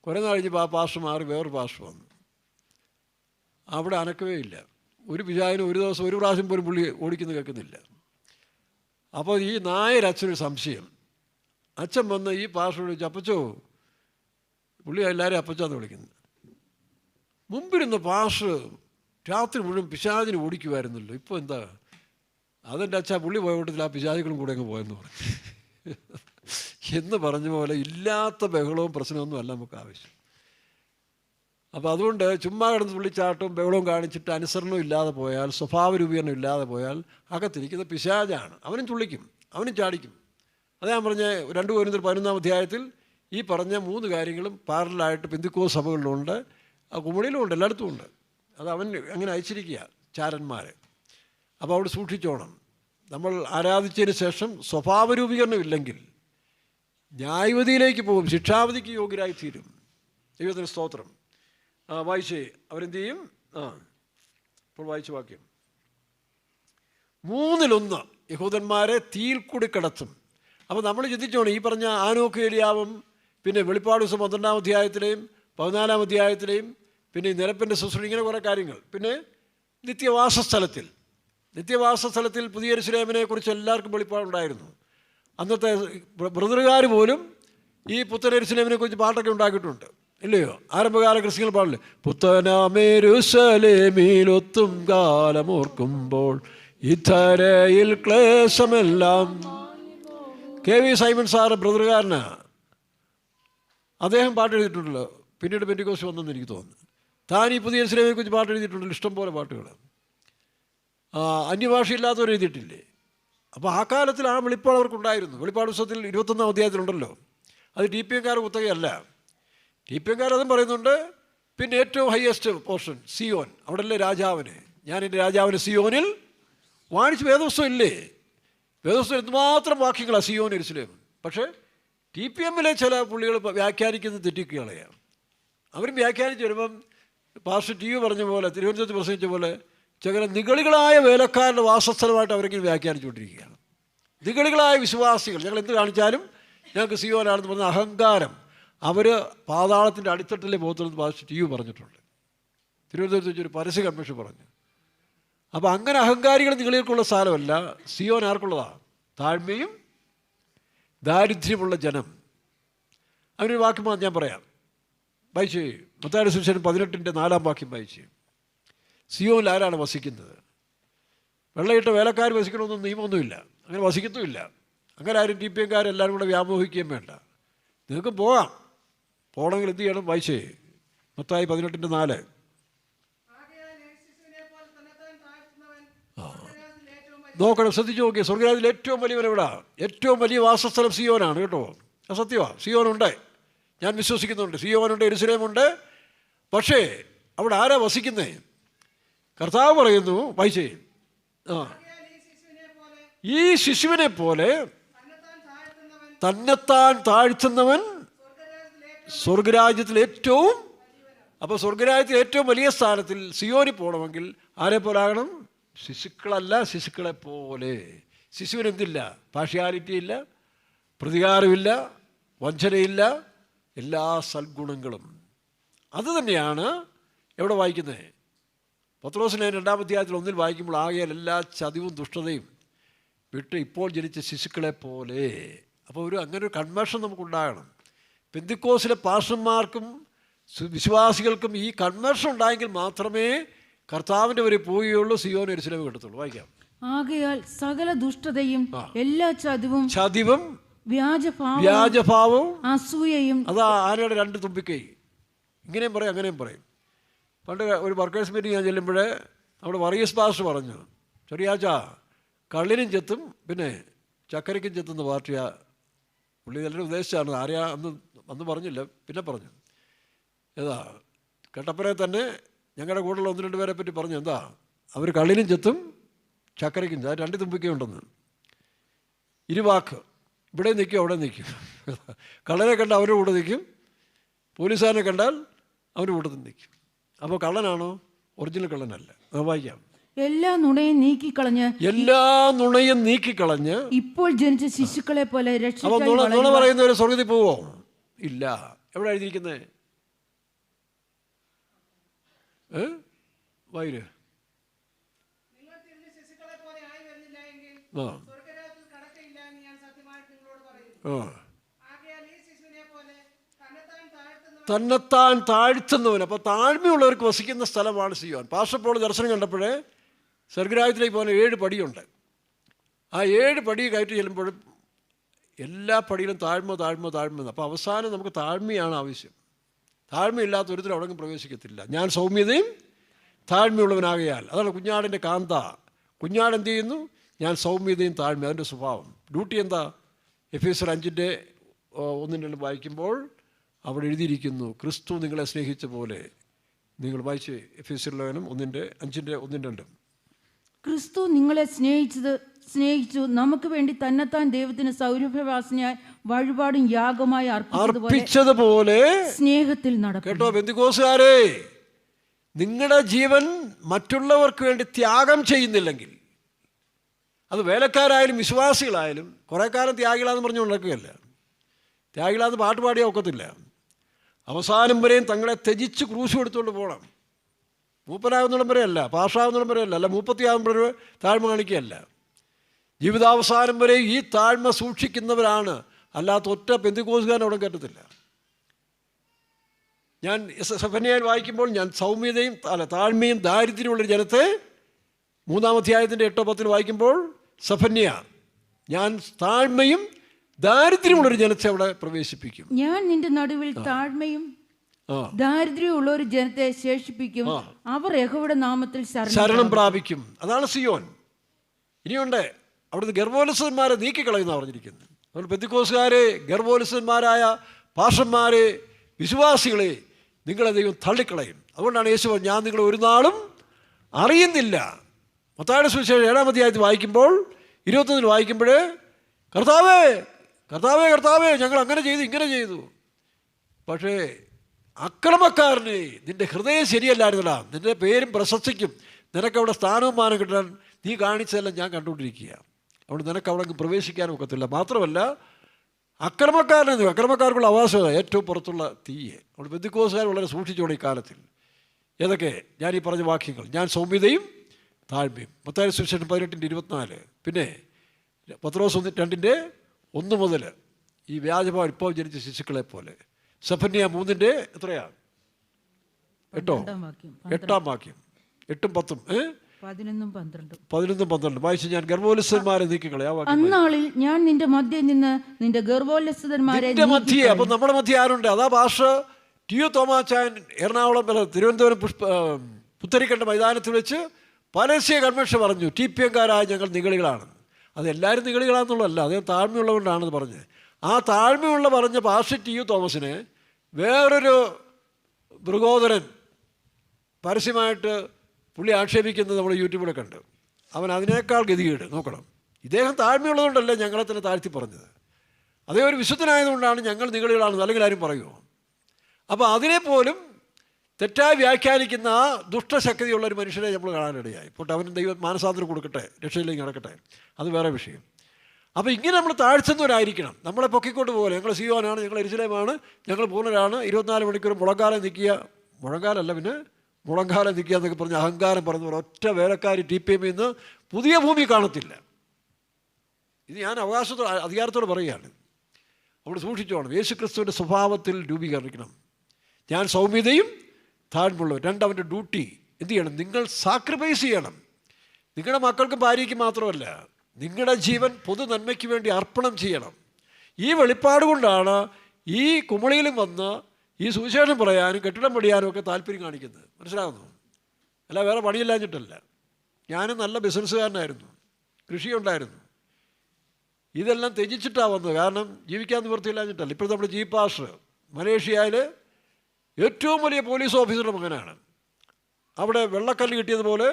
കുറേ നാൾ കഴിഞ്ഞപ്പോൾ ആ പാസ്റ്റർ മാറി വേറൊരു പാസ്റ്റർ വന്നു. അവിടെ അനക്കവേ ഇല്ല. ഒരു പിശാചിന് ഒരു ദിവസം ഒരു പ്രാവശ്യം പോലും പുള്ളി ഓടിക്കുന്നത് കേൾക്കുന്നില്ല. അപ്പോൾ ഈ നായരച്ഛനൊരു സംശയം. അച്ഛൻ വന്ന് ഈ പാസ്റ്ററോട് ചോദിച്ചു, അപ്പച്ചോ, പുള്ളി എല്ലാവരും അപ്പച്ചാന്ന് വിളിക്കുന്നത്, മുമ്പിരുന്ന പാസ്റ്റർ രാത്രി മുഴുവൻ പിശാചിന് ഓടിക്കുമായിരുന്നല്ലോ, ഇപ്പോൾ എന്താ? അതെൻ്റെ അച്ഛാ, പുള്ളി പോയ കൂട്ടത്തിൽ ആ പിശാചുകളും കൂടെ അങ്ങ് പോയെന്ന് പറഞ്ഞു. എന്ന് പറഞ്ഞ പോലെ ഇല്ലാത്ത ബഹളവും പ്രശ്നമൊന്നും അല്ല നമുക്ക് ആവശ്യം. അപ്പോൾ അതുകൊണ്ട് ചുമ്മാ കിടന്ന് തുള്ളിച്ചാട്ടവും ബഹളവും കാണിച്ചിട്ട് അനുസരണവും ഇല്ലാതെ പോയാൽ, സ്വഭാവ രൂപീകരണം ഇല്ലാതെ പോയാൽ അകത്തിരിക്കുന്ന പിശാചാണ്. അവനും തുള്ളിക്കും, അവനും ചാടിക്കും. അത് ഞാൻ പറഞ്ഞ 2 കൊരിന്ത്യർ 11-ാം അധ്യായത്തിൽ ഈ പറഞ്ഞ 3 കാര്യങ്ങളും പാരലായിട്ട് പെന്തക്കോസ്ത് സഭകളിലുണ്ട്, കുമളിയിലും ഉണ്ട്, എല്ലായിടത്തും ഉണ്ട്. അത് അവൻ അങ്ങനെ അയച്ചിരിക്കുക ചാരന്മാരെ. അപ്പോൾ അവിടെ സൂക്ഷിച്ചോണം. നമ്മൾ ആരാധിച്ചതിന് ശേഷം സ്വഭാവ രൂപീകരണം ഇല്ലെങ്കിൽ ന്യായവിധിയിലേക്ക് പോകും, ശിക്ഷാവിധിക്ക് യോഗ്യരായി തീരും. ദൈവത്തിന് സ്തോത്രം. വായിച്ചേ, അവരെന്ത് ചെയ്യും? ഇപ്പോൾ വായിച്ച വാക്യം. 3-1 യഹൂദന്മാരെ തീയിൽ കൂടി കടത്തും. അപ്പോൾ നമ്മൾ ചിന്തിച്ചോണം, ഈ പറഞ്ഞ ആനോക്ക് ഏലിയാവും, പിന്നെ വെളിപ്പാട് ദിവസം 12-ാം അധ്യായത്തിലെയും 14-ാം അധ്യായത്തിലെയും, പിന്നെ ഈ നിരപ്പിൻ്റെ ശുശ്രൂഷ, ഇങ്ങനെ കുറേ കാര്യങ്ങൾ. പിന്നെ നിത്യവാസസ്ഥലത്തിൽ പുതിയ യെരൂശലേമിനെ കുറിച്ച് എല്ലാവർക്കും വെളിപ്പാടുണ്ടായിരുന്നു. അന്നത്തെ ബ്രദറുകാർ പോലും ഈ പുത്തൻ യെരൂശലേമിനെ കുറിച്ച് പാട്ടൊക്കെ ഉണ്ടാക്കിയിട്ടുണ്ട്, ഇല്ലയോ? ആരംഭകാല ക്രിസ്ത്യൻ പാടില്ലേ, പുത്തനാം യെരൂശലേമിലൊത്തും കാലമോർക്കുമ്പോൾ ഇത്തരയിൽ ക്ലേശമെല്ലാം. KV സൈമൺ സാറ് ബ്രദറുകാരനാ. അദ്ദേഹം പാട്ട് എഴുതിയിട്ടുണ്ടല്ലോ. പിന്നീട് പെന്തിക്കോസ്ത് വന്നെന്ന് എനിക്ക് തോന്നുന്നു. താൻ ഈ പുതിയ യെരൂശലേമിനെ കുറിച്ച് പാട്ട് എഴുതിയിട്ടുണ്ടല്ലോ, ഇഷ്ടംപോലെ പാട്ടുകൾ. അന്യഭാഷയില്ലാത്തവർ എഴുതിയിട്ടില്ലേ? അപ്പോൾ ആ കാലത്തിൽ ആ വെളിപ്പാട് അവർക്കുണ്ടായിരുന്നു. വെളിപ്പാട് പുസ്തകത്തിൽ 21-ാം അധ്യായത്തിലുണ്ടല്ലോ. അത് TPMകാർ കുത്തകയല്ല. TPMകാർ അതും പറയുന്നുണ്ട്, പിന്നെ ഏറ്റവും ഹയസ്റ്റ് പോർഷൻ സിയോൻ, അവിടെയല്ലേ രാജാവിന്, ഞാൻ എൻ്റെ രാജാവിന് സിയോനിൽ വാണിച്ച്. വേദപുസ്തകം ഇല്ലേ? വേദപുസ്തകം എന്തുമാത്രം വാക്യങ്ങളാണ് സിയോൻ യെരൂശലേം. പക്ഷേ TPMലെ ചില പുള്ളികൾ വ്യാഖ്യാനിക്കുന്നത് തെറ്റിക്കുകയാണ്. അവരും വ്യാഖ്യാനിച്ച് വരുമ്പം പാസ്റ്റർ ടി പറഞ്ഞ പോലെ, തിരുവനന്തപുരത്ത് പ്രസംഗിച്ച പോലെ, ചില നിഗളികളായ വേലക്കാരുടെ വാസസ്ഥലമായിട്ട് അവരെങ്കിലും വ്യാഖ്യാനിച്ചുകൊണ്ടിരിക്കുകയാണ്. നിഗളികളായ വിശ്വാസികൾ ഞങ്ങൾ എന്ത് കാണിച്ചാലും ഞങ്ങൾക്ക് സിയോനാണെന്ന് പറഞ്ഞ അഹങ്കാരം. അവർ പാതാളത്തിൻ്റെ അടിത്തട്ടിലെ പോകത്തുള്ളത് പാസ്റ്റർ ടി പറഞ്ഞിട്ടുണ്ട്. തിരുവനന്തപുരത്ത് വെച്ചൊരു പരസ്യ കൺവെൻഷൻ പറഞ്ഞു. അപ്പോൾ അങ്ങനെ അഹങ്കാരികൾ നിങ്ങളിലേക്കുള്ള സ്ഥലമല്ല സിയോൻ. ആർക്കുള്ളതാണ്? താഴ്മയും ദാരിദ്ര്യമുള്ള ജനം. അവനൊരു വാക്യം ഞാൻ പറയാം, വായിച്ച്. മത്തായിയുടെ സുവിശേഷം 18:4 വാക്യം വായിച്ച്. സിയോനിൽ ആരാണ് വസിക്കുന്നത്? വെള്ളയിട്ട വേലക്കാർ വസിക്കണമെന്നൊന്നും നിയമമൊന്നുമില്ല, അങ്ങനെ വസിക്കത്തുമില്ല. അങ്ങനെ ആരും TPMക്കാരെല്ലാവരും കൂടെ വ്യാമോഹിക്കുകയും വേണ്ട. നിങ്ങൾക്ക് പോകാം. പോകണമെങ്കിൽ എന്ത് ചെയ്യണം? വായിച്ചേ. മത്തായി 18:4. നോക്കണം, ശ്രദ്ധിച്ച് നോക്കിയേ. സ്വർഗ്ഗരാജ്യത്തിൽ ഏറ്റവും വലിയവൻ എവിടാ? ഏറ്റവും വലിയ വാസസ്ഥലം സിയോനാണ് കേട്ടോ. അത് സത്യമാണ്. സിയോനുണ്ട്, ഞാൻ വിശ്വസിക്കുന്നുണ്ട്. സിയോനുണ്ട്, യെരൂശലേമുണ്ട്. പക്ഷേ അവിടെ ആരാ വസിക്കുന്നേ? കർത്താവ് പറയുന്നു, വായിച്ചേ. ഈ ശിശുവിനെ പോലെ തന്നെത്താൻ താഴ്ത്തുന്നവൻ സ്വർഗരാജ്യത്തിൽ ഏറ്റവും. അപ്പോൾ സ്വർഗരാജ്യത്തിൽ ഏറ്റവും വലിയ സ്ഥാനത്തിൽ സിയോനിൽ പോകണമെങ്കിൽ ആരെ പോലെ ആകണം? ശിശുക്കളല്ല, ശിശുക്കളെ പോലെ. ശിശുവിനെന്തില്ല? പാർഷ്യാലിറ്റി ഇല്ല, പ്രതികാരമില്ല, വഞ്ചനയില്ല, എല്ലാ സൽഗുണങ്ങളും. അതുതന്നെയാണ് എവിടെ വായിക്കുന്നത്? പത്രോസിനെ 2-ാം അധ്യായത്തിൽ 1 വായിക്കുമ്പോൾ, ആകയാൽ എല്ലാ ചതിവും ദുഷ്ടതയും വിട്ട് ഇപ്പോൾ ജനിച്ച ശിശുക്കളെ പോലെ. അപ്പോൾ അങ്ങനെ ഒരു കൺവേർഷൻ നമുക്കുണ്ടാകണം. പെന്തിക്കോസിലെ പാസ്റ്റർമാർക്കും വിശ്വാസികൾക്കും ഈ കൺവേർഷൻ ഉണ്ടായെങ്കിൽ മാത്രമേ കർത്താവിൻ്റെ വരെ പോവുകയുള്ളൂ, സിയോൻ യെരൂശലേം കിട്ടത്തുള്ളൂ. വായിക്കാം. ആകയാൽ സകല ദുഷ്ടതയും എല്ലാ ചതിവും വ്യാജഭാവവും അസൂയയും. അതാ ആനയുടെ 2 തുമ്പിക്കൈ. ഇങ്ങനെയും പറയും അങ്ങനെയും പറയും. പണ്ട് ഒരു വർക്കേഴ്സ് മീറ്റിംഗ് ഞാൻ ചെല്ലുമ്പോഴേ നമ്മുടെ വർഗീസ് പാസ്റ്റർ പറഞ്ഞു, ചെറിയാച്ചാ കള്ളിനും ചെത്തും പിന്നെ ചക്കരയ്ക്കും ചെത്തുന്ന പാർട്ടിയാ. പുള്ളി എല്ലാവരും ഉദ്ദേശിച്ചാണ്. ആരെയാ അന്ന് പറഞ്ഞില്ല, പിന്നെ പറഞ്ഞു. ഏതാ കട്ടപ്പനയിൽ തന്നെ ഞങ്ങളുടെ കൂടെയുള്ള 1-2 പേരെ പറ്റി പറഞ്ഞു. എന്താ അവർ കള്ളിനും ചെത്തും ചക്കരയ്ക്കും, 2 തുമ്പിക്കയുണ്ടെന്ന്. ഇരുവാക്ക്, ഇവിടെ നിൽക്കും അവിടെ നിൽക്കും. കള്ളനെ കണ്ടാൽ അവരുടെ കൂടെ നിൽക്കും, പോലീസുകാരനെ കണ്ടാൽ അവരുടെ കൂട്ടത്തിൽ നിൽക്കും. അപ്പോൾ കള്ളനാണോ? ഒറിജിനൽ കള്ളനല്ല. വായിക്കാം. എല്ലാ നുണയും നീക്കിക്കളഞ്ഞ് ഇപ്പോൾ ജനിച്ച ശിശുക്കളെ പോലെ നുണ പറയുന്നവര് സ്വർഗത്തിൽ പോവോ? ഇല്ല. എവിടെ എഴുതിയിരിക്കുന്നത്? വൈര് തന്നെത്താൻ താഴ്ത്തുന്നവൻ. അപ്പോൾ താഴ്മയുള്ളവർക്ക് വസിക്കുന്ന സ്ഥലമാണ് സിയോൻ. പാസ്റ്റർ പോൾ ദർശനം കണ്ടപ്പോഴേ സ്വർഗ്ഗരാജ്യത്തിലേക്ക് പോകുന്ന 7 പടിയുണ്ട്. ആ 7 പടി കയറ്റി ചെല്ലുമ്പോഴും എല്ലാ പടിയിലും താഴ്മ. അപ്പോൾ അവസാനം നമുക്ക് താഴ്മയാണ് ആവശ്യം. താഴ്മയില്ലാത്ത ഒരുത്തരും അവിടെ പ്രവേശിക്കത്തില്ല. ഞാൻ സൗമ്യതയും താഴ്മയുള്ളവനാകയാൽ. അതാണ് കുഞ്ഞാടിൻ്റെ കാന്ത. കുഞ്ഞാട് എന്ത് ചെയ്യുന്നു? ഞാൻ സൗമ്യതയും താഴ്മ, അതിൻ്റെ സ്വഭാവം. ഡ്യൂട്ടി എന്താ? എഫേസ്യർ 5:1-2 വായിക്കുമ്പോൾ അവിടെ എഴുതിയിരിക്കുന്നു, ക്രിസ്തു നിങ്ങളെ സ്നേഹിച്ച പോലെ. നിങ്ങൾ വായിച്ച് എഫേസ്യർ ലേഖനം 5:1-2. ക്രിസ്തു നിങ്ങളെ സ്നേഹിച്ചു നമുക്ക് വേണ്ടി തന്നെത്താൻ ദൈവത്തിന് സൗരഭ്യവാസനയായി വഴിപാടും യാഗമായി അർപ്പിച്ചതുപോലെ സ്നേഹത്തിൽ നടക്കും. കേട്ടോ പെന്തിക്കോസുകാരെ, നിങ്ങളുടെ ജീവൻ മറ്റുള്ളവർക്ക് വേണ്ടി ത്യാഗം ചെയ്യുന്നില്ലെങ്കിൽ, അത് വേലക്കാരായാലും വിശ്വാസികളായാലും, കുറേ കാലം ത്യാഗികളാന്ന് പറഞ്ഞു നടക്കുകയല്ല. ത്യാഗികളാന്ന് പാട്ട് പാടിയാൽ ഒക്കത്തില്ല. അവസാനം വരെയും തങ്ങളെ ത്യജിച്ച് ക്രൂശ് എടുത്തുകൊണ്ട് പോകണം. മൂപ്പനാകുന്നിടം വരെയല്ല, പാഷാകുന്നിടം വരെയല്ല, അല്ല 30 താഴ്മ കാണിക്കുകയല്ല. ജീവിതാവസാനം വരെ ഈ താഴ്മ സൂക്ഷിക്കുന്നവരാണ്. അല്ലാത്ത ഒറ്റ പെന്തിക്കോസുകാരൻ അവിടെ കയറ്റത്തില്ല. ഞാൻ സെഫന്യായിൽ വായിക്കുമ്പോൾ ഞാൻ താഴ്മയും ദാരിദ്ര്യമുള്ളൊരു ജനത്തെ 3-ാം അധ്യായത്തിൻ്റെ 8-10 വായിക്കുമ്പോൾ സെഫന്യ, ഞാൻ താഴ്മയും ദാരിദ്ര്യമുള്ളൊരു ജനത്തെ അവിടെ പ്രവേശിപ്പിക്കും. ഞാൻ നിന്റെ നടുവിൽ താഴ്മയും ദാരിദ്ര്യമുള്ള ഒരു ജനത്തെ ശേഷിപ്പിക്കും, അവർ യഹോവയുടെ നാമത്തിൽ ശരണം പ്രാപിക്കും. അതാണ് സിയോൻ. ഇനിയുണ്ട് അവിടുന്ന് ഗർഭോത്സവന്മാരെ നീക്കിക്കളയുന്ന പറഞ്ഞിരിക്കുന്നത്. അതുകൊണ്ട് പെന്തിക്കോസുകാരെ, ഗർഭോത്സവന്മാരായ പാഷന്മാരെ, വിശ്വാസികളെ, നിങ്ങളെ ദൈവം തള്ളിക്കളയും. അതുകൊണ്ടാണ് യേശു പറഞ്ഞത്, ഞാൻ നിങ്ങളെ ഒരു നാളും അറിയുന്നില്ല. മത്തായിയുടെ സുവിശേഷം 7-ാം അധ്യായത്തിൽ വായിക്കുമ്പോൾ 21 വായിക്കുമ്പോൾ, കർത്താവേ കർത്താവേ കർത്താവേ ഞങ്ങൾ അങ്ങനെ ചെയ്തു ഇങ്ങനെ ചെയ്തു. പക്ഷേ അക്രമക്കാരനെ നിൻ്റെ ഹൃദയം ശരിയല്ലായിരുന്നടാ, നിൻ്റെ പേരും പ്രശസ്തിക്കും നിനക്കവിടെ സ്ഥാനവും മാനം കിട്ടാൻ നീ കാണിച്ചതെല്ലാം ഞാൻ കണ്ടുകൊണ്ടിരിക്കുക. അവിടെ നിനക്ക് അവിടെ പ്രവേശിക്കാനും ഒക്കത്തില്ല. മാത്രമല്ല അക്രമക്കാർക്കുള്ള അവകാശം ഏറ്റവും പുറത്തുള്ള തീയെ. അവിടെ ബന്ധുക്കോസുകാർ വളരെ സൂക്ഷിച്ചോടെ ഈ കാലത്തിൽ. ഏതൊക്കെ ഞാൻ ഈ പറഞ്ഞ വാക്യങ്ങൾ, ഞാൻ സൗമ്യതയും താഴ്മയും. മത്തായി സുവിശേഷം 18:24. പിന്നെ പത്രോസ് 2:1 മുതൽ ഈ വ്യാജഭാവം ഇപ്പോൾ ജനിച്ച ശിശുക്കളെ പോലെ. സെഫന്യ 3 എത്രയാണ്? 8-ാം വാക്യം 8-ഉം 10-ഉം 11-12 വായിച്ച് ഞാൻ ഗർഭോത്സവന്മാരെ നീക്കിക്കളെ. അന്നാളിൽ ഞാൻ നിന്റെ മധ്യേ നിന്ന് നിന്റെ ഗർഭോത്സവന്മാരെ മധ്യേ. അപ്പൊ നമ്മുടെ മധ്യ ആരുണ്ട്? അതാ പാസ്റ്റർ ടി.യു. തോമാച്ചാൻ എറണാകുളം തിരുവനന്തപുരം പുത്തരിക്കണ്ട മൈതാനത്തിൽ വെച്ച് പരസ്യ കൺവെൻഷൻ പറഞ്ഞു, TPM-കാരായ ഞങ്ങൾ നിഗളികളാണ്. അതെല്ലാവരും നിഗളികളാണെന്നുള്ളതല്ല, അദ്ദേഹം താഴ്മയുള്ളതുകൊണ്ടാണെന്ന് പറഞ്ഞത്. ആ താഴ്മയുള്ള പറഞ്ഞ പാസ്റ്റർ ടി.യു. തോമസിനെ വേറൊരു മൃഗോദരൻ പരസ്യമായിട്ട് പുള്ളി ആക്ഷേപിക്കുന്നത് നമ്മൾ യൂട്യൂബിൽ കണ്ട്. അവൻ അതിനേക്കാൾ ഗതികേട് നോക്കണം. ഇദ്ദേഹം താഴ്മയുള്ളതുകൊണ്ടല്ല ഞങ്ങളെ തന്നെ താഴ്ത്തി പറഞ്ഞത്. അതേ ഒരു വിശുദ്ധനായതുകൊണ്ടാണ് ഞങ്ങൾ നിഗളികളാണെന്ന്, അല്ലെങ്കിൽ ആരും പറയുമോ? അപ്പോൾ അതിനെപ്പോലും തെറ്റായി വ്യാഖ്യാനിക്കുന്ന ആ ദുഷ്ടശക്തിയുള്ള ഒരു മനുഷ്യനെ നമ്മൾ കാണാനിടയായി. ഇപ്പോൾ അവന് ദൈവം മാനസാന്തരം കൊടുക്കട്ടെ, രക്ഷയിലേക്ക് നടക്കട്ടെ, അത് വേറെ വിഷയം. അപ്പോൾ ഇങ്ങനെ നമ്മൾ താഴ്ത്തുന്നവരായിരിക്കണം. നമ്മളെ പൊക്കിക്കൊണ്ട് പോലെ ഞങ്ങൾ സിയോനാണ്, ഞങ്ങൾ എരുസലേമാണ്, ഞങ്ങൾ പൂർണ്ണരാണ്, 24 മണിക്കൂർ മുളങ്കാലം നിൽക്കുക, മുഴങ്കാലല്ല പിന്നെ മുളങ്കാലം നിൽക്കുക എന്നൊക്കെ പറഞ്ഞ് അഹങ്കാരം പറഞ്ഞ പോലെ ഒറ്റ വേലക്കാരി TPM ഇന്ന് പുതിയ ഭൂമി കാണത്തില്ല. ഇത് ഞാൻ അധികാരത്തോടെ പറയുകയാണ്. അവിടെ സൂക്ഷിച്ചോണം. യേശു ക്രിസ്തുവിൻ്റെ സ്വഭാവത്തിൽ രൂപീകരിക്കണം. ഞാൻ സൗമ്യതയും താഴ്മുള്ളവർ. 2, അവൻ്റെ ഡ്യൂട്ടി എന്ത് ചെയ്യണം? നിങ്ങൾ സാക്രിഫൈസ് ചെയ്യണം. നിങ്ങളുടെ മക്കൾക്കും ഭാര്യയ്ക്കും മാത്രമല്ല, നിങ്ങളുടെ ജീവൻ പൊതു നന്മയ്ക്ക് വേണ്ടി അർപ്പണം ചെയ്യണം. ഈ വെളിപ്പാട് കൊണ്ടാണ് ഈ കുമളിയിലും വന്ന് ഈ സുവിശേഷം പറയാനും കെട്ടിടം പണിയാനും ഒക്കെ താല്പര്യം കാണിക്കുന്നത്. മനസ്സിലാകുന്നു? അല്ല വേറെ പണിയില്ലാഞ്ഞിട്ടല്ല. ഞാനും നല്ല ബിസിനസ്സുകാരനായിരുന്നു, കൃഷിയുണ്ടായിരുന്നു. ഇതെല്ലാം ത്യജിച്ചിട്ടാണ് വന്നത്. കാരണം ജീവിക്കാൻ നിവൃത്തിയില്ലാഞ്ഞിട്ടല്ല. ഇപ്പോൾ നമ്മുടെ ചീഫ് പാസ്റ്റർ മലേഷ്യയിൽ ഏറ്റവും വലിയ പോലീസ് ഓഫീസറുടെ മകനാണ്. അവിടെ വെള്ളക്കല്ല് കിട്ടിയതുപോലെ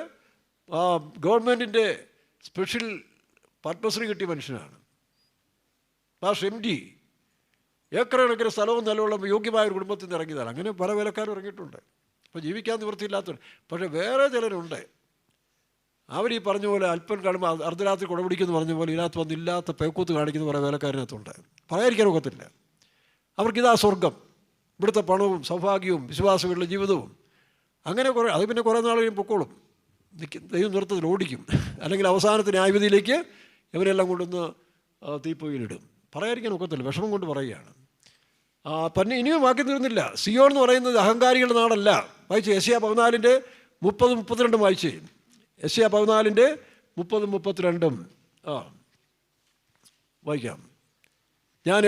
ഗവൺമെൻറ്റിൻ്റെ സ്പെഷ്യൽ പത്മശ്രീ കിട്ടിയ മനുഷ്യനാണ്. പാസ്റ്റർ MD ഏക്കർ കണക്കിന് സ്ഥലവും നിലവുള്ള യോഗ്യമായ ഒരു കുടുംബത്തിൽ നിന്ന് ഇറങ്ങിയതാണ്. അങ്ങനെ പല വേലക്കാരും ഇറങ്ങിയിട്ടുണ്ട്. ഇപ്പോൾ ജീവിക്കാൻ നിവൃത്തിയില്ലാത്തവർ. പക്ഷേ വേറെ ചിലരുണ്ട്, അവർ ഈ പറഞ്ഞ പോലെ അല്പം കാണുമ്പോൾ അർദ്ധരാത്രി കുടപിടിക്കുന്നു പറഞ്ഞ പോലെ ഇതിനകത്ത് വന്നില്ലാത്ത പേക്കൂത്ത് കാണിക്കുന്ന കുറേ വേലക്കാരിനകത്തുണ്ട്. പറയാതിരിക്കാൻ ഒക്കത്തില്ല. അവർക്കിതാ സ്വർഗം, ഇവിടുത്തെ പണവും സൗഭാഗ്യവും വിശ്വാസമുള്ള ജീവിതവും. അങ്ങനെ കുറേ അത് പിന്നെ കുറേ നാൾ കഴിയും പൊക്കോളും. ദൈവം നൃത്തത്തിൽ ഓടിക്കും. അല്ലെങ്കിൽ അവസാനത്തിന് ന്യായവിധിയിലേക്ക് ഇവരെല്ലാം കൊണ്ടുവന്ന് തീപ്പൊയിലിടും. പറയാതിരിക്കാൻ ഒക്കത്തില്ല. വിഷമം കൊണ്ട് പറയുകയാണ്. പിന്നെ ഇനിയും വാക്കി തീർന്നില്ല. സിയോൺ എന്ന് പറയുന്നത് അഹങ്കാരികളുടെ നാടല്ല. വായിച്ച് യെശയ്യാ 14:30-32 വായിച്ച്. യെശയ്യാ 14:30-32 വായിക്കാം. ഞാൻ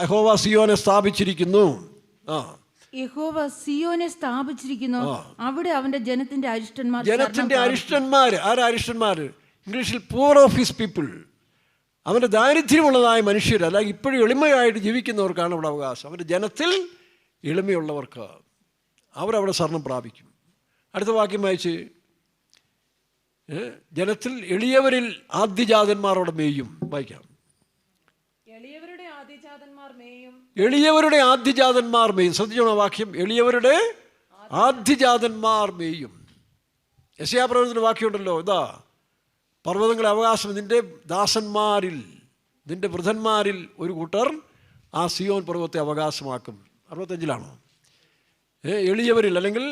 യഹോവ സിയോനെ സ്ഥാപിച്ചിരിക്കുന്നു. യഹോവ സിയോനെ സ്ഥാപിച്ചിരിക്കുന്നു, അവിടെ അവന്റെ ജനത്തിന്റെ അരിഷ്ടന്മാർ. ആരാ അരിഷ്ടന്മാർ? ഇംഗ്ലീഷിൽ പൂർ ഓഫ് ഹിസ് പീപ്പിൾ. അവൻ്റെ ദാരിദ്ര്യമുള്ളതായ മനുഷ്യർ, അല്ലെങ്കിൽ ഇപ്പോഴും എളിമയായിട്ട് ജീവിക്കുന്നവർക്കാണ് അവിടെ അവകാശം. അവൻ്റെ ജനത്തിൽ എളിമയുള്ളവർക്ക് അവരവിടെ സ്വർണം പ്രാപിക്കും. അടുത്ത വാക്യം വായിച്ച്, ജനത്തിൽ എളിയവരിൽ ആദ്യജാതന്മാർ അവിടെ മേയും. വായിക്കാം. എളിയവരുടെ ആദ്യജാതന്മാർ മേയും. ശ്രദ്ധിച്ചോണ വാക്യം, എളിയവരുടെ ആദ്യജാതന്മാർ മേയും. യെശയ്യാ പ്രവചനത്തിൻ്റെ വാക്യമുണ്ടല്ലോ, ഇതാ പർവ്വതങ്ങളെ അവകാശം നിൻ്റെ ദാസന്മാരിൽ, നിൻ്റെ വൃദ്ധന്മാരിൽ ഒരു കൂട്ടർ ആ സിയോൻ പർവ്വതത്തെ അവകാശമാക്കും. 65-ലാണോ? എളിയവരിൽ അല്ലെങ്കിൽ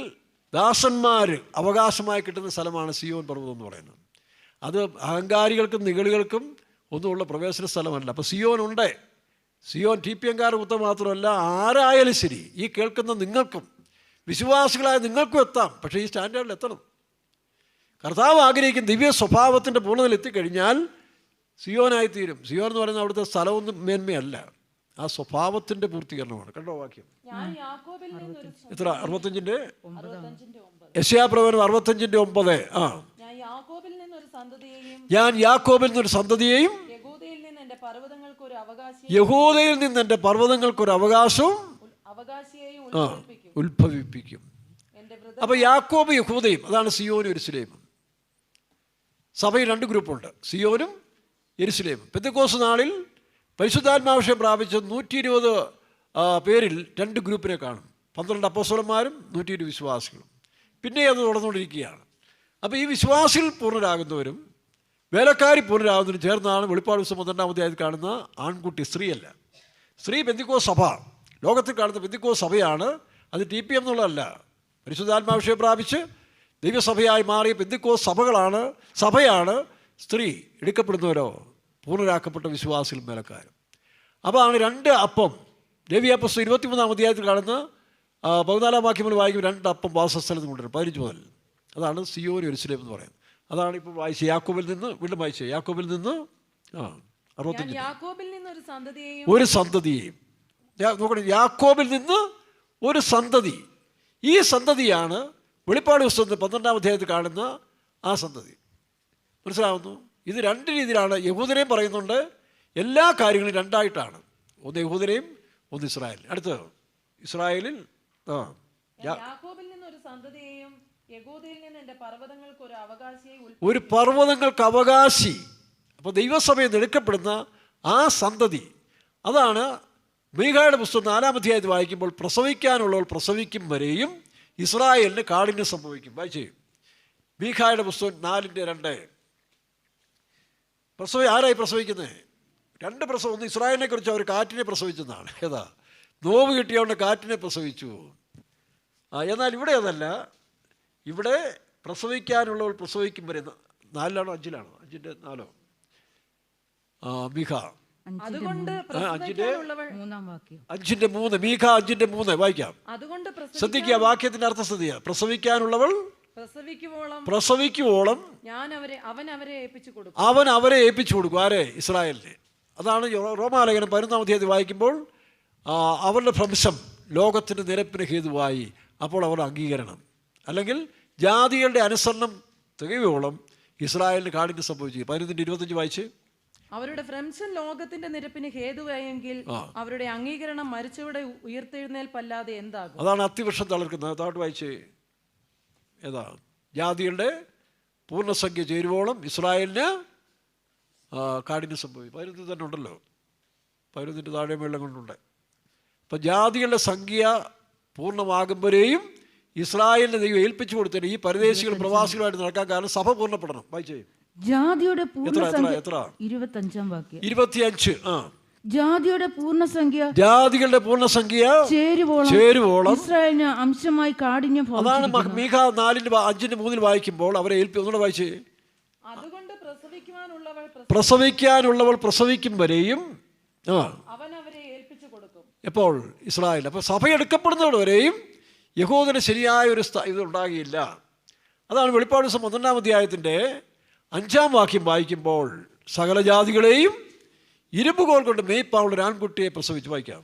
ദാസന്മാർ അവകാശമായി കിട്ടുന്ന സ്ഥലമാണ് സിയോൻ പർവ്വതം എന്ന് പറയുന്നത്. അത് അഹങ്കാരികൾക്കും നിഗളികൾക്കും ഒന്നുമുള്ള പ്രവേശന സ്ഥലമല്ല. അപ്പോൾ സിയോൻ ഉണ്ട്. സിയോൻ TPM-കാർ കുത്തം മാത്രമല്ല, ആരായാലും ശരി, ഈ കേൾക്കുന്ന നിങ്ങൾക്കും വിശ്വാസികളായ നിങ്ങൾക്കും എത്താം. പക്ഷേ ഈ സ്റ്റാൻഡേർഡിൽ എത്തണം. കർത്താവ് ആഗ്രഹിക്കുന്ന ദിവ്യ സ്വഭാവത്തിൻ്റെ പൂർണ്ണതയിൽ എത്തിക്കഴിഞ്ഞാൽ സിയോനായിത്തീരും. സിയോൻ എന്ന് പറയുന്നത് അവിടുത്തെ സ്ഥലമൊന്നും മേന്മയല്ല, ആ സ്വഭാവത്തിൻ്റെ പൂർത്തീകരണമാണ്. കണ്ടോ വാക്യം എത്ര? 65-ന്റെ യെശയ്യാ പ്രവചനം 65-9. ഞാൻ യാക്കോബിൽ നിന്നൊരു സന്തതിയെയും യഹൂദയിൽ നിന്ന് എൻ്റെ പർവ്വതങ്ങൾക്കൊരു അവകാശവും ഉത്ഭവിപ്പിക്കും. അപ്പോൾ യാക്കോബ് യഹൂദയും, അതാണ് സിയോനും യെരുശലേമും. സഭയിൽ 2 ഗ്രൂപ്പുണ്ട്, സിയോനും യെരുശലേമും. പെന്തക്കോസ്ത് നാളിൽ പരിശുദ്ധാത്മാഭിഷേകം പ്രാപിച്ച 120 പേരിൽ 2 ഗ്രൂപ്പിനെ കാണും. 12 അപ്പോസ്തലന്മാരും 120 വിശ്വാസികളും. പിന്നെ അത് തുടർന്നുകൊണ്ടിരിക്കുകയാണ്. അപ്പോൾ ഈ വിശ്വാസികൾ പൂർണ്ണരാകുന്നവരും വേലക്കാരി പൂർണ്ണരാകുന്നവരും ചേർന്നാണ് വെളിപ്പാട് പുസ്തകം 12-ാം അധ്യായത്തിൽ കാണുന്ന ആൺകുട്ടി. സ്ത്രീയല്ല. സ്ത്രീ പെന്തക്കോസ്ത് സഭ, ലോകത്തിൽ കാണുന്ന പെന്തക്കോസ്ത് സഭയാണ്. അത് TPM എന്നുള്ളതല്ല. പരിശുദ്ധാത്മാഭിഷേകം പ്രാപിച്ച് ദൈവസഭയായി മാറിയ പെന്തക്കോസ്ത് സഭയാണ് സ്ത്രീ എടുക്കപ്പെടുന്നവരോ പൂർണ്ണരാക്കപ്പെട്ട വിശ്വാസികളും വേലക്കാരും. അപ്പോൾ ആണ് 2 അപ്പം. ലേവ്യ പുസ്തകം 23-ാം അധ്യായത്തിൽ കാണുന്ന 14-ാം വാക്യം മുതൽ വായിക്കും 2 അപ്പം വാസസ്ഥലത്ത് കൊണ്ടുവരും 15 മുതൽ. അതാണ് സിയോനും യെരുശലേം എന്ന് പറയുന്നത്. അതാണ് ഇപ്പോൾ വായിച്ച യാക്കോബിൽ നിന്ന്, വീണ്ടും വായിച്ച യാക്കോബിൽ നിന്ന് 65 യാക്കോബിൽ നിന്ന് ഒരു സന്തതിയെയും നോക്കണം. യാക്കോബിൽ നിന്ന് ഒരു സന്തതി. ഈ സന്തതിയാണ് വെളിപ്പാട് പുസ്തകത്തിൽ 12-ാം അധ്യായത്തിൽ കാണുന്ന ആ സന്തതി. മനസ്സിലാവുന്നു? ഇത് 2 രീതിയിലാണ്. യഹൂദരെയും പറയുന്നുണ്ട്. എല്ലാ കാര്യങ്ങളും 2ആയിട്ടാണ്. ഒന്ന് യഹൂദരെയും ഒന്ന് ഇസ്രായേൽ. അടുത്ത ഇസ്രായേലിൽ യാക്കോബിൽ നിന്ന് ഒരു സന്തതിയെയും യഹൂദയിൽ നിന്ന് എൻ്റെ പർവ്വതങ്ങൾക്ക് ഒരു അവകാശിയെയും ഒരു പർവ്വതങ്ങൾക്ക് അവകാശി. അപ്പോൾ ദൈവസഭയിൽ എടുക്കപ്പെടുന്ന ആ സന്തതി, അതാണ് മീഖായുടെ പുസ്തകം 4-ാം അധ്യായത്തിൽ വായിക്കുമ്പോൾ പ്രസവിക്കാനുള്ളവർ പ്രസവിക്കും വരെയും ഇസ്രായേലിന് കാഠിന്യം സംഭവിക്കും. വായിച്ചേ മീഖായുടെ പുസ്തകം 4:2. ആരായി പ്രസവിക്കുന്നത്? 2 പ്രസവം. ഒന്ന് ഇസ്രായേലിനെ കുറിച്ച് അവർ കാറ്റിനെ പ്രസവിച്ചെന്നാണ്. ഏതാ? നോവ് കിട്ടിയവൻ്റെ കാറ്റിനെ പ്രസവിച്ചു. എന്നാൽ ഇവിടെ അതല്ല. ഇവിടെ പ്രസവിക്കാനുള്ളവർ പ്രസവിക്കും വരെ 4-ലാണോ 5-ലാണോ? 5:4 മീഖ. അതുകൊണ്ട് 5:3 മീഖ 5:3 വായിക്കാം. ശ്രദ്ധിക്കുക, വാക്യത്തിന്റെ അർത്ഥം ശ്രദ്ധിക്കുക. പ്രസവിക്കാനുള്ളവൾ പ്രസവിക്കുവോളം അവൻ അവരെ ഏൽപ്പിച്ചു കൊടുക്കും. ആരെ? ഇസ്രായേലിനെ. അതാണ് റോമാലേഖനം 11-ാം അധ്യായത്തിൽ വായിക്കുമ്പോൾ അവരുടെ ഭ്രംശം ലോകത്തിൻ്റെ നിരപ്പിന് ഹേതുവായി. അപ്പോൾ അവരുടെ അംഗീകരണം അല്ലെങ്കിൽ ജാതികളുടെ അനുസരണം തികയോളം ഇസ്രായേലിന് കാഠിന്യം സംഭവിച്ചു. 11:25 വായിച്ച്. അവരുടെ ഭ്രംശം ലോകത്തിന്റെ നിരപ്പിന് ഹേതുവായെങ്കിൽ അവരുടെ അംഗീകരണം മരിച്ചവരുടെ ഉയർത്തെഴുന്നേൽപ്പല്ലാതെ എന്താകും? അതാണ് അത്തിവൃക്ഷം തളർക്കുന്നത്. താട്ട് വായിച്ച്. ഏതാ? ജാതികളുടെ പൂർണ്ണസംഖ്യ ചേരുവോളം ഇസ്രായേലിന് കാഠിന്യം സംഭവിക്കും. 11 തന്നെ ഉണ്ടല്ലോ. 11 താഴെ വെള്ളം കൊണ്ടുണ്ട്. അപ്പം ജാതികളുടെ സംഖ്യ പൂർണ്ണമാകുമ്പോഴേയും ഇസ്രായേലിനെ ദൈവം ഏൽപ്പിച്ചു കൊടുത്തതിന് ഈ പരദേശികൾ പ്രവാസികളായിട്ട് നടക്കാൻ കാരണം സഭ പൂർണ്ണപ്പെടണം. വായിച്ചേ. ജാതിയുടെ എത്ര 25-ാം വാക്യം. 25. ജാതികളുടെ പൂർണ്ണസംഖ്യ ചേരുവോളം ഇസ്രായേലിന് അംശമായി കാഠിന്യം. അതാണ് മീഖ 4:5-3 വായിക്കുമ്പോൾ അവരെ ഒന്നുകൂടെ വായിച്ചേ. അതുകൊണ്ട് പ്രസവിക്കാനുള്ളവൾ പ്രസവിക്കും വരെയും അവൻ അവരെ ഏൽപ്പിച്ചു കൊടുക്കും. എപ്പോൾ? ഇസ്രായേൽ. അപ്പോൾ സഭയെടുക്കപ്പെടുന്നവരെയും യഹൂദന് ശരിയായ ഒരു ഇത് ഉണ്ടാകില്ല. അതാണ് വെളിപ്പാട് പുസ്തകം 12-ാം അധ്യായത്തിൻ്റെ 5-ാം വാക്യം വായിക്കുമ്പോൾ സകല ജാതികളെയും ഇരുമ്പുകോൽ കൊണ്ട് മേയ്പ്പാനുള്ള ഒരു ആൺകുട്ടിയെ പ്രസവിച്ച് വായിക്കാം.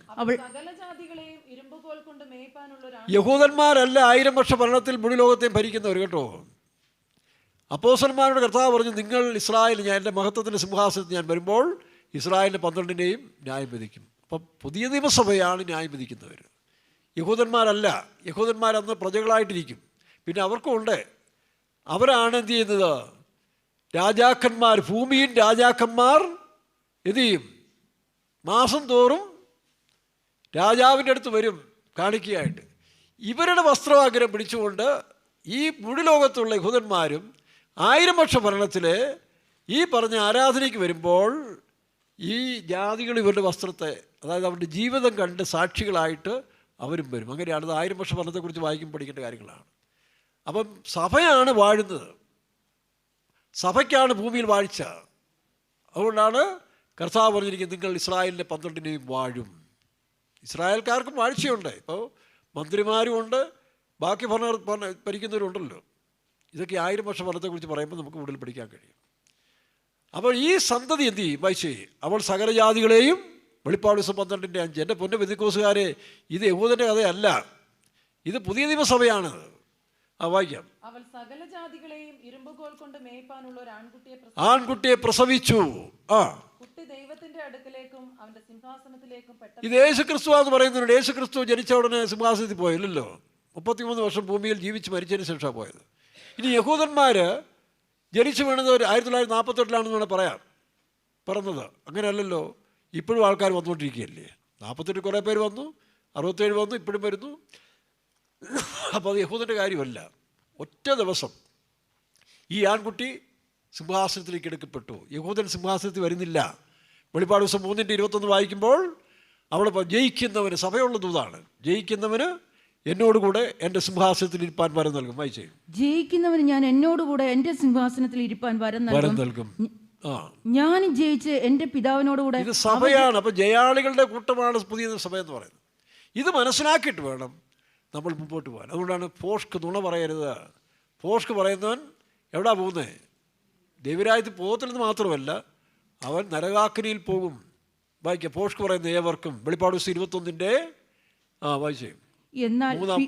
യഹൂദന്മാരല്ല 1000 വർഷ ഭരണത്തിൽ മുഴു ലോകത്തെയും ഭരിക്കുന്നവർ കേട്ടോ. അപ്പോസ്തലന്മാരുടെ കർത്താവ് പറഞ്ഞു, നിങ്ങൾ ഇസ്രായേൽ, ഞാൻ എൻ്റെ മഹത്വത്തിൻ്റെ സിംഹാസനത്തിൽ ഞാൻ വരുമ്പോൾ ഇസ്രായേലിൻ്റെ 12-നെയും ന്യായം വിധിക്കും. അപ്പം പുതിയ നിയമസഭയാണ് ന്യായം വിധിക്കുന്നവർ. യഹൂദന്മാരല്ല. യഹൂദന്മാരന്ന് പ്രജകളായിട്ടിരിക്കും. പിന്നെ അവർക്കും ഉണ്ട്. അവരാണ് എന്ത് ചെയ്യുന്നത്? രാജാക്കന്മാർ, ഭൂമിയിൽ രാജാക്കന്മാർ എന്ത് ചെയ്യും? മാസം തോറും രാജാവിൻ്റെ അടുത്ത് വരും കാണിക്കുകയായിട്ട്. ഇവരുടെ വസ്ത്രവാഗ്രം പിടിച്ചുകൊണ്ട് ഈ മുഴുലോകത്തുള്ള യഹൂദന്മാരും 1000 വർഷ ഭരണത്തിൽ ഈ പറഞ്ഞ ആരാധനയ്ക്ക് വരുമ്പോൾ ഈ ജാതികൾ ഇവരുടെ വസ്ത്രത്തെ, അതായത് അവരുടെ ജീവിതം കണ്ട് സാക്ഷികളായിട്ട് അവരും വരും. അങ്ങനെയാണ്. 1000 വർഷ ഭരണത്തെക്കുറിച്ച് വായിക്കുമ്പോൾ പഠിക്കേണ്ട കാര്യങ്ങളാണ്. അപ്പം സഭയാണ് വാഴുന്നത്. സഭയ്ക്കാണ് ഭൂമിയിൽ വാഴ്ച. അതുകൊണ്ടാണ് കർത്താവ് പറഞ്ഞിരിക്കുന്നത്, നിങ്ങൾ ഇസ്രായേലിൻ്റെ 12-നെയും വാഴും. ഇസ്രായേൽക്കാർക്കും വാഴ്ചയുണ്ട്. ഇപ്പോൾ മന്ത്രിമാരും ഉണ്ട്, ബാക്കി ഭരിക്കുന്നവരുണ്ടല്ലോ. ഇതൊക്കെ 1000 വർഷ ഭരണത്തെക്കുറിച്ച് പറയുമ്പോൾ നമുക്ക് കൂടുതൽ പഠിക്കാൻ കഴിയും. അപ്പോൾ ഈ സന്തതി എന്ത് ചെയ്യും? വായിച്ചേ. അവൾ സകല ജാതികളെയും, വെളിപ്പാട് പുസ്തകം 12:5. എൻ്റെ പൊന്നു പെന്തക്കോസ്തുകാരെ, ഇത് യഹൂദൻ്റെ കഥയല്ല, ഇത് പുതിയ നിയമസഭയാണ്. വായിക്കാം. അവൾ സകല ജാതികളെയും ഇരുമ്പുകോൽ കൊണ്ട് മേയ്പ്പാനുള്ള ഒരു ആൺകുട്ടിയെ പ്രസവിച്ചു. കുട്ടി ദൈവത്തിന്റെ അടുക്കലേക്കും അവന്റെ സിംഹാസനത്തിലേക്കും ഇത് യേശുക്രിസ്തുവാന്ന് പറയുന്നുണ്ട്. യേശുക്രിസ്തു ജനിച്ച ഉടനെ സിംഹാസനത്തിൽ പോയില്ലല്ലോ. 33 വർഷം ഭൂമിയിൽ ജീവിച്ച് മരിച്ചതിന് ശേഷമാണ് പോയത്. ഇനി യഹൂദന്മാർ ജനിച്ചു വീണത് 1948 വേണം പറയാം പറഞ്ഞത്. അങ്ങനെയല്ലല്ലോ, ഇപ്പോഴും ആൾക്കാർ വന്നുകൊണ്ടിരിക്കുകയല്ലേ. 48 കുറേ പേര് വന്നു, 67 വന്നു, ഇപ്പോഴും വരുന്നു. അപ്പോൾ അത് യഹൂദൻ്റെ കാര്യമല്ല. ഒറ്റ ദിവസം ഈ ആൺകുട്ടി സിംഹാസനത്തിലേക്ക് എടുക്കപ്പെട്ടു. യഹൂദൻ സിംഹാസനത്തിൽ വരുന്നില്ല. വെളിപ്പാട് ദിവസം 3:21 വായിക്കുമ്പോൾ അവിടെ ജയിക്കുന്നവന്, സഭയുള്ള ദൂതാണ്, ജയിക്കുന്നവന് എന്നോടുകൂടെ എൻ്റെ സിംഹാസനത്തിൽ ഇരിപ്പാൻ വരം നൽകും. വായിച്ചേ. ജയിക്കുന്നവന് ഞാൻ എന്നോടുകൂടെ എൻ്റെ സിംഹാസനത്തിൽ ഇരിപ്പാൻ വരം നൽകും. ഞാൻ ജയിച്ച് എൻ്റെ പിതാവിനോടുകൂടെ. ഇത് സഭയാണ്. അപ്പോൾ ജയാളികളുടെ കൂട്ടമാണ് പുതിയ സഭ എന്ന് പറയുന്നത്. ഇത് മനസ്സിലാക്കിയിട്ട് വേണം നമ്മൾ മുമ്പോട്ട് പോകാൻ. അതുകൊണ്ടാണ് ഫോഷ്ക്ക് നുണ പറയരുത്. ഫോഷ്ക്ക് പറയുന്നവൻ എവിടാ പോകുന്നത്? ദൈവരാജ്യത്തിൽ പോകത്തില്ലെന്ന് മാത്രമല്ല, അവൻ നരകാഗ്നിയിൽ പോകും. വായിക്കാം. ഫോഷ്ക്ക് പറയുന്ന ഏവർക്കും. വെളിപ്പാട് 21 വായിച്ചേ. എന്നാൽ 8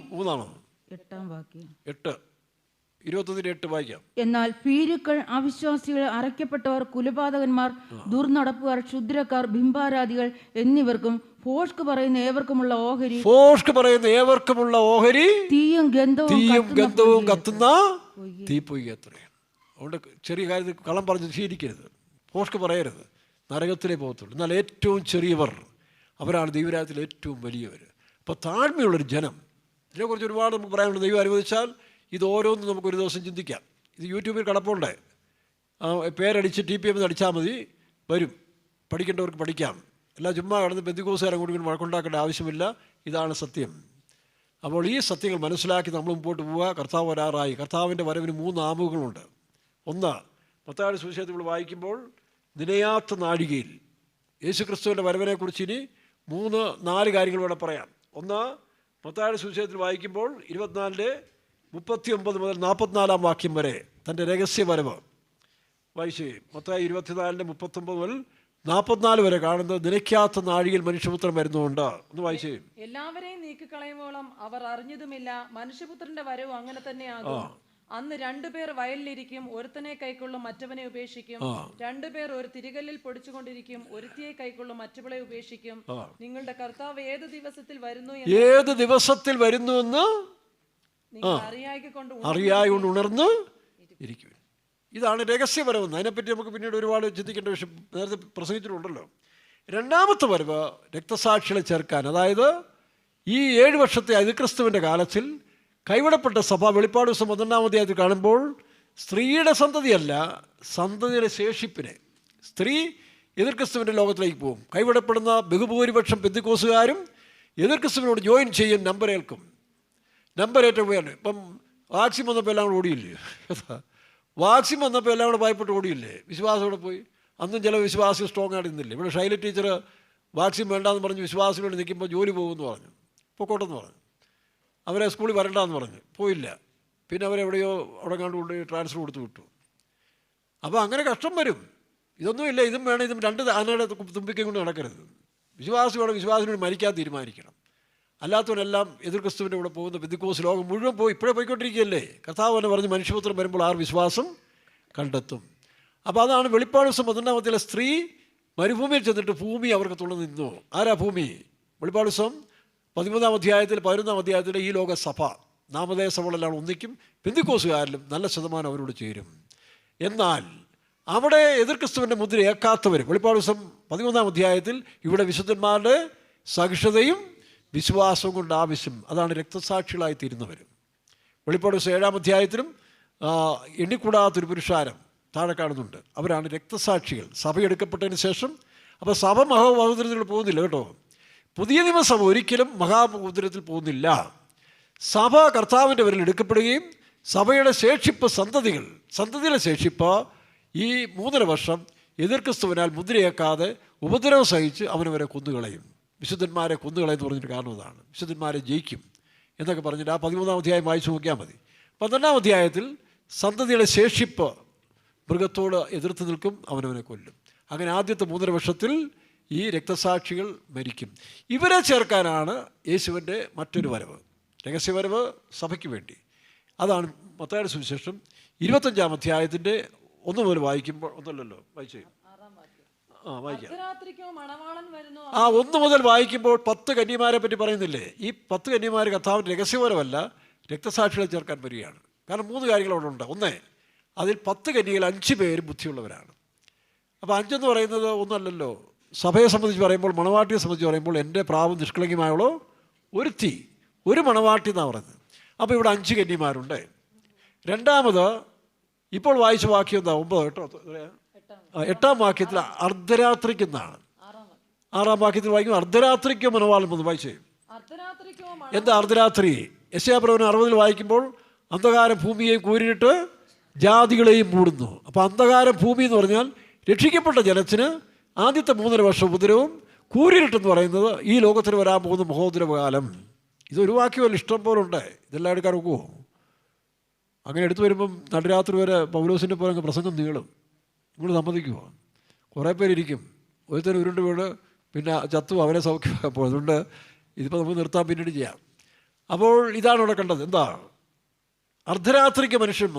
21:8 വായിക്കാം. എന്നാൽ ഭീരുക്കൾ, അവിശ്വാസികൾ, അറയ്ക്കപ്പെട്ടവർ, കുലപാതകന്മാർ, ദുർനടപ്പുകാർ, ക്ഷുദ്രക്കാർ, ബിംബാരാധികൾ എന്നിവർക്കും ഫോഷ്ക്ക് പറയുന്ന ഏവർക്കുമുള്ള ഓഹരി തീയും ഗന്ധവും കത്തുന്ന തീപ്പൊയ്ക അത്രയാണ്. അതുകൊണ്ട് ചെറിയ കാര്യത്തിൽ കള്ളം പറഞ്ഞ് ശീലിക്കരുത്. ഫോഷ്ക്ക് പറയരുത്. നരകത്തിലേ പോകത്തുള്ളൂ. എന്നാൽ ഏറ്റവും ചെറിയവർ അവരാണ് ദൈവരാജ്യത്തിൽ ഏറ്റവും വലിയവർ. അപ്പോൾ താഴ്മയുള്ളൊരു ജനം. ഇതിനെക്കുറിച്ച് ഒരുപാട് നമുക്ക് പറയാനുണ്ട്. ദൈവം അനുവദിച്ചാൽ ഇത് ഓരോന്നും നമുക്കൊരു ദിവസം ചിന്തിക്കാം. ഇത് യൂട്യൂബിൽ കിടപ്പുണ്ട്. പേരടിച്ച് TPM അടിച്ചാൽ മതി, വരും. പഠിക്കേണ്ടവർക്ക് പഠിക്കാം. എല്ലാം ചുമ്മാ കിടന്ന് പെന്തിക്കോസുകാരെ കൂടി വഴക്കുണ്ടാക്കേണ്ട ആവശ്യമില്ല. ഇതാണ് സത്യം. അപ്പോൾ ഈ സത്യങ്ങൾ മനസ്സിലാക്കി നമ്മൾ മുമ്പോട്ട് പോവുക. കർത്താവ് വരാറായി. കർത്താവിൻ്റെ വരവിന് 3 ആമുഖങ്ങളുണ്ട്. ഒന്ന്, മത്തായിയുടെ സുവിശേഷത്തിൽ നമ്മൾ വായിക്കുമ്പോൾ നിനയാത്ത നാഴികയിൽ യേശുക്രിസ്തുവിൻ്റെ വരവിനെക്കുറിച്ച് ഇനി 3-4 കാര്യങ്ങൾ വേണം പറയാം. ഒന്ന്, മത്തായിയുടെ സുവിശേഷത്തിൽ വായിക്കുമ്പോൾ 24:39 മുതൽ 44 വാക്യം വരെ തൻ്റെ രഹസ്യ വരവ് വായിച്ചേ. മത്തായി 24:39 മുതൽ 44 വരെ കാണുന്നത് നിലയ്ക്കാത്ത നാഴികയിൽ മനുഷ്യപുത്രൻ വരുന്നുണ്ട്. ഒന്ന് വായിച്ചേ. എല്ലാവരെയും നീക്കിക്കളയുമ്പോളം അവർ അറിഞ്ഞതുമില്ല, മനുഷ്യപുത്രന്റെ വരവ് അങ്ങനെ തന്നെയാകും. അന്ന് 2 പേർ വയലിലിരിക്കും, ഒരുത്തനെ കൈക്കൊള്ളും, മറ്റവനെ ഉപേക്ഷിക്കും. 2 പേർ ഒരു തിരികല്ലിൽ പൊടിച്ചുകൊണ്ടിരിക്കും, ഒരുത്തിയെ കൈക്കൊള്ളും, മറ്റവളെ ഉപേക്ഷിക്കും. നിങ്ങളുടെ കർത്താവ് ഏത് ദിവസത്തിൽ വരുന്നു എന്ന് അറിയായി കൊണ്ട് ഉണർന്ന് ഇരിക്കും. ഇതാണ് രഹസ്യപരമെന്ന്. അതിനെപ്പറ്റി നമുക്ക് പിന്നീട് ഒരുപാട് ചിന്തിക്കേണ്ട വിഷയം നേരത്തെ പ്രസംഗിച്ചിട്ടുണ്ടല്ലോ. രണ്ടാമത്തെ വരവ് രക്തസാക്ഷികളെ ചേർക്കാൻ. അതായത് ഈ 7 വർഷത്തെ അതിക്രിസ്തുവിൻ്റെ കാലത്തിൽ കൈവിടപ്പെട്ട സഭ വെളിപ്പാട് ദിവസം 12-ാം അധ്യായത്തിൽ കാണുമ്പോൾ സ്ത്രീയുടെ സന്തതിയല്ല, സന്തതിയുടെ ശേഷിപ്പിനെ. സ്ത്രീ എതിർക്രിസ്തുവിൻ്റെ ലോകത്തിലേക്ക് പോകും. കൈവിടപ്പെടുന്ന ബഹുഭൂരിപക്ഷം പെന്തിക്കോസുകാരും എതിർക്രിസ്തുവിനോട് ജോയിൻ ചെയ്യും, നമ്പരേൽക്കും. നമ്പരേറ്റ പോയാണ്. ഇപ്പം വാക്സിൻ വന്നപ്പോൾ എല്ലാം കൂടെ ഓടിയില്ലേ? വാക്സിൻ വന്നപ്പോൾ എല്ലാം കൂടെ ഭയപ്പെട്ട് ഓടിയില്ലേ? വിശ്വാസത്തോടെ പോയി. അന്നും ചില വിശ്വാസികൾ സ്ട്രോങ് ആയിട്ട് നിന്നില്ലേ? ഇവിടെ ഷൈല ടീച്ചർ വാക്സിൻ വേണ്ടാന്ന് പറഞ്ഞ് വിശ്വാസികളോട് നിൽക്കുമ്പോൾ ജോലി പോകുമെന്ന് പറഞ്ഞു, പൊക്കോട്ടെന്ന് പറഞ്ഞു. അവരെ സ്കൂളിൽ വരണ്ടെന്ന് പറഞ്ഞു, പോയില്ല. പിന്നെ അവരെവിടെയോ അവിടെ കണ്ടുകൊണ്ട് ട്രാൻസ്ഫർ കൊടുത്ത് വിട്ടു. അപ്പോൾ അങ്ങനെ കഷ്ടം വരും. ഇതൊന്നുമില്ല, ഇതും വേണം, ഇതും 2 ആനയുടെ തുമ്പിക്കയും കൊണ്ട് നടക്കരുത്. വിശ്വാസിയോടെ വിശ്വാസിനോട് മരിക്കാൻ തീരുമാനിക്കണം. അല്ലാത്തവരെല്ലാം എതിർ ക്രിസ്തുവിൻ്റെ കൂടെ പോകുന്ന പെന്തിക്കോസ് ലോകം മുഴുവൻ ഇപ്പോഴേ പോയിക്കൊണ്ടിരിക്കുകയല്ലേ. കർത്താവ് തന്നെ പറഞ്ഞ് മനുഷ്യപുത്രം വരുമ്പോൾ ആർ വിശ്വാസം കണ്ടെത്തും. അപ്പോൾ അതാണ് വെളിപ്പാട് ദിവസം 12-ാമത്തെ സ്ത്രീ മരുഭൂമിയിൽ ചെന്നിട്ട് ഭൂമി അവർക്ക് തുറന്നു നിന്നു. ആരാ ഭൂമി? വെളിപ്പാട് ദിവസം 13-ാം അധ്യായത്തിൽ 11-ാം അധ്യായത്തിലെ ഈ ലോക സഭ, നാമധേയ സഭകളെല്ലാം ഒന്നിക്കും. പെന്തിക്കോസുകാരിലും നല്ല ശതമാനം അവരോട് ചേരും. എന്നാൽ അവിടെ എതിർ ക്രിസ്തുവിൻ്റെ മുദ്ര ഏക്കാത്തവർ, വെളിപ്പാട് ദിവസം 13-ാം അധ്യായത്തിൽ ഇവിടെ വിശുദ്ധന്മാരുടെ സഹിഷ്ണുതയും വിശ്വാസവും കൊണ്ട് ആവശ്യം. അതാണ് രക്തസാക്ഷികളായി തീരുന്നവർ. വെളിപ്പാട് ദിവസം 7-ാം അധ്യായത്തിലും എണ്ണിക്കൂടാത്തൊരു പുരുഷാരം താഴെ കാണുന്നുണ്ട്. അവരാണ് രക്തസാക്ഷികൾ, സഭയെടുക്കപ്പെട്ടതിന് ശേഷം. അപ്പോൾ സഭ മഹാബഹുദ്രത്തിൽ പോകുന്നില്ല കേട്ടോ. പുതിയ നിയമസഭ ഒരിക്കലും മഹാബഹുദ്രത്തിൽ പോകുന്നില്ല. സഭ കർത്താവിൻ്റെ വരിൽ എടുക്കപ്പെടുകയും സഭയുടെ ശേഷിപ്പ് സന്തതിയുടെ ശേഷിപ്പ് ഈ 3.5 വർഷം എതിർ ക്രിസ്തുവിനാൽ മുദ്രയേക്കാതെ ഉപദ്രവം സഹിച്ച് അവനവരെ കൊന്നുകളയും. വിശുദ്ധന്മാരെ കൊന്നുകളയെന്ന് പറഞ്ഞിട്ട് കാരണം ഇതാണ്. വിശുദ്ധന്മാരെ ജയിക്കും എന്നൊക്കെ പറഞ്ഞിട്ട് ആ 13-ാം അധ്യായം വായിച്ചു നോക്കിയാൽ മതി. 12-ാം അധ്യായത്തിൽ സന്തതിയുടെ ശേഷിപ്പ് മൃഗത്തോട് എതിർത്ത് നിൽക്കും, അവനവനെ കൊല്ലും. അങ്ങനെ ആദ്യത്തെ 3.5 വർഷത്തിൽ ഈ രക്തസാക്ഷികൾ മരിക്കും. ഇവരെ ചേർക്കാനാണ് യേശുവിൻ്റെ മറ്റൊരു വരവ്, രഹസ്യവരവ് സഭയ്ക്ക് വേണ്ടി. അതാണ് മത്തായിയുടെ സുവിശേഷം 25-ാം അധ്യായത്തിൻ്റെ 1 മുതൽ വായിക്കുമ്പോൾ, ഒന്നല്ലല്ലോ വായിച്ചേ, വായിക്കാം. ആ 1 മുതൽ വായിക്കുമ്പോൾ 10 കന്യമാരെ പറ്റി പറയുന്നില്ലേ? ഈ 10 കന്യമാർ കർത്താവിൻ്റെ രഹസ്യപരമല്ല, രക്തസാക്ഷികളെ ചേർക്കാൻ വരികയാണ്. കാരണം 3 കാര്യങ്ങൾ അവിടെ ഉണ്ട്. ഒന്ന്, അതിൽ 10 കന്യകയിൽ 5 പേര് ബുദ്ധിയുള്ളവരാണ്. അപ്പോൾ 5 എന്ന് പറയുന്നത് ഒന്നല്ലല്ലോ. സഭയെ സംബന്ധിച്ച് പറയുമ്പോൾ, മണവാട്ടിയെ സംബന്ധിച്ച് പറയുമ്പോൾ, എൻ്റെ പ്രാവും നിഷ്കളങ്കമായുള്ളൂ ഒരുത്തി, ഒരു മണവാട്ടി എന്നാണ് പറയുന്നത്. അപ്പോൾ ഇവിടെ 5 കന്യമാരുണ്ട്. രണ്ടാമത് ഇപ്പോൾ വായിച്ച വാക്യം എന്താ? 8-ാം വാക്യത്തിൽ അർദ്ധരാത്രിക്കെന്നാണ്. 6-ാം വാക്യത്തിൽ വായിക്കും അർദ്ധരാത്രിക്കോ മണവാളൻ വന്നു. വായിച്ചേ, എന്താ അർദ്ധരാത്രി? യെശയ്യാപ്രവചനം 60 വായിക്കുമ്പോൾ അന്ധകാരം ഭൂമിയെയും കൂരിട്ട് ജാതികളെയും മൂടുന്നു. അപ്പോൾ അന്ധകാരം ഭൂമി എന്ന് പറഞ്ഞാൽ രക്ഷിക്കപ്പെട്ട ജനത്തിന് ആദ്യത്തെ 3.5 വർഷം ഉപദ്രവവും, കൂരിരുട്ടെന്ന് പറയുന്നത് ഈ ലോകത്തിന് വരാൻ പോകുന്ന മഹോദരകാലം. ഇതൊരു വാക്യമല്ല, ഇഷ്ടം പോലെ ഉണ്ട്. ഇതെല്ലാം എടുക്കാൻ ഒക്കുമോ? അങ്ങനെ എടുത്തു വരുമ്പം നടുരാത്രി വരെ പൗലോസിൻ്റെ പോലെ അങ്ങ് പ്രസംഗം നീളും. നിങ്ങൾ സമ്മതിക്കുമോ? കുറേ പേരിരിക്കും, ഒരുത്തരം ഉരുണ്ട് വീട് പിന്നെ ചത്തു, അവനെ സൗഖ്യമാക്കാൻ പോകും. അതുകൊണ്ട് ഇതിപ്പോൾ നമുക്ക് നിർത്താൻ പിന്നീട് ചെയ്യാം. അപ്പോൾ ഇതാണ് ഇവിടെ കണ്ടത്. എന്താ? അർദ്ധരാത്രിക്ക് മനുഷ്യൻ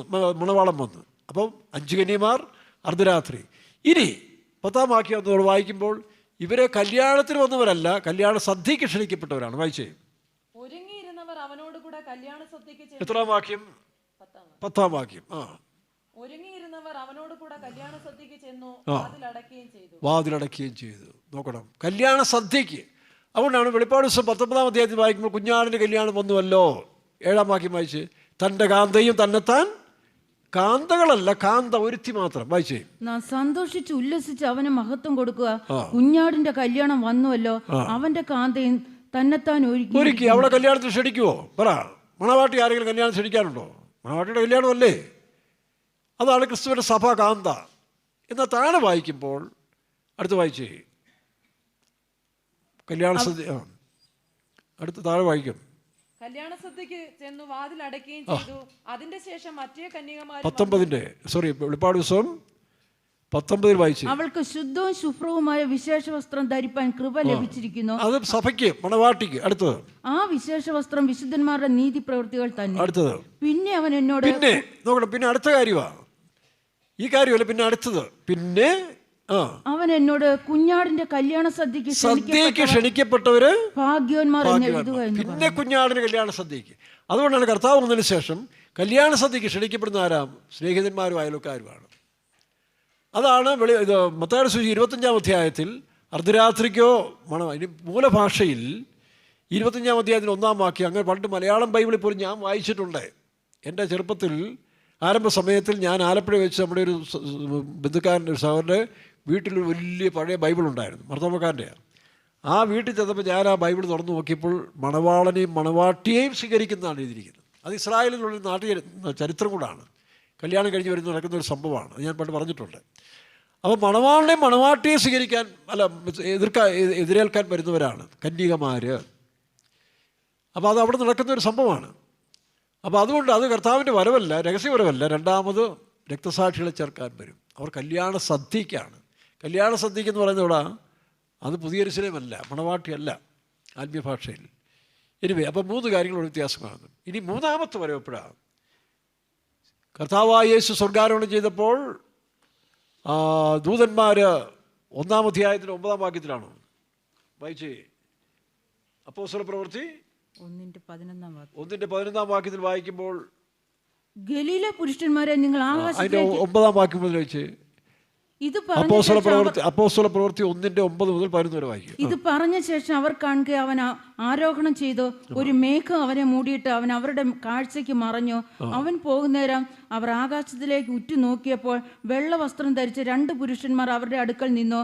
മണവാളം വന്നു. അപ്പം 5 കന്യമാർ, അർദ്ധരാത്രി. ഇനി 10-ാം വാക്യം നമ്മൾ വായിക്കുമ്പോൾ ഇവരെ കല്യാണത്തിന് വന്നവരല്ല, കല്യാണ സദ്യക്ക് ക്ഷണിക്കപ്പെട്ടവരാണ്. വായിച്ചേ, എത്രാം വാക്യം? 10-ാം വാക്യം. വാതിലടക്കുകയും ചെയ്തു. നോക്കണം, കല്യാണ സദ്യക്ക്. അതുകൊണ്ടാണ് വെളിപ്പാട് ദിവസം 19-ാം അധ്യായത്തിൽ വായിക്കുമ്പോൾ കുഞ്ഞാടിൻ്റെ കല്യാണം വന്നുവല്ലോ. 7-ാം വാക്യം വായിച്ച്, തൻ്റെ കാന്തയും തന്നെത്താൻ കാന്തകളല്ല, കാന്ത ഒരുത്തി മാത്രം. വായിച്ചേ, സന്തോഷിച്ച് ഉല്ലസിച്ച് അവന് മഹത്വം കൊടുക്കുക, കുഞ്ഞാടിന്റെ കല്യാണം വന്നുവല്ലോ, അവന്റെ കാന്തയും തന്നെത്താൻ ഒരുക്കി. അവളെ കല്യാണത്തിന് ക്ഷണിക്കുവോ? പറ, മണവാട്ടി ആരെങ്കിലും കല്യാണം ക്ഷണിക്കാനുണ്ടോ? മണവാട്ടിയുടെ കല്യാണമല്ലേ? അതാണ് ക്രിസ്തുവിൻ്റെ സഭ, കാന്ത. എന്നാൽ താഴെ വായിക്കുമ്പോൾ, അടുത്ത് വായിച്ചേ, കല്യാണ സദ്യ, അടുത്ത് താഴെ വായിക്കും. കല്യാണ സദ്യക്ക് ചെന്നു വാതിൽ അടയ്ക്കുകയും ചെയ്തു. അതിന്റെ ശേഷം മറ്റേ കന്യകമാർ 19-ന്റെ വെളിപ്പാട് ദിവസം 19 വായിച്ചു. അവൾക്ക് ശുദ്ധവും ശുഭ്രവുമായ വിശേഷ വസ്ത്രം ധരിപ്പാൻ കൃപ ലഭിച്ചിരിക്കുന്നു. അത് സഭയ്ക്ക്, മണവാട്ടിക്ക്. അടുത്തത്, ആ വിശേഷ വസ്ത്രം വിശുദ്ധന്മാരുടെ നീതി പ്രവൃത്തികൾ തന്നെ. അടുത്തത്, പിന്നെ അവൻ എന്നോട്, പിന്നെ നോക്കണം, പിന്നെ അടുത്ത കാര്യമാണ് ഈ കാര്യമല്ല, പിന്നെ അടുത്തത്, പിന്നെ അവൻ എന്നോട് കുഞ്ഞാടിന്റെ കല്യാണ സദ്യക്ക് ക്ഷണിക്കപ്പെട്ടവര് ഭാഗ്യവാന്മാർ എന്ന് എഴുതുക. പിന്നെ കുഞ്ഞാടിന്റെ കല്യാണ സദ്യക്ക്. അതുകൊണ്ടാണ് കർത്താവ് വന്നതിന് ശേഷം കല്യാണ സദ്യക്ക് ക്ഷണിക്കപ്പെടുന്ന ആരാം? സ്നേഹിതന്മാരും അയൽക്കാരുമാണ്. അതാണ് ഇത് മത്തായിയുടെ സുവിശേഷം 25-ാം അധ്യായത്തിൽ അർദ്ധരാത്രിക്കോ ഇനി മൂലഭാഷയിൽ 25-ാം അധ്യായത്തിൽ 1-ാം വാക്യം. അങ്ങനെ പണ്ട് മലയാളം ബൈബിളിൽ പോലും ഞാൻ വായിച്ചിട്ടുണ്ട്. എൻ്റെ ചെറുപ്പത്തിൽ ആരംഭ സമയത്തിൽ ഞാൻ ആലപ്പുഴ വെച്ച് നമ്മുടെ ഒരു ബന്ധുക്കാരൻ്റെ ഒരു സഹോദരൻ്റെ വീട്ടിലൊരു വലിയ പഴയ ബൈബിളുണ്ടായിരുന്നു, മർത്തോമക്കാരൻ്റെ. ആ വീട്ടിൽ ചെന്നപ്പോൾ ഞാൻ ആ ബൈബിൾ തുറന്നു നോക്കിയപ്പോൾ മണവാളനെയും മണവാട്ടിയെയും സ്വീകരിക്കുന്നതാണ് എഴുതിയിരിക്കുന്നത്. അത് ഇസ്രായേലിലുള്ള നാട്ടിൽ ചരിത്രം കൂടാണ്. കല്യാണം കഴിഞ്ഞ് വരുന്ന നടക്കുന്ന ഒരു സംഭവമാണ്. അത് ഞാൻ പണ്ട് പറഞ്ഞിട്ടുണ്ട്. അപ്പോൾ മണവാളനെയും മണവാട്ടിയെ സ്വീകരിക്കാൻ എതിരേൽക്കാൻ വരുന്നവരാണ് കന്യകമാർ. അപ്പോൾ അത് അവിടെ നടക്കുന്നൊരു സംഭവമാണ്. അപ്പോൾ അതുകൊണ്ട് അത് കർത്താവിൻ്റെ വരവല്ല, രഹസ്യവരവല്ല. രണ്ടാമത് രക്തസാക്ഷികളെ ചേർക്കാൻ വരും. അവർ കല്യാണ സദ്യക്കാണ്. കല്യാണ സദ്യക്ക് എന്ന് പറയുന്നത് ഇവിടെ അത് പുതിയ യെരൂശലേമല്ല, മണവാട്ടിയല്ല ആത്മീയ ഭാഷയിൽ. എനിവേ, അപ്പോൾ 3 കാര്യങ്ങൾ വ്യത്യാസമാണ്. ഇനി 3-ാമത്തെ വരവെപ്പോഴാണ്? കർത്താവായ യേശു സ്വർഗ്ഗാരോഹണം ചെയ്തപ്പോൾ ദൂതന്മാർ 1-ാം അധ്യായത്തിൽ 9-ാം വാക്യത്തിലാണോ വായിച്ചേ? അപ്പോസ്തല പ്രവൃത്തി 1-ന്റെ 11-ാം വാക്യത്തിൽ വായിക്കുമ്പോൾ, ഗലീല പുരുഷന്മാരെ നിങ്ങൾ അതിന്റെ 9-ാം വാക്യം മുതൽ വെച്ച് അപ്പോസ്തല പ്രവൃത്തി 1-ന്റെ 9 മുതൽ 11 വരെ വായിക്കും. ഇത് പറഞ്ഞ ശേഷം അവർ കാണുക അവൻ ആരോഹണം ചെയ്തു, ഒരു മേഘം അവനെ മൂടിയിട്ട് അവൻ അവരുടെ കാഴ്ചയ്ക്ക് മറഞ്ഞു. അവൻ പോകുന്നേരം അവർ ആകാശത്തിലേക്ക് ഉറ്റുനോക്കിയപ്പോൾ വെള്ള വസ്ത്രം ധരിച്ച 2 പുരുഷന്മാർ അവരുടെ അടുക്കൽ നിന്നു.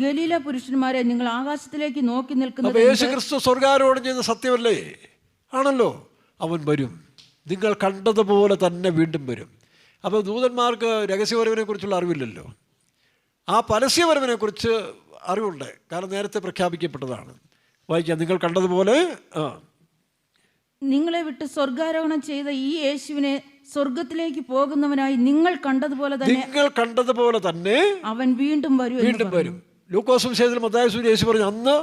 ഗലീല പുരുഷന്മാരെ നിങ്ങൾ ആകാശത്തിലേക്ക് നോക്കി നിൽക്കുന്നത്. യേശുക്രിസ്തു സ്വർഗ്ഗാരോഹണം ചെയ്ത സത്യമല്ലേ? ആണല്ലോ. അവൻ വരും, നിങ്ങൾ കണ്ടതുപോലെ തന്നെ വീണ്ടും വരും. അപ്പോൾ ദൂതന്മാർക്ക് രഹസ്യവരവിനെ കുറിച്ചുള്ള അറിവില്ലല്ലോ. ആ പരസ്യവരവിനെക്കുറിച്ച് അറിവുണ്ട്, കാരണം നേരത്തെ പ്രഖ്യാപിക്കപ്പെട്ടതാണ്. വായിക്കാം, നിങ്ങൾ കണ്ടതുപോലെ നിങ്ങളെ വിട്ട് സ്വർഗ്ഗാരോഹണം ചെയ്ത ഈ യേശുവിനെ സ്വർഗത്തിലേക്ക് പോകുന്നവനായി നിങ്ങൾ കണ്ടതുപോലെ തന്നെ അവൻ വീണ്ടും വരും. ലൂക്കോസ് സുവിശേഷത്തിൽ മത്തായി സുവിശേഷം യേശു പറഞ്ഞു, അന്ന്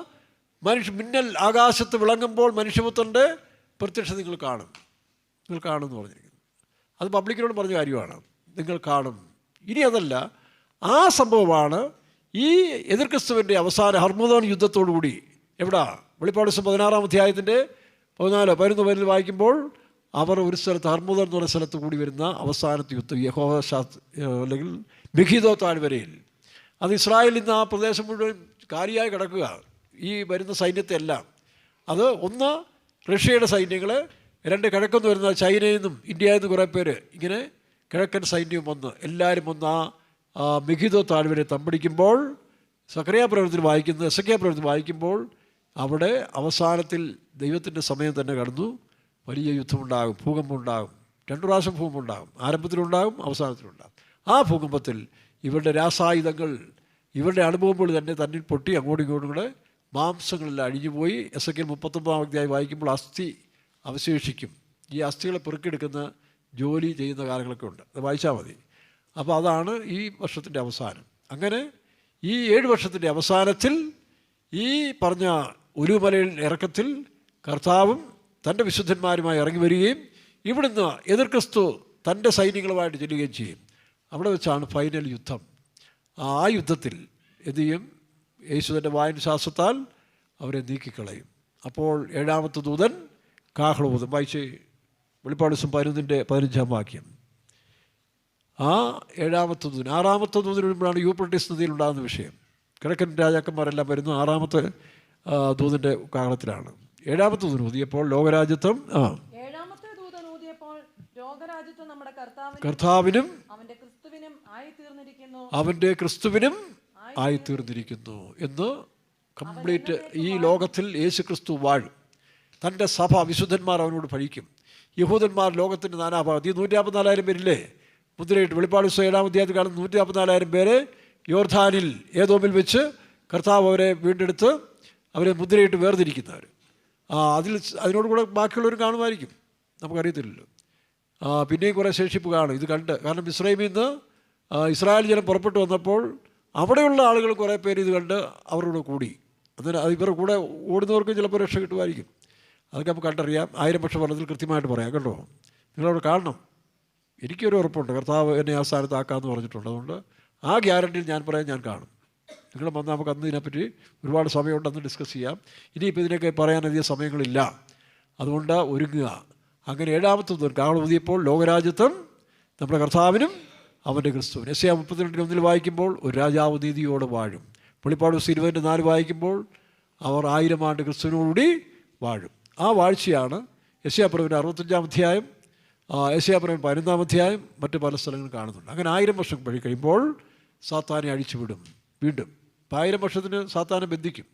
മിന്നൽ ആകാശത്ത് വിളങ്ങുമ്പോൾ മനുഷ്യപുത്രൻ്റെ പ്രത്യക്ഷത നിങ്ങൾ കാണും എന്ന് പറഞ്ഞിരിക്കുന്നു. അത് പബ്ലിക്കിനോട് പറഞ്ഞ കാര്യമാണ്, നിങ്ങൾ കാണും. ഇനി അതല്ല, ആ സംഭവമാണ് ഈ എതിർ ക്രിസ്തുവിൻ്റെ അവസാന ഹർമോദോൻ യുദ്ധത്തോടുകൂടി എവിടാ വെളിപ്പാട് 16-ാം അധ്യായത്തിൻ്റെ 14-15 വായിക്കുമ്പോൾ അവർ ഒരു സ്ഥലത്ത് ഹർമോദോൻ എന്ന് പറയുന്ന സ്ഥലത്ത് കൂടി വരുന്ന അവസാനത്തെ യുദ്ധം, യഹോവശാത്ത് അല്ലെങ്കിൽ മെഗിദ്ദോ താഴ്വരയിൽ. അത് ഇസ്രായേലിൽ നിന്ന് ആ പ്രദേശം മുഴുവൻ കാലിയായി കിടക്കുക, ഈ വരുന്ന സൈന്യത്തെ എല്ലാം. അത് ഒന്ന് റഷ്യയുടെ സൈന്യങ്ങൾ, രണ്ട് കിഴക്കെന്ന് വരുന്ന ചൈനയിൽ നിന്നും ഇന്ത്യയിൽ നിന്ന് കുറേ പേര്, ഇങ്ങനെ കിഴക്കൻ സൈന്യവും വന്ന് എല്ലാവരും വന്ന് ആ മെഗിദ്ദോ താഴ്വരെ തമ്പടിക്കുമ്പോൾ സക്കറിയ പ്രവചനത്തിൽ വായിക്കുന്നത്, എസെക്കിയാ പ്രവചനത്തിൽ വായിക്കുമ്പോൾ അവിടെ അവസാനത്തിൽ ദൈവത്തിൻ്റെ സമയം തന്നെ കടന്നു. വലിയ യുദ്ധമുണ്ടാകും, ഭൂകമ്പമുണ്ടാകും, 2 പ്രാവശ്യം ഭൂകമ്പമുണ്ടാകും, ആരംഭത്തിലുണ്ടാകും, അവസാനത്തിലുണ്ടാകും. ആ ഭൂകമ്പത്തിൽ ഇവരുടെ രാസായുധങ്ങൾ, ഇവരുടെ അണുബോംബുകൾ തന്നെ തന്നിൽ പൊട്ടി അങ്ങോട്ടും ഇങ്ങോട്ടും കൂടെ മാംസങ്ങളെല്ലാം അഴിഞ്ഞുപോയി. എസെക്കിയേൽ 39-ാം അധ്യായം വായിക്കുമ്പോൾ അസ്ഥി അവശേഷിക്കും. ഈ അസ്ഥികളെ പെറുക്കിയെടുക്കുന്ന ജോലി ചെയ്യുന്ന കാലങ്ങളൊക്കെ ഉണ്ട്, അത് വായിച്ചാൽ മതി. അപ്പോൾ അതാണ് ഈ വർഷത്തിൻ്റെ അവസാനം. അങ്ങനെ ഈ 7 വർഷത്തിൻ്റെ അവസാനത്തിൽ ഈ പറഞ്ഞ ഒലിവുമലയിൽ ഇറക്കത്തിൽ കർത്താവും തൻ്റെ വിശുദ്ധന്മാരുമായി ഇറങ്ങി വരികയും ഇവിടുന്ന് എതിർ ക്രിസ്തു തൻ്റെ സൈന്യങ്ങളുമായിട്ട് ചെല്ലുകയും ചെയ്യും. അവിടെ വെച്ചാണ് ഫൈനൽ യുദ്ധം. ആ യുദ്ധത്തിൽ എന്ത് ചെയ്യും? യേശു തൻ്റെ വായന ശാസ്ത്രത്താൽ അവരെ നീക്കിക്കളയും. അപ്പോൾ 7-ാമത്തെ ദൂതൻ കാഹളൂതും. വായിച്ച് വെളിപ്പാട് 11-15 വാക്യം. ആ 7-ാമത്തെ ദൂതൻ, 6-ാമത്തെ ദൂതൻ വരുമ്പോഴാണ് യൂഫ്രട്ടീസ് നദിയിൽ ഉണ്ടാകുന്ന വിഷയം. കിഴക്കൻ രാജാക്കന്മാരെല്ലാം വരുന്നു 6-ാമത്തെ ദൂതൻ്റെ കാഹളത്തിലാണ്. 7-ാമത്തെ ദൂതൻ ഊതിയപ്പോൾ ലോകരാജ്യത്വം, 7-ാമത്തെ ദൂതൻ ഊതിയപ്പോൾ ലോകരാജ്യത്വം നമ്മുടെ കർത്താവിനും അവന്റെ ക്രിസ്തുവിനും ആയിത്തീർന്നിരിക്കുന്നു എന്ന് കംപ്ലീറ്റ് ഈ ലോകത്തിൽ യേശു ക്രിസ്തു വാഴും. തൻ്റെ സഭ വിശുദ്ധന്മാർ അവനോട് ഭരിക്കും. യഹൂദന്മാർ ലോകത്തിൻ്റെ നാനാഭാഗത്ത്, ഈ 144,000 പേരില്ലേ മുദ്രയിട്ട് വെളിപ്പാട് 7-ാം അധ്യായത്തിൽ കാണുന്ന 144,000 പേരെ യോർദാനിൽ ഏദോമിൽ വെച്ച് കർത്താവ് അവരെ വീണ്ടെടുത്ത് അവരെ മുദ്രയിട്ട് വേർതിരിക്കുന്നവർ. അതിനോട് കൂടെ ബാക്കിയുള്ളവർ കാണുമായിരിക്കും, നമുക്കറിയത്തില്ലല്ലോ. പിന്നെയും കുറേ ശേഷിപ്പ് കാണും ഇത് കണ്ട്. കാരണം മിസ്രൈമിൽ നിന്ന് ഇസ്രായേൽ ജനം പുറപ്പെട്ടു വന്നപ്പോൾ അവിടെയുള്ള ആളുകൾ കുറേ പേര് ഇത് കണ്ട് അവരോട് കൂടി. അതിന് ഇവരുടെ കൂടെ ഓടുന്നവർക്ക് ചിലപ്പോൾ രക്ഷ കിട്ടുമായിരിക്കും. അതൊക്കെ നമുക്ക് കണ്ടറിയാം. 1000 വർഷ ഫലത്തിൽ കൃത്യമായിട്ട് പറയാം കേട്ടോ. നിങ്ങളവിടെ കാണണം. എനിക്കൊരു ഉറപ്പുണ്ട്, കർത്താവ് എന്നെ ആ സ്ഥാനത്താക്കാമെന്ന് പറഞ്ഞിട്ടുണ്ട്. അതുകൊണ്ട് ആ ഗ്യാരണ്ടിയിൽ ഞാൻ പറയാം, ഞാൻ കാണും. നിങ്ങൾ വന്നാൽ നമുക്ക് അന്ന് ഇതിനെപ്പറ്റി ഒരുപാട് സമയമുണ്ട്, അന്ന് ഡിസ്കസ് ചെയ്യാം. ഇനിയിപ്പോൾ ഇതിനൊക്കെ പറയാനധികം സമയങ്ങളില്ല, അതുകൊണ്ട് ഒരുങ്ങുക. അങ്ങനെ 7-ാമത്തെ ദൂതൻ കാഹളം ഊതിയപ്പോൾ ലോകരാജ്യത്വം നമ്മുടെ കർത്താവിനും അവൻ്റെ ക്രിസ്തുവിനും. യെശയ്യാ 32:1 വായിക്കുമ്പോൾ ഒരു രാജാവ് നീതിയോടെ വാഴും. വെളിപ്പാട് 20:4 വായിക്കുമ്പോൾ അവർ 1000 ആണ്ട് ക്രിസ്തുവിനോടുകൂടി വാഴും. ആ വാഴ്ചയാണ് യെശയ്യാ പ്രവചനം 65-ാം അധ്യായം, യെശയ്യാ പ്രവചനം 11-ാം അധ്യായം, മറ്റ് പല സ്ഥലങ്ങളും കാണുന്നുണ്ട്. അങ്ങനെ 1000 വർഷം കഴിയുമ്പോൾ സാത്താനെ അഴിച്ചുവിടും വീണ്ടും. 1000 വർഷത്തിന് സാത്താനെ ബന്ധിക്കും.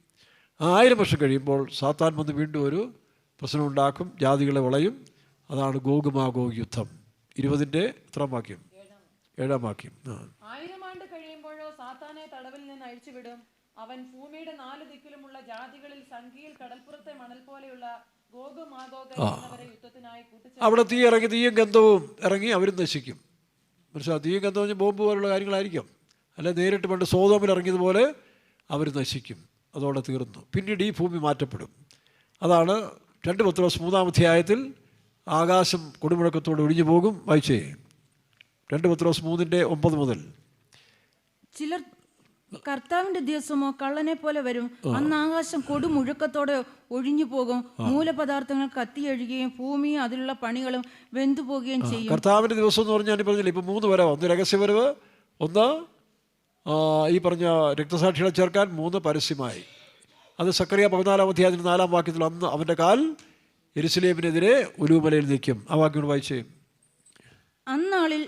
ആ 1000 വർഷം കഴിയുമ്പോൾ സാത്താൻ വന്ന് വീണ്ടും ഒരു പ്രശ്നമുണ്ടാക്കും, ജാതികളെ വളയും. അതാണ് ഗോഗ് മാഗോഗ് യുദ്ധം. 20-ന്റെ എത്രാം വാക്യം? 7-ാം വാക്യം. 1000 ആണ്ട് കഴിയുമ്പോഴോ സാത്താനെ തടവിൽ നിന്ന് അഴിച്ചുവിടും. അവൻ ഭൂമിയുടെ 4 ദിക്കിലുമുള്ള ജാതികളിൽ സംഖ്യയിൽ കടൽപ്പുറത്തെ മണൽ പോലെയുള്ള ഗോഗ് മാഗോഗ് എന്നവരെ യുദ്ധത്തിനായി കൂട്ടിച്ചേർക്കും. അവിടെ തീ ഇറങ്ങി, തീയും ഗന്ധവും ഇറങ്ങി അവരും നശിക്കും. മനസ്സിലാവും? തീയും ഗന്ധവും ബോംബ് പോലുള്ള കാര്യങ്ങളായിരിക്കും. അല്ല, നേരിട്ട് പണ്ട് സോതോമിൽ ഇറങ്ങിയതുപോലെ അവർ നശിക്കും. അതോടെ തീർന്നു. പിന്നീട് ഈ ഭൂമി മാറ്റപ്പെടും. അതാണ് 2 പത്രോസ് 3-ാം അധ്യായത്തിൽ ആകാശം കൊടുമുഴക്കത്തോട് ഒഴിഞ്ഞു പോകും. വായിച്ചേ 2 പത്രോസ് 3:9 മുതൽ. ചിലർ കർത്താവിന്റെ ദിവസമോ കള്ളനെ പോലെ വരും. അന്ന് ആകാശം കൊടുമുഴക്കത്തോടെ ഒഴിഞ്ഞു പോകും. മൂലപദാർത്ഥങ്ങൾ കത്തിയഴുകയും ഭൂമിയും അതിലുള്ള പണികളും വെന്തുപോകുകയും ചെയ്യും. കർത്താവിന്റെ ദിവസം എന്ന് പറഞ്ഞാൽ ഞാൻ പറഞ്ഞില്ല, ഇപ്പം 3 വരവ്. ഒന്ന് രഹസ്യവരവ്, ഒന്ന് ഈ പറഞ്ഞ രക്തസാക്ഷികളെ ചേർക്കാൻ, 3 പരസ്യമായി. അത് സക്കറിയ 14-ാം അധ്യായത്തിൽ 4-ാം വാക്യത്തിൽ അന്ന് അവൻ്റെ കാൽ യെരുശലേമിനെതിരെ ഒലിവുമലയിൽ നിൽക്കും. ആ വാക്യം വായിച്ചേ. അന്നാളിൽ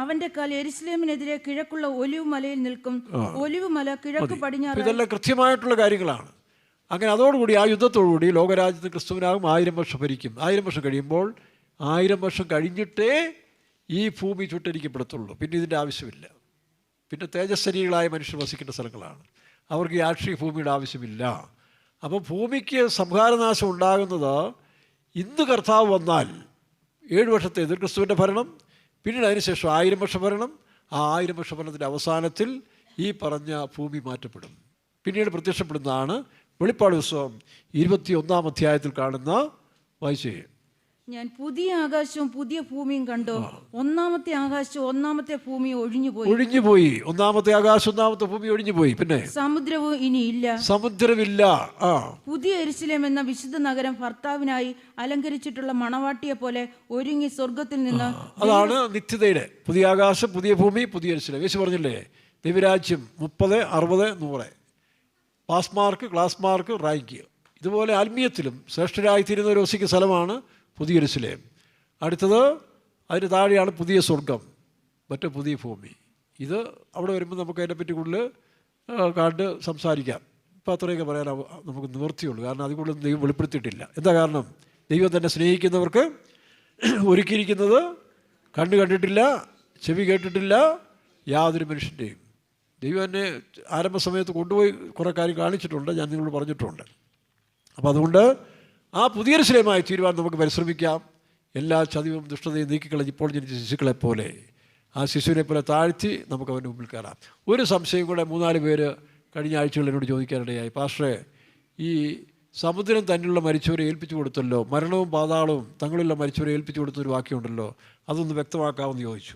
അവന്റെ കാൽ യെരുശലേമിനെതിരെ കിഴക്കുള്ള ഒലിവുമലയിൽ നിൽക്കും. ഒലിവുമല കിഴക്ക് പടിഞ്ഞാറ്. ഇതെല്ലാം കൃത്യമായിട്ടുള്ള കാര്യങ്ങളാണ്. അങ്ങനെ അതോടുകൂടി ആ യുദ്ധത്തോടുകൂടി ലോകരാജ്യത്ത് ക്രിസ്തുവിനാകും 1000 വർഷം ഭരിക്കും. 1000 വർഷം കഴിയുമ്പോൾ 1000 വർഷം കഴിഞ്ഞിട്ടേ ഈ ഭൂമി ചുട്ടരിക്കപ്പെടത്തുള്ളൂ. പിന്നെ ഇതിൻ്റെ ആവശ്യമില്ല. പിന്നെ തേജസ്സരികളായ മനുഷ്യർ വസിക്കേണ്ട സ്ഥലങ്ങളാണ്. അവർക്ക് ഈ ആക്ഷിക ഭൂമിയുടെ ആവശ്യമില്ല. അപ്പോൾ ഭൂമിക്ക് സംഹാരനാശം ഉണ്ടാകുന്നത് ഇന്ന് കർത്താവ് വന്നാൽ 7 വർഷത്തെ എതിർ ക്രിസ്തുവിൻ്റെ ഭരണം, പിന്നീട് അതിനുശേഷം 1000 വർഷം ഭരണം. ആ 1000 വർഷ ഭരണത്തിൻ്റെ അവസാനത്തിൽ ഈ പറഞ്ഞ ഭൂമി മാറ്റപ്പെടും. പിന്നീട് പ്രത്യക്ഷപ്പെടുന്നതാണ് വെളിപ്പാട് പുസ്തകം 21-ാം അധ്യായത്തിൽ കാണുന്ന വായിച്ചേ ഞാൻ പുതിയ ആകാശവും പുതിയ ഭൂമിയും കണ്ടു. ഒന്നാമത്തെ ആകാശവും ഒന്നാമത്തെ ഭൂമിയും ഒഴിഞ്ഞുപോയി. ഒന്നാമത്തെ ആകാശം ഒന്നാമത്തെ ഭൂമി ഒഴിഞ്ഞുപോയി. പിന്നെ സമുദ്രവും ഇനിയില്ല. സമുദ്രമില്ല. പുതിയ യെരൂശലേം എന്ന വിശുദ്ധ നഗരം ഭർത്താവിനായി അലങ്കരിച്ചിട്ടുള്ള മണവാട്ടിയെ പോലെ ഒരുങ്ങി സ്വർഗത്തിൽ നിന്ന്. അതാണ് നിത്യതയുടെ പുതിയ ആകാശം, പുതിയ ഭൂമി, പുതിയ യെരൂശലേം. യേശു പറഞ്ഞില്ലേ, ദൈവരാജ്യം 30, 60, 100 pass mark, class mark, rank. ഇതുപോലെ ആത്മീയത്തിലും ശ്രേഷ്ഠരായിത്തീരുന്ന ഒരു വസിക്കുന്ന സ്ഥലമാണ് പുതിയ യെരൂശലേം. അടുത്തത് അതിന് താഴെയാണ് പുതിയ സ്വർഗം, മറ്റേ പുതിയ ഭൂമി. ഇത് അവിടെ വരുമ്പോൾ നമുക്ക് അതിനെപ്പറ്റി കൂടുതൽ കണ്ട് സംസാരിക്കാം. ഇപ്പോൾ അത്രയൊക്കെ പറയാൻ നമുക്ക് നിവൃത്തിയുള്ളൂ. കാരണം അത് കൂടുതൽ ദൈവം വെളിപ്പെടുത്തിയിട്ടില്ല. എന്താ കാരണം? ദൈവം തന്നെ സ്നേഹിക്കുന്നവർക്ക് ഒരുക്കിയിരിക്കുന്നത് കണ്ണ് കണ്ടിട്ടില്ല, ചെവി കേട്ടിട്ടില്ല യാതൊരു മനുഷ്യൻ്റെയും. ദൈവം എന്നെ ആരംഭ സമയത്ത് കൊണ്ടുപോയി കുറേ കാര്യം കാണിച്ചിട്ടുണ്ട്, ഞാൻ നിങ്ങളോട് പറഞ്ഞിട്ടുണ്ട്. അപ്പോൾ അതുകൊണ്ട് ആ പുതിയ യെരൂശലേമായി തീരുവാൻ നമുക്ക് പരിശ്രമിക്കാം. എല്ലാ ചതിവും ദുഷ്ടതയും നീക്കിക്കളഞ്ഞ് ഇപ്പോൾ ജനിച്ച ശിശുക്കളെപ്പോലെ, ആ ശിശുവിനെ പോലെ താഴ്ത്തി നമുക്ക് അവൻ്റെ മുമ്പിൽ കയറാം. ഒരു സംശയം കൂടെ 3-4 പേര് കഴിഞ്ഞ ആഴ്ചകളിൽ എന്നോട് ചോദിക്കാനിടയായി. പാസ്റ്ററെ, ഈ സമുദ്രം തന്നിലുള്ള മരിച്ചവരെ ഏൽപ്പിച്ചു കൊടുത്തല്ലോ, മരണവും പാതാളവും തങ്ങളിലുള്ള മരിച്ചവരെ ഏൽപ്പിച്ചു കൊടുത്തൊരു വാക്യമുണ്ടല്ലോ, അതൊന്ന് വ്യക്തമാക്കാമെന്ന് ചോദിച്ചു.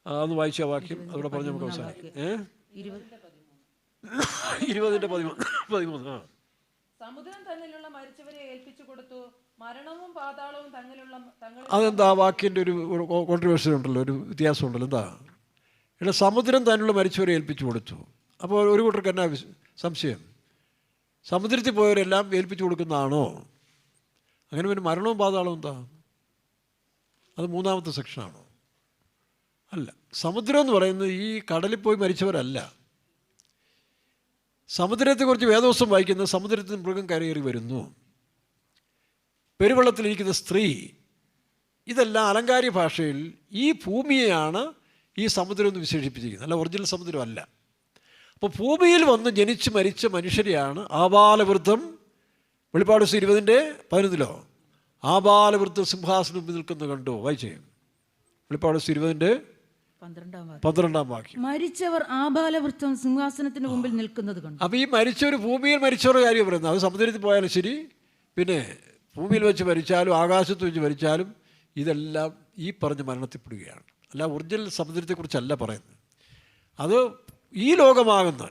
അതൊന്ന് വായിച്ച വാക്യം അതോടെ പറഞ്ഞ് നമുക്ക് അവസാനിക്കും. 20:13. സമുദ്രം തന്നിലുള്ള മരിച്ചവരെ ഏൽപ്പിച്ചു കൊടുത്തു, മരണവും പാതാളവും അതെന്താ ആ വാക്കിൻ്റെ ഒരു കോൺട്രവേഴ്സി ഉണ്ടല്ലോ, ഒരു വ്യത്യാസം ഉണ്ടല്ലോ. എന്താ ഇവിടെ സമുദ്രം തന്നിലുള്ള മരിച്ചവരെ ഏൽപ്പിച്ചു കൊടുത്തു? അപ്പോൾ ഒരു കൂട്ടർക്ക് എന്നാ സംശയം, സമുദ്രത്തിൽ പോയവരെല്ലാം ഏൽപ്പിച്ചു കൊടുക്കുന്നതാണോ? അങ്ങനെ പിന്നെ മരണവും പാതാളവും എന്താ? അത് 3-ാമത്തെ സെക്ഷനാണോ? അല്ല. സമുദ്രം എന്ന് പറയുന്നത് ഈ കടലിൽ പോയി മരിച്ചവരല്ല. സമുദ്രത്തെക്കുറിച്ച് വേദവസ്തം വായിക്കുന്നത് സമുദ്രത്തിൽ മൃഗം കരയേറി വരുന്നു, പെരുവെള്ളത്തിലിരിക്കുന്ന സ്ത്രീ, ഇതെല്ലാം അലങ്കാരിക ഭാഷയിൽ ഈ ഭൂമിയെയാണ് ഈ സമുദ്രം എന്ന് വിശേഷിപ്പിച്ചിരിക്കുന്നത്, അല്ല ഒറിജിനൽ സമുദ്രമല്ല. അപ്പോൾ ഭൂമിയിൽ വന്ന് ജനിച്ച് മരിച്ച മനുഷ്യരെയാണ് ആബാലവൃദ്ധം. വെളിപ്പാട് 20:11 ആബാലവൃദ്ധം സിംഹാസനം മുമ്പിൽ നിൽക്കുന്നത് കണ്ടു. വായിച്ചേ, വെളിപ്പാട് 20:12 വാക്യം. മരിച്ചവർ ആബാലവൃദ്ധം സിംഹാസനത്തിന് മുമ്പിൽ നിൽക്കുന്നത് കണ്ടു. അപ്പോൾ ഈ മരിച്ചവർ ഭൂമിയിൽ മരിച്ചവരുടെ കാര്യം പറയുന്നത്. അത് സമുദ്രത്തിൽ പോയാലും ശരി, പിന്നെ ഭൂമിയിൽ വെച്ച് മരിച്ചാലും ആകാശത്ത് വെച്ച് മരിച്ചാലും ഇതെല്ലാം ഈ പറഞ്ഞ മരണത്തിൽപ്പെടുകയാണ്. അല്ല ഒറിജിനൽ സമുദ്രത്തെക്കുറിച്ചല്ല പറയുന്നത്. അത് ഈ ലോകമാകുന്ന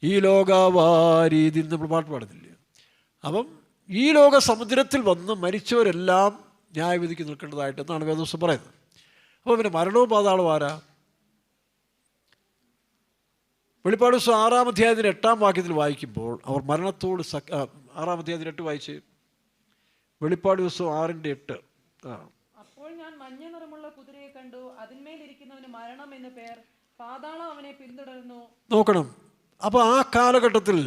ഈ ലോകവാരീതിയിൽ നമ്മൾ പാട്ട് പാടുന്നില്ലേ, അപ്പം ഈ ലോക സമുദ്രത്തിൽ വന്ന് മരിച്ചവരെല്ലാം ന്യായവിധിക്ക് നിൽക്കേണ്ടതായിട്ടെന്നാണ് വേദവസ്തം പറയുന്നത്. അപ്പോൾ പിന്നെ മരണവും പാതാളവും ആരാ? വെളിപ്പാട് 6-ാം അധ്യായത്തിൻ്റെ 8-ാം വാക്യത്തിൽ വായിക്കുമ്പോൾ അവർ മരണത്തോട് 6-ാം അധ്യായത്തിന് 8 വായിച്ച്, വെളിപ്പാട് 6:8. അപ്പോൾ ഞാൻ മഞ്ഞ നിറമുള്ള കുതിരയെ കണ്ടു, അതിന്മേലിരിക്കുന്നവന് മരണം എന്ന് പേർ, പാതാളം അവനെ പിന്തുടർന്നു. നോക്കണം. അപ്പോൾ ആ കാലഘട്ടത്തിൽ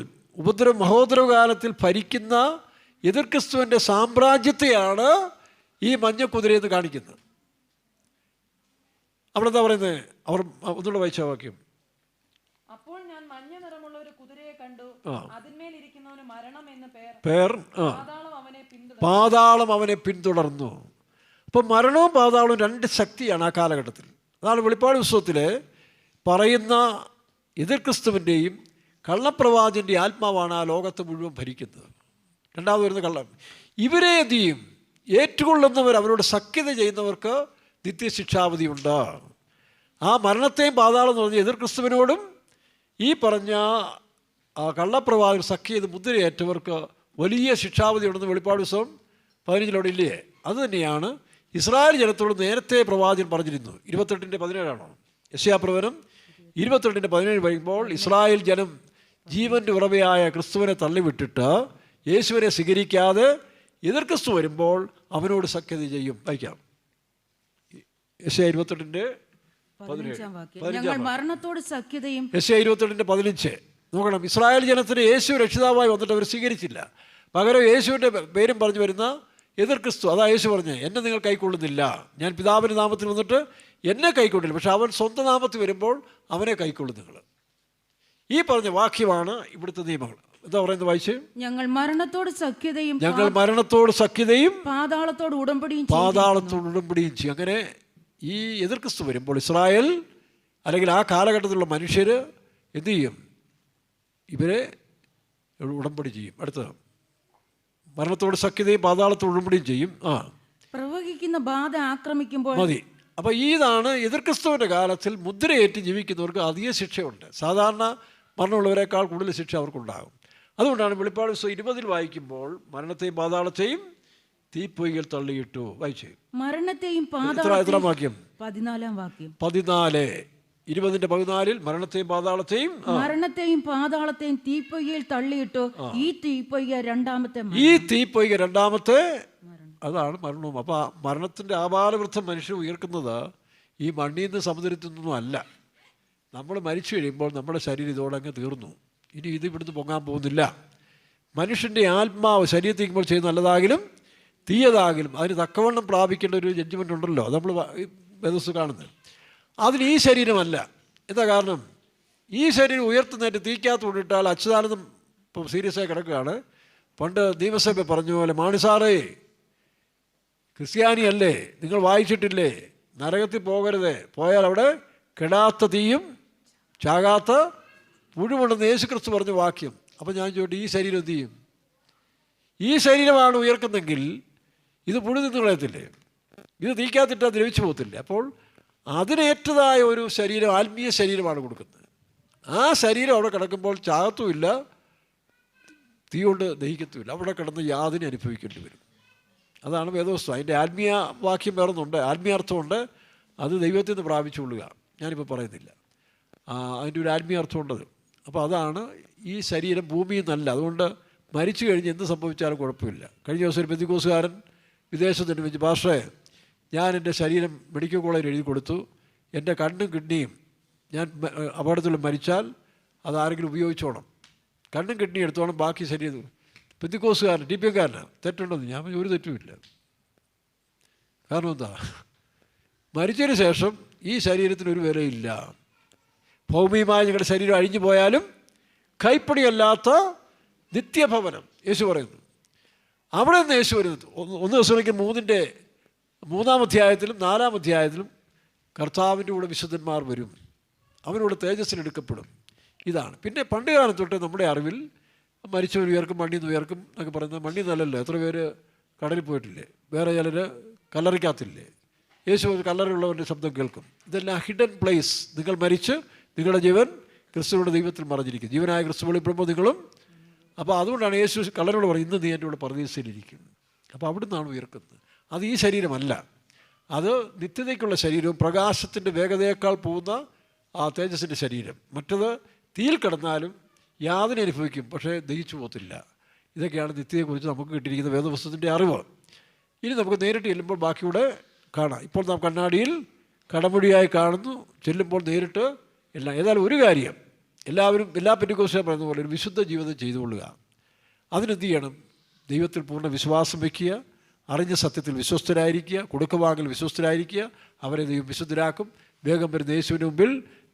മഹോദരവ കാലത്തിൽ ഭരിക്കുന്ന എതിർ ക്രിസ്തുവിൻ്റെ സാമ്രാജ്യത്തെയാണ് ഈ മഞ്ഞ കുതിരയെന്ന് കാണിക്കുന്നത്. അവിടെ എന്താ പറയുന്നത്? അവർ ഒന്നുകൂടെ വായിച്ച വാക്യം. അപ്പോൾ ഞാൻ മഞ്ഞ നിറമുള്ള ഒരു കുതിരയെ കണ്ടു, അതിന്മേലിരിക്കുന്നവന് മരണം എന്ന് പേർ, പാതാളം അവനെ പിന്തുടർന്നു. അപ്പം മരണവും പാതാളവും 2 ശക്തിയാണ് ആ കാലഘട്ടത്തിൽ. അതാണ് വെളിപ്പാട് പുസ്തകത്തിൽ പറയുന്ന എതിർ ക്രിസ്തുവിൻ്റെയും കള്ളപ്രവാചൻ്റെ ആത്മാവാണ് ആ ലോകത്ത് മുഴുവൻ ഭരിക്കുന്നത്. രണ്ടാമത് വരുന്ന കള്ളം. ഇവരെ എന്ത് ചെയ്യും? ഏറ്റുകൊള്ളുന്നവർ, അവരോട് സഖ്യത ചെയ്യുന്നവർക്ക് നിത്യശിക്ഷാവധിയുണ്ട്. ആ മരണത്തെയും പാതാളം എന്ന് പറഞ്ഞ എതിർ ക്രിസ്തുവിനോടും ഈ പറഞ്ഞ ആ കള്ളപ്രവാചകൻ സഖ്യ ചെയ്ത് മുദ്രയേറ്റവർക്ക് വലിയ ശിക്ഷാവധി ഉണ്ടെന്ന് വെളിപ്പാട് പുസ്തകം 15 ഇല്ലേ? അതുതന്നെയാണ് ഇസ്രായേൽ ജനത്തോട് നേരത്തെ പ്രവാചകൻ പറഞ്ഞിരുന്നു. 28:17 യെശയ്യാപ്രവചനം 28:17 വരുമ്പോൾ ഇസ്രായേൽ ജനം ജീവൻ്റെ ഉറവയായ ക്രിസ്തുവിനെ തള്ളിവിട്ടിട്ട് യേശുവിനെ സ്വീകരിക്കാതെ എതിർ ക്രിസ്തു വരുമ്പോൾ അവനോട് സഖ്യത ചെയ്യും. വായിക്കാം. യെശയ്യാ 28:15 നോക്കണം. ഇസ്രായേൽ ജനത്തിന് യേശു രക്ഷിതാവായി വന്നിട്ട് അവർ സ്വീകരിച്ചില്ല. പകരം യേശുവിൻ്റെ പേരും പറഞ്ഞു വരുന്ന എതിർ ക്രിസ്തു, അതാ യേശു പറഞ്ഞ്, എന്നെ നിങ്ങൾ കൈക്കൊള്ളുന്നില്ല, ഞാൻ പിതാവിൻ്റെ നാമത്തിൽ വന്നിട്ട് എന്നെ കൈക്കൊള്ളില്ല, പക്ഷെ അവൻ സ്വന്തം നാമത്തിൽ വരുമ്പോൾ അവനെ കൈക്കൊള്ളും നിങ്ങൾ. ഈ പറഞ്ഞ വാക്യമാണ് ഇവിടുത്തെ നിയമങ്ങൾ. എന്താ പറയുന്നത്? വായിച്ച്, ഞങ്ങൾ മരണത്തോട് സഖ്യതയും പാതാളത്തോട് ഉടമ്പടിയും ചെയ്യും. അങ്ങനെ ഈ എതിർ ക്രിസ്തു വരുമ്പോൾ ഇസ്രായേൽ അല്ലെങ്കിൽ ആ കാലഘട്ടത്തിലുള്ള മനുഷ്യർ എന്തു ചെയ്യും? ഇവരെ ഉടമ്പടി ചെയ്യും. അടുത്തത് മരണത്തോട് സഖ്യതയും പാതാളത്തോട് ഉടമ്പടിയും ചെയ്യും. ശിക്ഷിക്കുന്ന ബാധ ആക്രമിക്കുമ്പോൾ മതി. അപ്പോൾ ഇതാണ് എതിർക്രിസ്തുവിൻ്റെ കാലത്തിൽ മുദ്രയേറ്റ് ജീവിക്കുന്നവർക്ക് അധിക ശിക്ഷയുണ്ട്. സാധാരണ മരണമുള്ളവരെക്കാൾ കൂടുതൽ ശിക്ഷ അവർക്കുണ്ടാകും. അതുകൊണ്ടാണ് വെളിപ്പാട് പുസ്തകം 20 വായിക്കുമ്പോൾ മരണത്തെയും പാതാളത്തെയും തീപ്പൊയ്കയിൽ തള്ളിയിട്ടു. വായിച്ചു. മരണത്തെയും എത്ര വാക്യം? 14 വാക്യം. 14 20:14 മരണത്തെയും പാതാളത്തെയും തീപ്പൊയ്കയിൽ തള്ളിയിട്ടു. ഈ തീപ്പൊയ്ക രണ്ടാമത്തെ അതാണ് മരണവും. അപ്പോൾ മരണത്തിൻ്റെ ആപാലവൃദ്ധം മനുഷ്യൻ ഉയർക്കുന്നത് ഈ മണ്ണിൽ നിന്ന് സമുദ്രത്തിൽ നിന്നും അല്ല. നമ്മൾ മരിച്ചു കഴിയുമ്പോൾ നമ്മുടെ ശരീരം ഇതോടങ്ങ് തീർന്നു. ഇനി ഇത് ഇവിടുന്ന് പൊങ്ങാൻ പോകുന്നില്ല. മനുഷ്യൻ്റെ ആത്മാവ് ശരീരത്തിരിക്കുമ്പോൾ ചെയ്യുന്ന നല്ലതാകിലും തീയതാകിലും അതിന് തക്കവണ്ണം പ്രാപിക്കേണ്ട ഒരു ജഡ്ജ്മെൻ്റ് ഉണ്ടല്ലോ, നമ്മൾ വേദസ് കാണുന്നത്. അതിന് ഈ ശരീരമല്ല. എന്താ കാരണം? ഈ ശരീരം ഉയർത്തുന്നതിൻ്റെ തീക്കകത്ത് കൊണ്ടിട്ടാൽ അച്യുതാനന്ദം ഇപ്പം സീരിയസ് ആയി കിടക്കുകയാണ്. പണ്ട് നിയമസഭ പറഞ്ഞ പോലെ, മാണിസാറേ ക്രിസ്ത്യാനിയല്ലേ, നിങ്ങൾ വായിച്ചിട്ടില്ലേ നരകത്തിൽ പോകരുത്, പോയാൽ അവിടെ കെടാത്ത തീയും ചാകാത്ത പുഴുമുണ്ടെന്ന് യേശുക്രിസ്തു പറഞ്ഞ വാക്യം. അപ്പം ഞാൻ ചോദിച്ചു, ഈ ശരീരം എന്ത് ചെയ്യും? ഈ ശരീരമാണ് ഉയർക്കുന്നെങ്കിൽ ഇത് പുഴു നിന്ന് കളയത്തില്ലേ? ഇത് തീക്കാത്തിട്ടാൽ ദ്രവിച്ചു പോകത്തില്ലേ? അപ്പോൾ അതിനേറ്റതായ ഒരു ശരീരം, ആത്മീയ ശരീരമാണ് കൊടുക്കുന്നത്. ആ ശരീരം അവിടെ കിടക്കുമ്പോൾ ചാകത്തുമില്ല, തീ കൊണ്ട് ദഹിക്കത്തുമില്ല, അവിടെ കിടന്ന് യാതിനെ അനുഭവിക്കേണ്ടി വരും. അതാണ് വേദവസ്തു. അതിൻ്റെ ആത്മീയ വാക്യം വേറൊന്നുണ്ട്, ആത്മീയാർത്ഥമുണ്ട്. അത് ദൈവത്തിൽ നിന്ന് പ്രാപിച്ചുകൊള്ളുക. ഞാനിപ്പോൾ പറയുന്നില്ല, അതിൻ്റെ ഒരു ആത്മീയാർത്ഥമുണ്ടത്. അപ്പോൾ അതാണ് ഈ ശരീരം ഭൂമിയിൽ നിന്നല്ല. അതുകൊണ്ട് മരിച്ചു കഴിഞ്ഞ് എന്ത് സംഭവിച്ചാലും കുഴപ്പമില്ല. കഴിഞ്ഞ ദിവസം ഒരു പെന്തിക്കോസുകാരൻ വിദേശത്തിന് വെച്ച്, പാസ്റ്ററേ ഞാൻ എൻ്റെ ശരീരം മെഡിക്കൽ കോളേജിൽ എഴുതി കൊടുത്തു, എൻ്റെ കണ്ണും കിഡ്നിയും ഞാൻ അപകടത്തിൽ മരിച്ചാൽ അതാരെങ്കിലും ഉപയോഗിച്ചോണം, കണ്ണും കിഡ്നി എടുത്തോണം, ബാക്കി ശരീരം. പെന്തിക്കോസുകാരൻ TPMകാരനാണ്, തെറ്റുണ്ടെന്ന്. ഞാൻ ഒരു തെറ്റുമില്ല. കാരണം എന്താ? മരിച്ചതിന് ശേഷം ഈ ശരീരത്തിനൊരു വിലയില്ല. ഭൗമികമായ നിങ്ങളുടെ ശരീരം അഴിഞ്ഞു പോയാലും കൈപ്പണിയല്ലാത്ത നിത്യഭവനം യേശു പറയുന്നു. അവിടെ നിന്ന് യേശു വരുന്നത് 1 Thessalonians 3 അധ്യായത്തിലും 4 അധ്യായത്തിലും കർത്താവിൻ്റെ കൂടെ വിശുദ്ധന്മാർ വരും, അവനോട് തേജസ്സിലെടുക്കപ്പെടും. ഇതാണ്. പിന്നെ പണ്ട് കാലം തൊട്ട് നമ്മുടെ അറിവിൽ മരിച്ചവർ ഉയർക്കും, മണ്ണിൽ നിന്ന് ഉയർക്കും എന്നൊക്കെ പറയുന്നത്. മണ്ണിൽ നിന്നല്ലല്ലോ. എത്ര പേര് കടലിൽ പോയിട്ടില്ലേ? വേറെ ചിലർ കല്ലറിക്കകത്തില്ലേ? യേശു കല്ലറയുള്ളവരുടെ ശബ്ദം കേൾക്കും. ഇതെല്ലാം ഹിഡൻ പ്ലേസ്. നിങ്ങൾ മരിച്ച് നിങ്ങളുടെ ജീവൻ ക്രിസ്തുവിൻ്റെ ദൈവത്തിൽ മറഞ്ഞിരിക്കും. ജീവനായ ക്രിസ്തു വെളിപ്പെടുമ്പോൾ നിങ്ങളും. അപ്പോൾ അതുകൊണ്ടാണ് യേശു കള്ളനോട് പറയും, ഇന്ന് നീ എൻ്റെ കൂടെ പരദീസയിലിരിക്കും. അപ്പോൾ അവിടെ നിന്നാണ് ഉയർക്കുന്നത്. അത് ഈ ശരീരമല്ല, അത് നിത്യതയ്ക്കുള്ള ശരീരവും പ്രകാശത്തിൻ്റെ വേഗതയേക്കാൾ പോകുന്ന ആ തേജസ്സിൻ്റെ ശരീരം. മറ്റത് തീയിൽ കിടന്നാലും യാതന അനുഭവിക്കും, പക്ഷേ ദഹിച്ചു പോകത്തില്ല. ഇതൊക്കെയാണ് നിത്യതയെക്കുറിച്ച് നമുക്ക് കിട്ടിയിരിക്കുന്ന വേദപുസ്തകത്തിൻ്റെ അറിവ്. ഇനി നമുക്ക് നേരിട്ട് ചെല്ലുമ്പോൾ ബാക്കിയൂടെ കാണാം. ഇപ്പോൾ നാം കണ്ണാടിയിൽ കടമൊഴിയായി കാണുന്നു, ചെല്ലുമ്പോൾ നേരിട്ട് എല്ലാം. ഏതായാലും ഒരു കാര്യം എല്ലാവരും, എല്ലാ പെന്തിക്കോസ്തുകാരും പറയുന്ന പോലെ ഒരു വിശുദ്ധ ജീവിതം ചെയ്തുകൊള്ളുക. അതിനെന്ത് ചെയ്യണം? ദൈവത്തിൽ പൂർണ്ണ വിശ്വാസം വയ്ക്കുക, അറിഞ്ഞ സത്യത്തിൽ വിശ്വസ്തരായിരിക്കുക, കൊടുക്കവാങ്ങൽ വിശ്വസ്തരായിരിക്കുക. അവരെ ദൈവം വിശുദ്ധരാക്കും. വേഗം വരുന്ന യേശുവിന് മുമ്പിൽ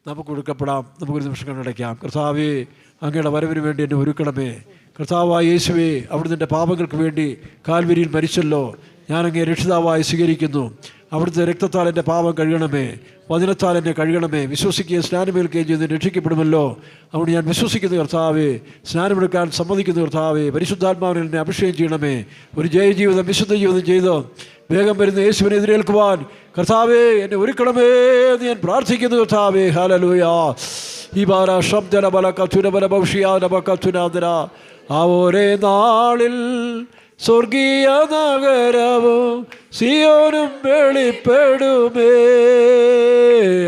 നമുക്ക് കൊടുക്കപ്പെടാം. നമുക്കൊരു നിമിഷം കണ്ണടയ്ക്കാം. കർത്താവേ, അങ്ങയുടെ വരവിന് വേണ്ടി എന്നെ ഒരുക്കണമേ. കർത്താവായ യേശുവേ, അവിടുന്ന് എൻ്റെ പാപങ്ങൾക്ക് വേണ്ടി കാൽവരിയിൽ മരിച്ചല്ലോ. ഞാനങ്ങേ രക്ഷിതാവായി സ്വീകരിക്കുന്നു. അവിടുത്തെ രക്തത്താൽ എൻ്റെ പാപം കഴുകണമേ, വചനത്താൽ എന്നെ കഴുകണമേ. വിശ്വസിക്കുകയും സ്നാനമേൽക്കുകയും ചെയ്ത് രക്ഷിക്കപ്പെടുമല്ലോ. അതുകൊണ്ട് ഞാൻ വിശ്വസിക്കുന്ന കർത്താവേ, സ്നാനമെടുക്കാൻ സമ്മതിക്കുന്ന കർത്താവേ, പരിശുദ്ധാത്മാവിനെ എന്നെ അഭിഷേകം ചെയ്യണമേ. ഒരു ജയജീവിതം, വിശുദ്ധ ജീവിതം ചെയ്ത് വേഗം വരുന്ന യേശുവിനെ എതിരേൽക്കുവാൻ കർത്താവേ എന്നെ ഒരുക്കണമേ എന്ന് ഞാൻ പ്രാർത്ഥിക്കുന്നു കർത്താവേ. ഹല്ലേലൂയ. ഈ ബാല ശബ്ദന ബല കത്തുന ബല ഭവിഷ്യാന കത്തുനാദര. ആ ഒരേ നാളിൽ സ്വർഗീയ നഗരവും സിയോനും വെളിപ്പെടുമേ.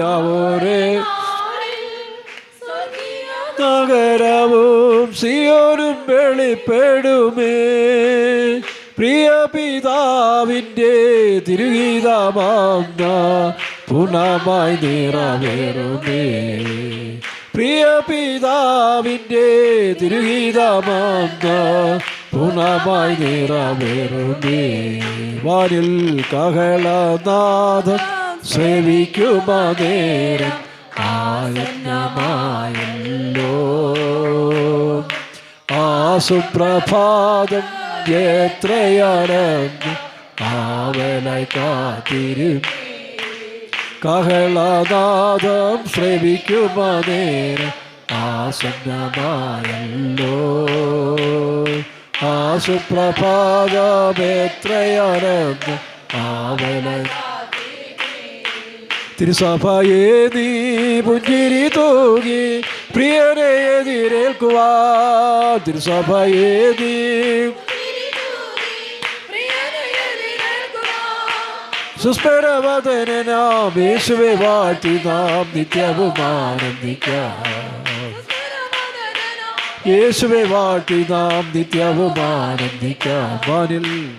ആ ഒരേ നഗരവും സിയോനും വെളിപ്പെടുമേ. പ്രിയ പിതാവിൻ്റെ തിരുഗീതമാം പൂർണ്ണമായി നിറവേറുമേ. പ്രിയ പിതാവിൻ്റെ തിരുഗീതമാം പൂർണ്ണമായി നിറവേറുമേ. വാനിൽ കാഹളനാദം സേവിക്കുമാ നേരം ആയന്നമായല്ലോ. ആ സുപ്രഭാതം എത്രയാണെന്ന് ആവലായി കാത്തിരും. കാഹളനാദം ശ്രവിക്കുമാ നേരം ആസന്നമായല്ലോ. ആ സുപ്രഭാതം എത്രയാണെന്ന് ആവല തിരുസഭയെ നീ പുഞ്ചിരി തൂകി പ്രിയരെ എതിരേൽക്കുവാ. തിരുസഭയെ നീ സുസ്മരവദനാം യേശുവേ വാഴ്ത്തി നാം നിത്യവും ആനന്ദിക്കാം. യേശുവേ വാഴ്ത്തി നാം നിത്യവും ആനന്ദിക്കാം. വാനിൽ